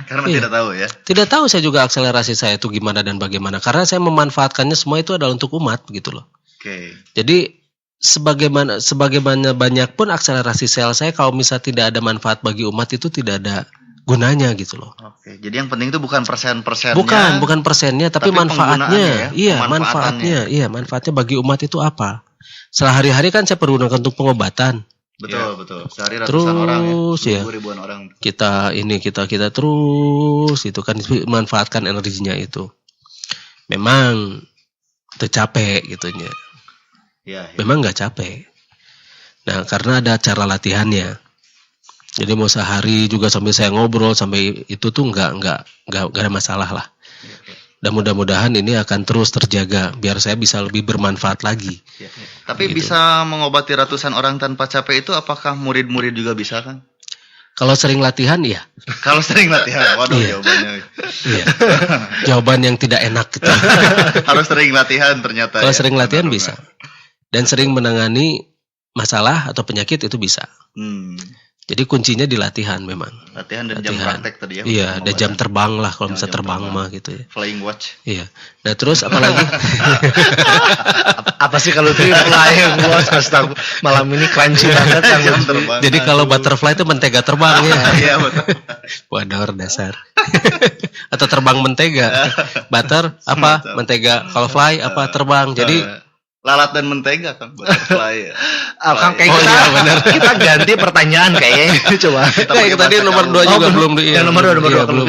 Karena tidak tahu ya. Tidak tahu saya juga akselerasi saya itu gimana dan bagaimana, karena saya memanfaatkannya semua itu adalah untuk umat, begitu loh. Oke. Jadi sebagaimana banyak pun akselerasi sel saya, kalau misalnya tidak ada manfaat bagi umat itu tidak ada gunanya gitu loh. Oke. Jadi yang penting itu bukan persen-persennya. Bukan persennya, tapi manfaatnya. Ya, Iya, manfaatnya bagi umat itu apa? Sehari-hari kan saya pergunakan untuk pengobatan. Betul. Sehari ratusan orang ya. Ribuan orang. Kita terus itu kan manfaatkan energinya itu. Memang tercapek gitunya. Ya. Memang nggak capek. Nah, karena ada cara latihannya. Jadi mau sehari juga sambil saya ngobrol sampai itu tuh nggak ada masalah lah. Dan mudah-mudahan ini akan terus terjaga biar saya bisa lebih bermanfaat lagi. Tapi gitu. Bisa mengobati ratusan orang tanpa capek itu apakah murid-murid juga bisa kan? Kalau sering latihan ya. Kalau sering latihan, waduh jawabannya. Iya. Jawaban yang tidak enak gitu. Harus sering latihan ternyata. Kalau sering latihan bisa. Dan sering menangani masalah atau penyakit itu bisa. Jadi kuncinya di latihan memang. Latihan dan jam praktek tadi ya. Iya, ada jam terbang lah kalau bisa terbang mah gitu ya. Flying watch. Iya. Nah, terus apa lagi? Apa sih kalau itu flying watch? Malam ini crunchy banget jam terbang. Jadi kalau butterfly itu mentega terbang ya. Iya, betul. Waduh, dasar. Atau terbang mentega. Butter apa? Mentega. Kalau fly apa? Terbang. Jadi lalat dan mentega kan butterfly ya. Kang kayak kita ganti pertanyaan kayaknya. Coba. Kayak tadi nomor 2 juga belum Yang nomor 2 belum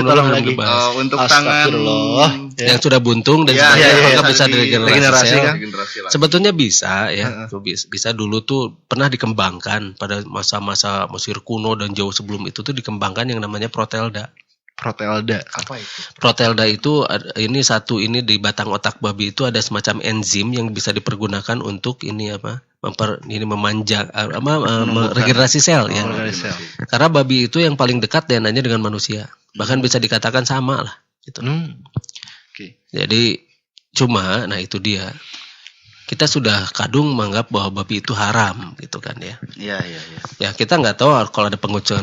untuk tangan yang sudah buntung dan Ya, sebagainya, ya, apakah ya, bisa di- diregenerasi sel? kan? Regenerasi lagi. Sebetulnya bisa ya, bisa dulu tuh pernah dikembangkan pada masa-masa Mesir kuno dan jauh sebelum itu tuh dikembangkan yang namanya Protelda. Protelda. Apa itu? Protelda itu ini di batang otak babi itu ada semacam enzim yang bisa dipergunakan untuk ini apa? Memanjang regenerasi sel ya. Regenerasi sel. Karena babi itu yang paling dekat DNA-nya dengan manusia. Bahkan bisa dikatakan sama lah gitu. Oke. Jadi nah itu dia. Kita sudah kadung menganggap bahwa babi itu haram gitu kan ya. Iya. Ya kita nggak tahu kalau ada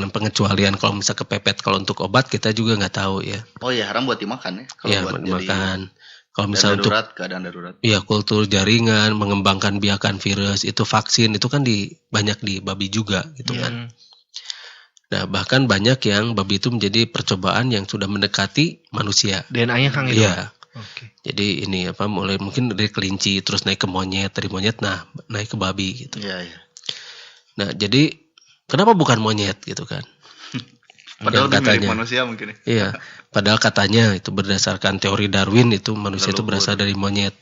pengecualian kalau bisa kepepet, kalau untuk obat kita juga nggak tahu ya. Oh iya, haram buat dimakan ya. Kalau Ya buat jadi makan. Kalau keadaan misalnya untuk keadaan darurat. ya kultur jaringan, mengembangkan biakan virus, itu vaksin itu kan banyak di babi juga gitu kan. Nah bahkan banyak yang babi itu menjadi percobaan yang sudah mendekati manusia. DNA-nya Kang itu. Iya. Oke. Jadi ini apa mulai mungkin dari kelinci terus naik ke monyet, dari monyet naik ke babi gitu. Iya. Nah, jadi kenapa bukan monyet gitu kan? Padahal Yang lebih mirip manusia mungkin ya. Iya, padahal katanya itu berdasarkan teori Darwin itu manusia itu berasal dari monyet.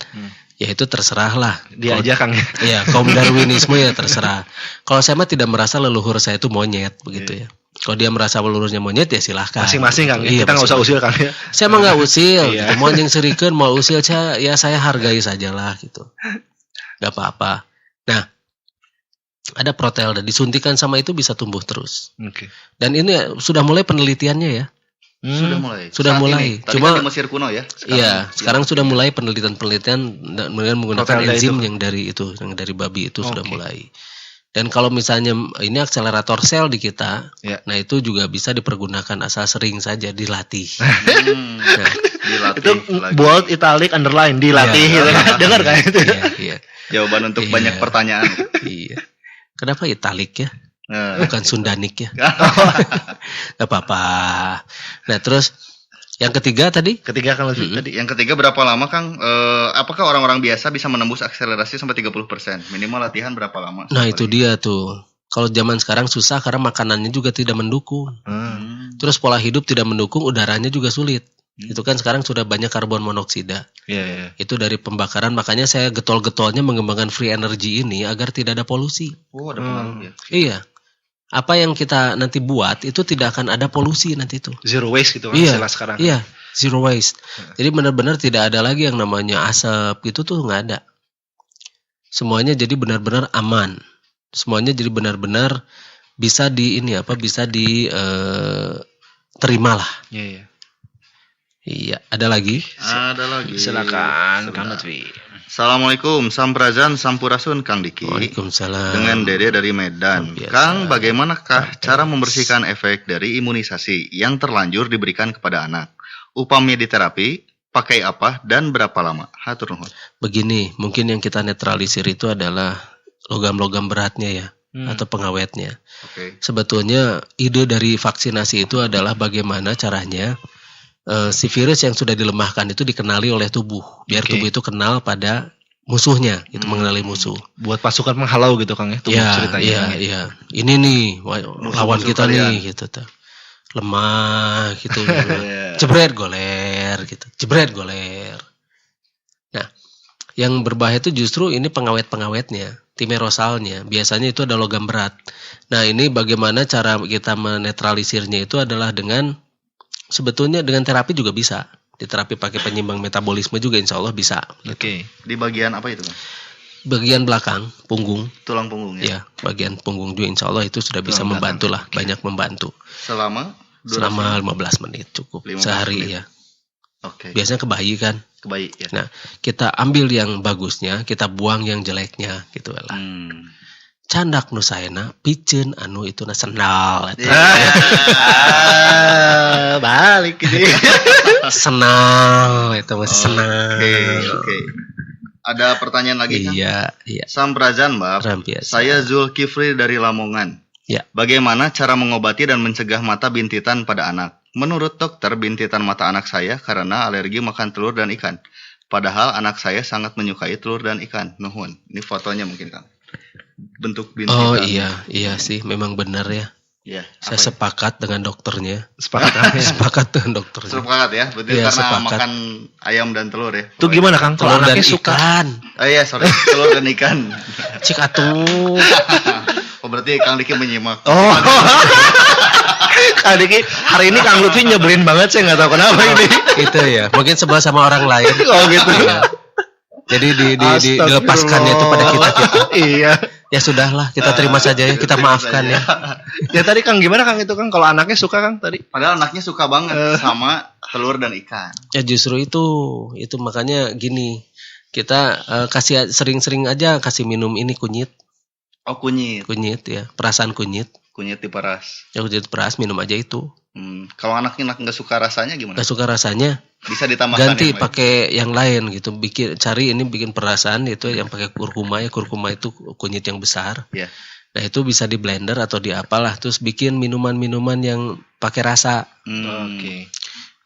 Ya itu terserah lah. Dia aja Kang. Iya, kaum Darwinisme ya terserah. Kalau saya mah tidak merasa leluhur saya itu monyet begitu ya. Kalau dia merasa leluhurnya monyet ya silahkan. Masing-masing Kang. Iya, Kita nggak usah usil Kang ya. Saya mah nggak usil. Iya. Mau yang serikeun mau usil saya hargai sajalah gitu. Gak apa-apa. Nah, ada Protelda disuntikan sama itu bisa tumbuh terus. Oke. Dan ini sudah mulai penelitiannya ya. Sudah mulai. Sudah Saat mulai. ini. Tadi Cuma kan di Mesir kuno ya. sekarang sudah mulai penelitian dengan menggunakan Protelda enzim itu. yang dari babi itu sudah Oke. mulai. Dan kalau misalnya ini akselerator sel di kita, Ya. nah itu juga bisa dipergunakan asal sering saja dilatih. Nah, dilatih Itu lagi. bold, italic, underline, dilatih Iya. gitu kan. Dengar kan itu? Iya. Jawaban untuk Iya. banyak pertanyaan. Iya. Kenapa italik ya? Nah, Bukan Sundanik ya? Gak apa-apa. Nah terus yang ketiga tadi? Ketiga Kang Lutfi tadi. yang ketiga berapa lama Kang? Apakah orang-orang biasa bisa menembus akselerasi sampai 30%? Minimal latihan berapa lama? Nah itu dia tuh. Kalau zaman sekarang susah karena makanannya juga tidak mendukung. Terus pola hidup tidak mendukung, udaranya juga sulit. Itu kan sekarang sudah banyak karbon monoksida. Iya. Itu dari pembakaran, makanya saya getol-getolnya mengembangkan free energy ini agar tidak ada polusi. Oh, ada pengaruh ya. Iya. Apa yang kita nanti buat itu tidak akan ada polusi nanti itu. Zero waste gitu kan Iya, istilah sekarang. iya, zero waste. Jadi benar-benar tidak ada lagi yang namanya asap itu tuh nggak ada. Semuanya jadi benar-benar aman. Semuanya jadi benar-benar bisa terima lah. Iya. Iya, ada lagi? Ada lagi. Silakan Kang Lutfi. Assalamualaikum, Sampurajan, Sampurasun Kang Diki. Waalaikumsalam. Dengan Dede dari Medan. Biasa. Kang, bagaimanakah cara membersihkan efek dari imunisasi yang terlanjur diberikan kepada anak? Upamanya di terapi, pakai apa dan berapa lama? Hatur nuhun. Begini, mungkin yang kita netralisir itu adalah logam-logam beratnya ya, atau pengawetnya. Oke. Sebetulnya ide dari vaksinasi itu adalah bagaimana caranya si virus yang sudah dilemahkan itu dikenali oleh tubuh, biar Oke. tubuh itu kenal pada musuhnya, itu mengenali musuh. Buat pasukan penghalau gitu Kang ya. Itu ceritanya. Iya. Ini nih lawan kita kalian. nih, gitu tuh. Lemah gitu. Jebret goler gitu. Jebret goler. Nah, yang berbahaya itu justru ini pengawet-pengawetnya, timerosalnya. Biasanya itu ada logam berat. Nah, ini bagaimana cara kita menetralisirnya itu adalah sebetulnya dengan terapi juga bisa. Di terapi pakai penyeimbang metabolisme juga insya Allah bisa. Oke. Di bagian apa itu, Kang? Bagian belakang, punggung. Tulang punggung ya? Ya, bagian punggung juga insya Allah itu sudah bisa Tulang membantu belakang. lah. Banyak membantu. Selama? Selama 15 menit cukup. 15 Sehari menit. ya. Oke. Biasanya ke bayi kan. Kebaik ya. Nah, kita ambil yang bagusnya, kita buang yang jeleknya gitu lah. Candak nu saena piceun anu itu sendal eta. Balik gitu. Senal itu masih senal. Oke. Ada pertanyaan lagi kan? Iya. Sampurajan, Mbak. Rambiasa. Saya Zulkifli dari Lamongan. Ya. Bagaimana cara mengobati dan mencegah mata bintitan pada anak? Menurut dokter, bintitan mata anak saya karena alergi makan telur dan ikan. Padahal anak saya sangat menyukai telur dan ikan. Nuhun. Ini fotonya mungkin, Kang. Bentuk bintitan. Oh iya sih memang benar ya. Iya. Saya sepakat dengan dokternya. Sepakat Kang? Sepakat dengan dokternya. Sepakat ya, betul Iya, karena sepakat. makan ayam dan telur ya. Itu gimana Kang? Kalau Telur dan anaknya suka ikan. Oh iya, sorry, telur dan ikan. Cik atuh. Oh berarti Kang Diki menyimak. Oh. Kang Diki, hari ini Kang Lutfi nyebelin banget, saya nggak tahu kenapa ini. Itu ya. Mungkin sebelah sama orang lain. Oh gitu. Iya. Jadi dilepaskannya itu pada kita. Iya. Ya sudahlah, kita terima saja ya, kita Terima maafkan saja. ya. Ya tadi Kang gimana Kang itu Kang? Kalau anaknya suka Kang tadi? Padahal anaknya suka banget sama telur dan ikan. Ya justru itu makanya gini. Kita kasih sering-sering aja kasih minum ini kunyit Oh kunyit ya, perasaan kunyit. Kunyit diperas. Ya kunyit peras minum aja itu. Kalau anaknya nggak suka rasanya gimana? Gak suka rasanya, Bisa ditambahkan ganti yang lain? pakai yang lain gitu. Bikin perasaan itu yang pakai kurkuma ya. Kurkuma itu kunyit yang besar. Iya. Nah itu bisa di blender atau di apalah, terus bikin minuman-minuman yang pakai rasa. Oke.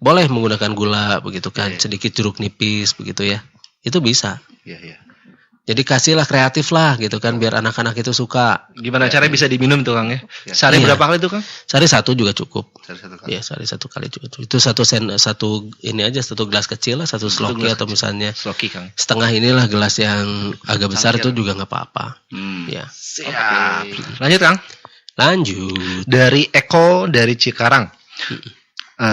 Boleh menggunakan gula begitu kan, Iya. sedikit jeruk nipis begitu ya. Itu bisa. Iya. Jadi kasihlah kreatif lah gitu kan, biar anak-anak itu suka. Gimana caranya bisa diminum tuh Kang ya? Ya. Sehari Iya. berapa kali tuh Kang? Sehari satu juga cukup. Satu kali. Ya sehari satu kali juga cukup. Itu satu ini aja, satu gelas kecil lah, satu sloki gelas atau kecil. misalnya Sloki Kang. setengah inilah gelas yang agak besar Cangkir. itu juga nggak apa-apa. Ya. Siap. Lanjut Kang. Lanjut. Dari Eko dari Cikarang.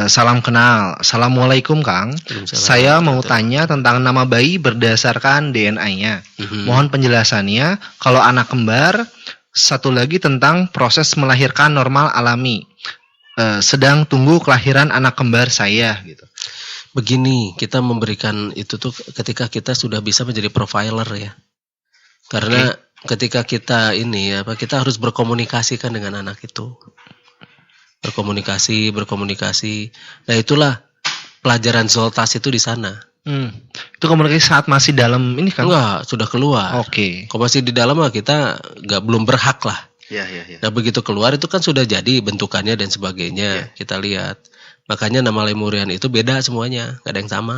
Salam kenal. Assalamualaikum Kang. Waalaikumsalam. Saya mau tanya tentang nama bayi berdasarkan DNA-nya. Mohon penjelasannya. Kalau anak kembar, satu lagi tentang proses melahirkan normal alami. Sedang tunggu kelahiran anak kembar saya gitu. Begini, kita memberikan itu tuh ketika kita sudah bisa menjadi profiler ya. Karena ketika kita kita harus berkomunikasikan dengan anak itu. Berkomunikasi. Nah itulah pelajaran Zoltas itu di sana. Itu komunikasi saat masih dalam ini kan? Enggak, sudah keluar. Oke. Kalau masih di dalam mah kita belum berhak lah. Iya. Nah begitu keluar itu kan sudah jadi bentukannya dan sebagainya. Kita lihat. Makanya nama lemurian itu beda semuanya, gak ada yang sama.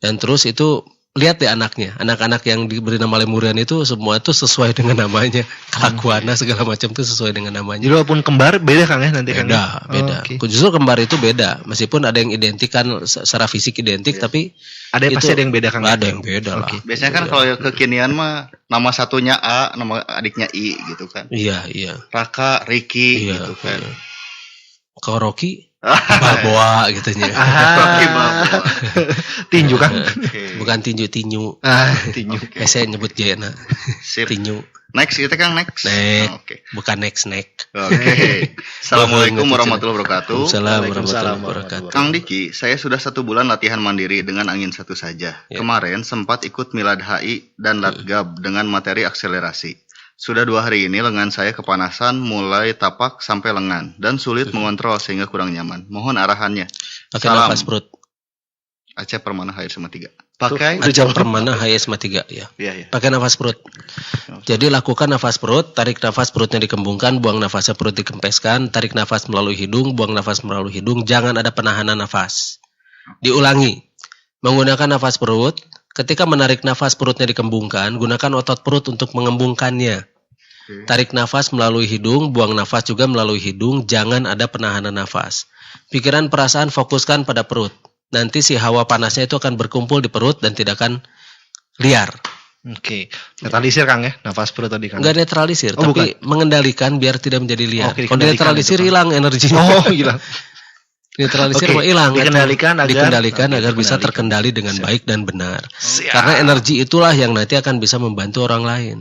Dan terus itu lihat deh anaknya. Anak-anak yang diberi nama lemurian itu semua itu sesuai dengan namanya. Kelakuannya segala macam itu sesuai dengan namanya. Jadi walaupun kembar beda Kang ya nanti Kang? Beda. Oke. Justru kembar itu beda. Meskipun ada yang identik kan secara fisik identik, tapi Ada itu pasti ada yang beda Kang? ada yang beda lah. Oke. Biasanya kan kalau kekinian mah nama satunya A, nama adiknya I gitu kan. Iya. Raka, Ricky Iya. gitu kan. Kalau Rocky Balboa gitunya. Rocky Balboa. Tinju Kang? Oke. Bukan tinju. Tinju. Saya nyebut Jena. Sip. Tinju. Next kita Kang next. Next. Oke. Bukan next. Oke. Assalamualaikum warahmatullahi wabarakatuh. Waalaikumsalam Waalaikumsalam warahmatullahi wabarakatuh. Kang Diki, saya sudah 1 bulan latihan mandiri dengan angin satu saja. Ya. Kemarin sempat ikut Milad HI dan Latgab dengan materi akselerasi. Sudah 2 hari ini lengan saya kepanasan mulai tapak sampai lengan dan sulit mengontrol sehingga kurang nyaman. Mohon arahannya. Pakai Salam. nafas perut. Aceh Permana HI sama 3. Pakai. Udah jawab. Permana HS3 ya. Iya. Pakai nafas perut. Jadi lakukan nafas perut, tarik nafas perutnya dikembungkan, buang nafasnya perut dikempeskan, tarik nafas melalui hidung, buang nafas melalui hidung, jangan ada penahanan nafas. Diulangi. Menggunakan nafas perut, ketika menarik nafas perutnya dikembungkan, gunakan otot perut untuk mengembungkannya. Tarik nafas melalui hidung, buang nafas juga melalui hidung, jangan ada penahanan nafas. Pikiran perasaan fokuskan pada perut. Nanti si hawa panasnya itu akan berkumpul di perut dan tidak akan liar. Oke. Netralisir Kang ya, nafas perut tadi Kang. Enggak netralisir, Oh, tapi mengendalikan biar tidak menjadi liar. Oke, Kalau dikendalikan netralisir itu, Kang. hilang energinya. Oh, gila. Netralisir Oke, mah hilang. dikendalikan agar- bisa dikendalikan. terkendali dengan Siap. baik dan benar. Siap. Karena energi itulah yang nanti akan bisa membantu orang lain.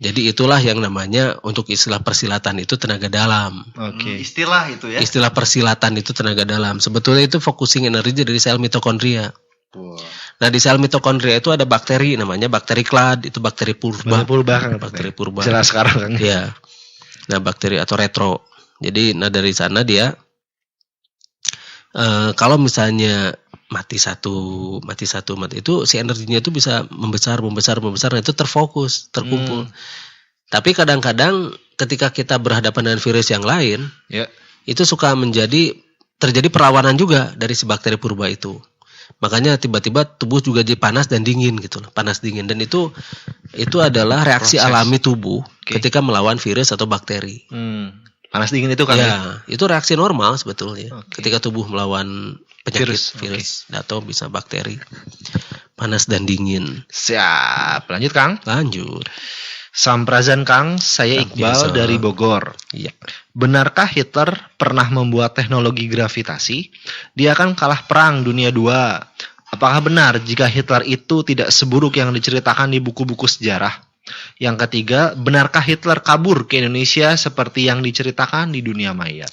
Jadi itulah yang namanya untuk istilah persilatan itu tenaga dalam. Oke. Istilah itu ya. Istilah persilatan itu tenaga dalam. Sebetulnya itu focusing energi dari sel mitokondria. Nah di sel mitokondria itu ada bakteri namanya bakteri klad, itu bakteri purba. Purba Kang. Bakteri purba. Jelas sekarang Kang. Iya. Nah bakteri atau retro. Jadi dari sana dia kalau misalnya mati satu itu si energinya itu bisa membesar, nah itu terfokus, terkumpul. Tapi kadang-kadang ketika kita berhadapan dengan virus yang lain, Ya. itu suka terjadi perlawanan juga dari si bakteri purba itu. Makanya tiba-tiba tubuh juga jadi panas dan dingin gitu loh, panas dingin, dan itu adalah reaksi Proses. alami tubuh Oke. ketika melawan virus atau bakteri. Panas dingin itu kan? Ya, itu reaksi normal sebetulnya. Oke. Ketika tubuh melawan penyakit Virus, atau bisa bakteri. Panas dan dingin. Siap. Lanjut Kang. Lanjut. Samprazan Kang, saya Iqbal Biasa. dari Bogor. Iya. Benarkah Hitler pernah membuat teknologi gravitasi? Dia kan kalah perang dunia 2. Apakah benar jika Hitler itu tidak seburuk yang diceritakan di buku-buku sejarah? Yang ketiga, benarkah Hitler kabur ke Indonesia seperti yang diceritakan di dunia maya?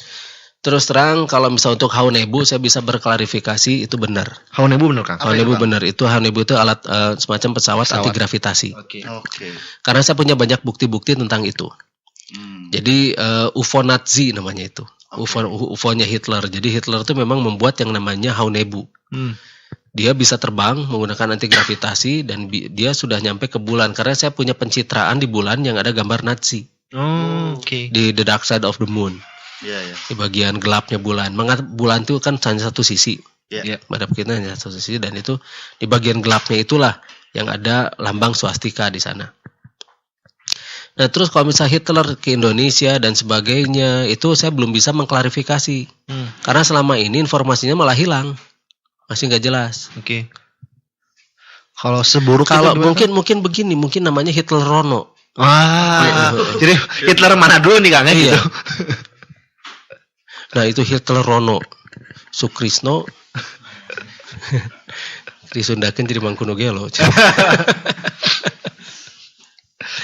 Terus terang kalau misal untuk Haunebu saya bisa berklarifikasi itu benar. Haunebu benar Kang? Apa Haunebu itu, Kang? benar itu Haunebu itu alat semacam pesawat anti gravitasi. Oke. Oke. Karena saya punya banyak bukti-bukti tentang itu. Jadi UFO Nazi namanya itu. UFO-nya Hitler. Jadi Hitler itu memang membuat yang namanya Haunebu. Dia bisa terbang menggunakan anti gravitasi dan dia sudah nyampe ke bulan karena saya punya pencitraan di bulan yang ada gambar Nazi Oh, oke. di The Dark Side of the Moon. Iya, iya. Di bagian gelapnya bulan. Bulan itu kan hanya satu sisi. Iya. Madhab kita hanya satu sisi dan itu di bagian gelapnya itulah yang ada lambang swastika di sana. Nah terus kalau misalnya Hitler ke Indonesia dan sebagainya itu saya belum bisa mengklarifikasi karena selama ini informasinya malah hilang, masih nggak jelas. Oke. Kalau seburuk Kalau itu gimana? mungkin begini, mungkin namanya Hitler Rono. Wah, jadi Hitler mana dulu nih Kang ya Iya. gitu? Nah itu Hitler Rono, Sukrisno, disundakan jadi Mangkuno Gelo.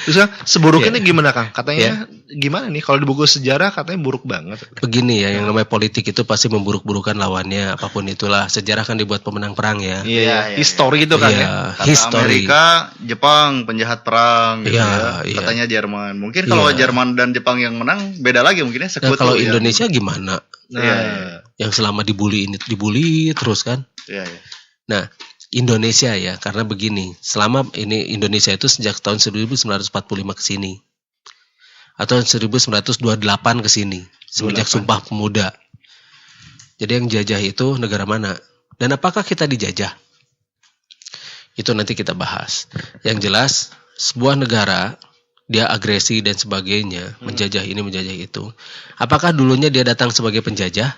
Terus Kang, seburuk Iya. ini gimana Kang? Katanya gimana nih? Kalau di buku sejarah katanya buruk banget. Begini ya, yang namanya politik itu pasti memburuk-burukan lawannya, apapun itulah. Sejarah kan dibuat pemenang perang ya. Iya, iya, History itu kan ya. Iya, Kata history. Amerika, Jepang penjahat perang gitu Iya, ya. iya. Katanya Jerman. Mungkin kalau Iya. Jerman dan Jepang yang menang beda lagi mungkin ya Nah, sekutu kalau ya. Indonesia gimana? Nah, Iya, iya. Yang selama dibully terus kan? Iya, iya. Nah, Indonesia ya, karena begini, selama ini Indonesia itu sejak tahun 1945 ke sini. Atau 1928 ke sini, semenjak 28. Sumpah Pemuda. Jadi yang jajah itu negara mana? Dan apakah kita dijajah? Itu nanti kita bahas. Yang jelas, sebuah negara dia agresi dan sebagainya, menjajah ini, menjajah itu. Apakah dulunya dia datang sebagai penjajah?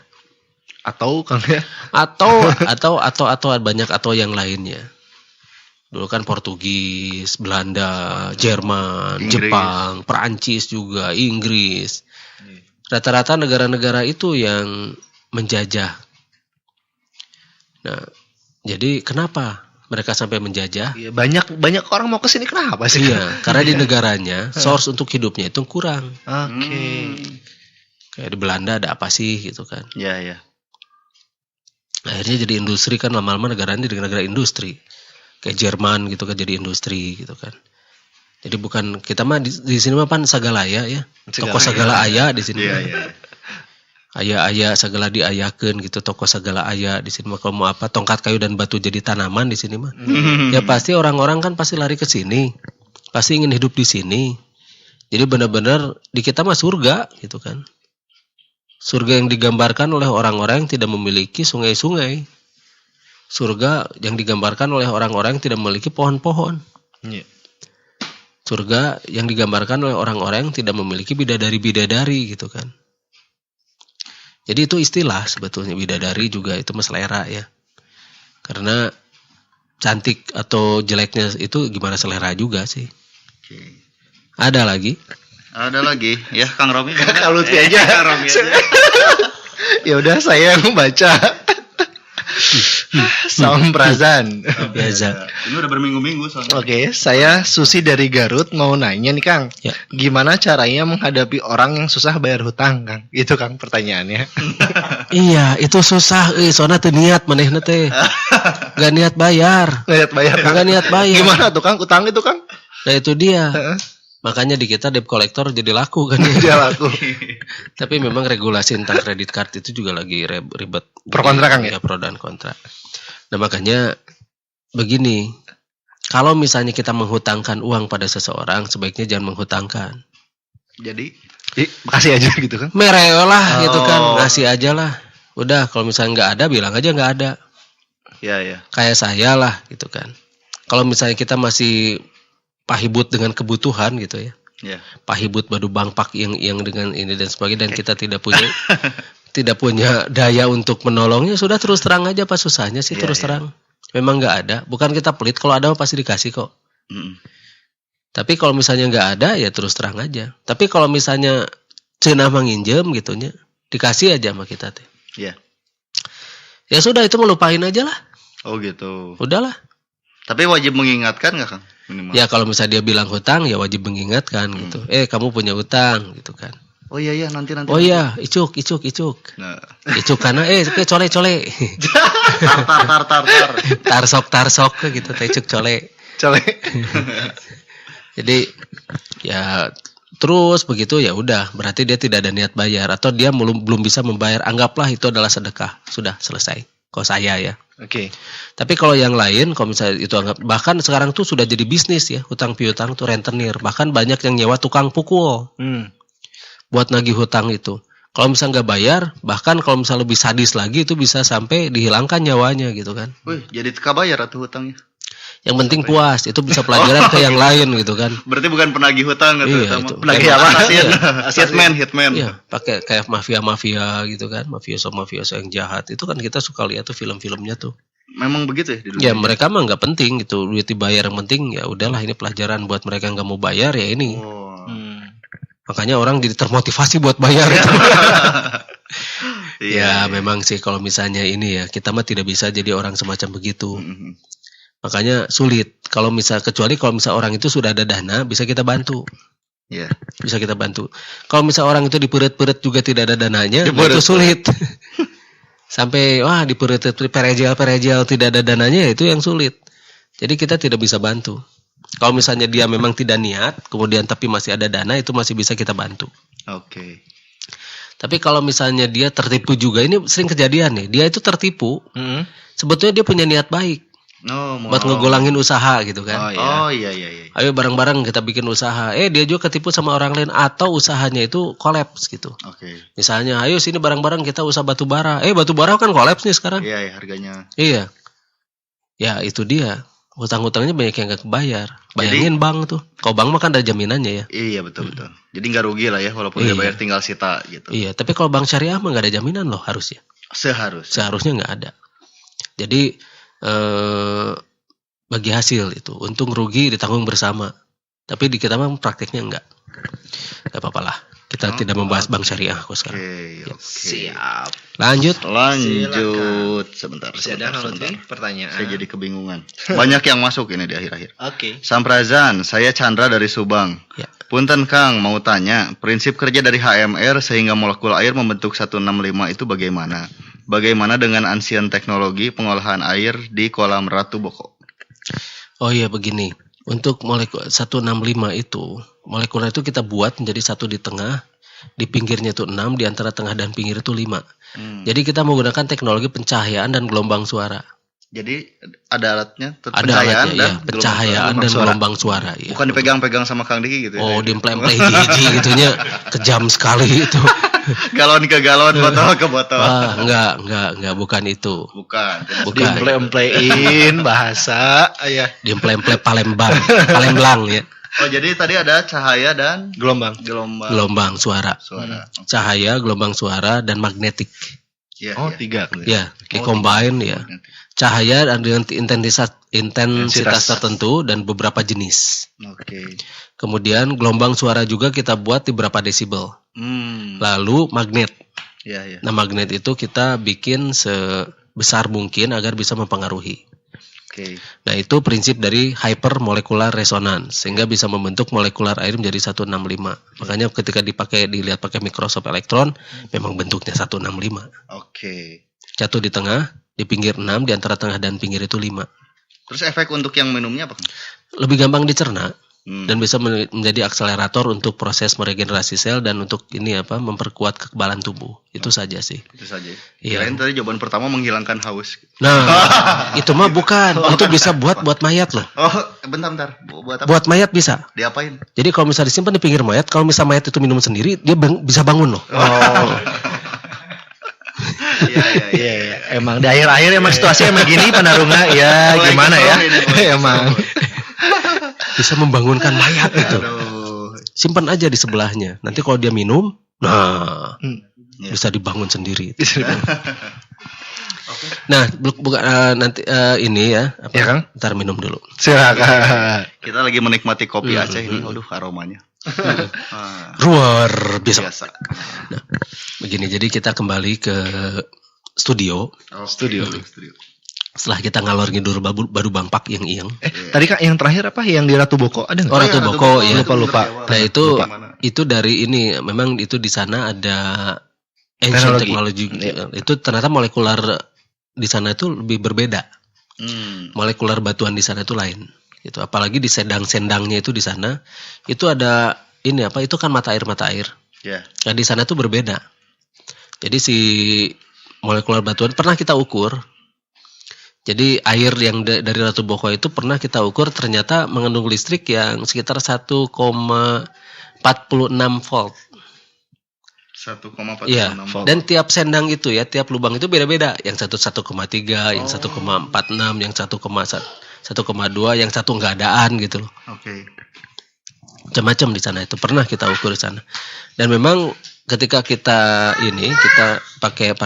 atau Kang ya. Atau banyak atau yang lainnya. Dulu kan Portugis, Belanda, Jerman, Inggris. Jepang, Perancis juga, Inggris. Rata-rata negara-negara itu yang menjajah. Nah, jadi kenapa mereka sampai menjajah? Iya, banyak orang mau ke sini kenapa sih? Iya, karena di negaranya source untuk hidupnya itu kurang. Oke. Kayak di Belanda ada apa sih gitu kan. Iya, iya. Akhirnya jadi industri kan lama-lama negaranya jadi negara industri. Kayak Jerman gitu kan jadi industri gitu kan. Jadi bukan kita mah di sini mah pan sagalaya ya. Toko sagala aya di sini. Iya, mah. iya. Aya sagala diayakeun gitu, toko sagala aya di sini mah. Kalau mau apa tongkat kayu dan batu jadi tanaman di sini mah. Ya pasti orang-orang kan pasti lari ke sini. Pasti ingin hidup di sini. Jadi benar-benar di kita mah surga gitu kan. Surga yang digambarkan oleh orang-orang yang tidak memiliki sungai-sungai. Surga yang digambarkan oleh orang-orang yang tidak memiliki pohon-pohon. Iya. Surga yang digambarkan oleh orang-orang yang tidak memiliki bidadari-bidadari gitu kan. Jadi itu istilah sebetulnya, bidadari juga itu mah selera ya. Karena cantik atau jeleknya itu gimana selera juga sih. Oke. Ada lagi? Ada lagi ya Kang Romi. Kang Lutfi aja. Kang Romi aja. Ya udah saya yang membaca. Samprazan. Biasa. Ini udah berminggu-minggu soalnya. Oke, saya Susi dari Garut mau nanya nih Kang. Ya. Gimana caranya menghadapi orang yang susah bayar hutang Kang? Itu Kang pertanyaannya. Iya, itu susah. Soalnya teu niat manehna teh. Gak niat bayar. Ngeliat bayar Kang. Gak niat bayar. Gimana tuh Kang? Utang itu Kang? Nah itu dia. Heeh. Makanya di kita debt collector jadi laku kan. Dia laku. Tapi memang regulasi tentang kredit card itu juga lagi ribet. Pro kontra, Kang, ya? Pro dan kontra. Nah makanya begini. Kalau misalnya kita menghutangkan uang pada seseorang, sebaiknya jangan menghutangkan. Jadi Makasih aja gitu kan. Mereo lah gitu kan. Oh. Ngasih aja lah. Udah kalau misalnya nggak ada, bilang aja nggak ada. ya ya. Kayak saya lah gitu kan. Kalau misalnya kita masih pahibut dengan kebutuhan gitu ya. Ya. Pahibut Badu Bangpak yang dengan ini dan sebagainya, dan kita tidak punya daya untuk menolongnya, sudah terus terang aja, apa susahnya sih? Terus terang. Memang nggak ada, bukan kita pelit, kalau ada pasti dikasih kok. Tapi kalau misalnya nggak ada, ya terus terang aja. Tapi kalau misalnya cenah menginjem gitunya, dikasih aja sama kita teh. Iya. Ya sudah, itu melupain aja lah. Oh gitu. Udahlah. Tapi wajib mengingatkan nggak Kang? Minimal. Ya kalau misalnya dia bilang hutang, ya wajib mengingatkan gitu. Kamu punya hutang gitu kan. Oh iya nanti. Oh iya, icuk. Nah. Icuk karena cole. tar. Tarsok gitu, icuk cole. Jadi ya terus begitu, ya udah, berarti dia tidak ada niat bayar atau dia belum bisa membayar. Anggaplah itu adalah sedekah. Sudah selesai. Kalau saya ya. Oke. Tapi kalau yang lain, kalau misalnya itu anggap, bahkan sekarang tuh sudah jadi bisnis ya, hutang piutang tuh rentenir. Bahkan banyak yang nyewa tukang pukul buat nagih hutang itu. Kalau misalnya nggak bayar, bahkan kalau misalnya lebih sadis lagi, itu bisa sampai dihilangkan nyawanya gitu kan. Wih, jadi teka bayar atau hutangnya? Yang penting puas, itu bisa pelajaran ke yang lain gitu kan. Berarti bukan penagih hutang gitu. Iya, itu. Penagih apa? Hitman. Iya, pakai kayak mafia gitu kan, mafioso yang jahat. Itu kan kita suka lihat tuh film-filmnya tuh. Memang begitu ya di dunia. Ya mereka mah nggak penting gitu, duit dibayar, yang penting ya udahlah, ini pelajaran buat mereka yang nggak mau bayar ya ini. Makanya orang jadi termotivasi buat bayar. Ya memang sih kalau misalnya ini ya, kita mah tidak bisa jadi orang semacam begitu. Makanya sulit. Kecuali kalau misal orang itu sudah ada dana, bisa kita bantu. Iya. Bisa kita bantu. Kalau misal orang itu diperet-peret juga tidak ada dananya, itu sulit. Sampai diperet perejel tidak ada dananya, itu yang sulit. Jadi kita tidak bisa bantu. Kalau misalnya dia memang tidak niat, kemudian tapi masih ada dana, itu masih bisa kita bantu. Oke. Tapi kalau misalnya dia tertipu juga, ini sering kejadian nih. Dia itu tertipu. Sebetulnya dia punya niat baik. Buat ngegolangin usaha gitu kan. Oh iya. Ayo bareng-bareng kita bikin usaha. Dia juga ketipu sama orang lain, atau usahanya itu kolaps gitu. Oke. Misalnya, ayo sini bareng-bareng kita usaha batu bara. Batu bara kan kolaps nih sekarang. Iya, harganya. Iya. Ya itu dia. Hutang-hutangnya banyak yang gak kebayar. Bayangin bank tuh. Kalau bank mah kan ada jaminannya ya. Iya betul. Jadi nggak rugi lah ya, walaupun dia bayar tinggal sita gitu. Iya, tapi kalau bank syariah mah gak ada jaminan loh harusnya. Seharusnya nggak ada. Jadi bagi hasil itu, untung rugi ditanggung bersama. Tapi di kita mah prakteknya enggak apa-apa lah. Kita tidak membahas bank syariah kok sekarang. Oke. Siap. Lanjut. Sebentar. Masih ada pertanyaan? Saya jadi kebingungan. Banyak yang masuk ini di akhir-akhir. Oke. Samprazan, saya Chandra dari Subang. Ya. Punten Kang, mau tanya, prinsip kerja dari HMR sehingga molekul air membentuk 165 itu bagaimana? Bagaimana dengan ancient teknologi pengolahan air di kolam Ratu Boko? Oh iya begini. Untuk molekul 165 itu, molekul itu kita buat menjadi satu di tengah, di pinggirnya itu 6, di antara tengah dan pinggir itu 5. Jadi kita menggunakan teknologi pencahayaan dan gelombang suara. Jadi ada alatnya, pencahayaan dan gelombang suara. Ya. Bukan dipegang-pegang sama Kang Diki gitu. Oh, diemplem-emplem hiji gitunya, kejam sekali itu. Galon ke galon, botol ke botol. Enggak, bukan itu. Bukan. Diemplem-emplein bahasa ya. Diemplem-emplem Palembang ya. Oh, jadi tadi ada cahaya dan gelombang suara. Cahaya, gelombang suara, dan magnetik. Ya, 3. Ya, di-combine ya. Cahaya dengan intensitas tertentu dan beberapa jenis. Oke. Kemudian gelombang suara juga kita buat di berapa desibel. Lalu magnet. Ya. Nah, magnet itu kita bikin sebesar mungkin agar bisa mempengaruhi. Oke. Nah, itu prinsip dari hypermolecular resonance, sehingga bisa membentuk molekular air menjadi 165. Makanya ketika dilihat pakai mikroskop elektron, memang bentuknya 165. Oke. Jatuh di tengah, di pinggir 6, di antara tengah dan pinggir itu 5. Terus efek untuk yang minumnya apa? Lebih gampang dicerna. Dan bisa menjadi akselerator untuk proses meregenerasi sel dan untuk memperkuat kekebalan tubuh. Itu saja sih. Itu saja. Iya. Kirain tadi jawaban pertama menghilangkan haus. Nah, itu mah bukan. Itu bisa buat mayat loh. Oh, bentar. Buat apa? Buat mayat bisa. Diapain? Jadi kalau misalnya disimpan di pinggir mayat, kalau misalnya mayat itu minum sendiri, dia bisa bangun loh. Oh. Iya. Emang di akhir-akhir emang situasi emang gini Panarunga ya gimana ya? Emang bisa membangunkan mayat gitu. simpan aja di sebelahnya. Nanti kalau dia minum, nah Ya. bisa dibangun sendiri. Nah, nanti ini ya, apa? Ya, Kang? Ntar minum dulu. Silakan. Kita lagi menikmati kopi Aceh ini. Aduh, aromanya. Luar biasa. Biasa. Nah, begini, jadi kita kembali ke studio. Studio. Setelah kita ngalor ngidur baru bangpak yang Tadi Kak yang terakhir apa? Yang di Ratu Boko ada nggak? Oh, Ratu Boko, ya. Lupa. Nah, itu dari ini, memang itu di sana ada ancient technology. Itu ternyata molekular di sana itu lebih berbeda. Molekular batuan di sana itu lain. Gitu. Apalagi di sendang-sendangnya itu di sana, itu ada ini apa? Itu kan mata air. Ya. Nah, di sana itu berbeda. Jadi si molekular batuan pernah kita ukur. Jadi air yang dari Ratu Boko itu pernah kita ukur ternyata mengandung listrik yang sekitar 1,46 volt. 1,46 Iya. volt. Dan tiap sendang itu ya, tiap lubang itu beda-beda. Yang satu 1,3, yang 1,46, yang 1,2, yang satu nggak adaan gitu loh. Oke. Macam-macam di sana itu pernah kita ukur di sana. Dan memang ketika kita pakai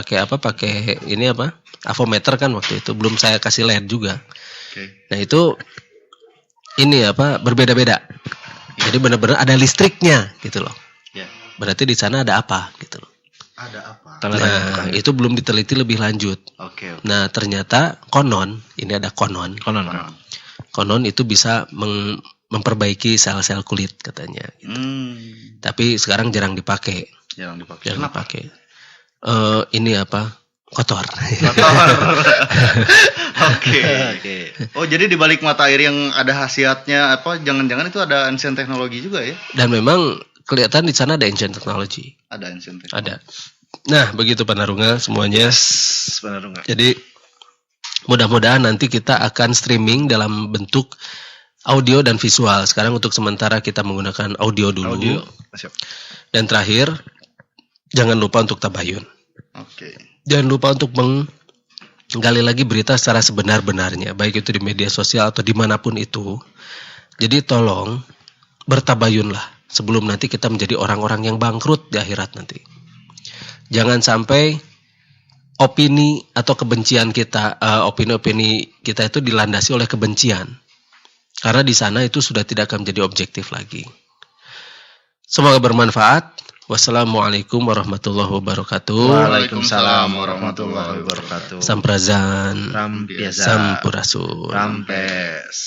ini apa? Avometer kan waktu itu, belum saya kasih LED juga. Oke. Nah, itu ini apa? Berbeda-beda. Jadi benar-benar ada listriknya gitu loh. Ya. Berarti di sana ada apa gitu loh. Ada apa? Nah, itu belum diteliti lebih lanjut. Oke. Nah, ternyata konon itu bisa memperbaiki sel-sel kulit katanya. Tapi sekarang jarang dipakai. Jarang dipakai. Ini apa? Kotor. Oke. Oh, jadi di balik mata air yang ada khasiatnya apa? Jangan-jangan itu ada ancient teknologi juga ya? Dan memang kelihatan di sana ada ancient technology. Ada ancient teknologi. Ada. Nah, begitu Panarunga semuanya. Panarunga. Jadi mudah-mudahan nanti kita akan streaming dalam bentuk audio dan visual. Sekarang untuk sementara kita menggunakan audio dulu. Siap. Dan terakhir, jangan lupa untuk tabayun. Oke. Jangan lupa untuk menggali lagi berita secara sebenar-benarnya, baik itu di media sosial atau dimanapun itu. Jadi tolong bertabayunlah sebelum nanti kita menjadi orang-orang yang bangkrut di akhirat nanti. Jangan sampai opini atau kebencian kita, opini-opini kita itu dilandasi oleh kebencian. Karena di sana itu sudah tidak akan menjadi objektif lagi. Semoga bermanfaat. Wassalamualaikum warahmatullahi wabarakatuh. Waalaikumsalam warahmatullahi wabarakatuh. Samprazan. Rampiazan. Sampurasun. Rampes.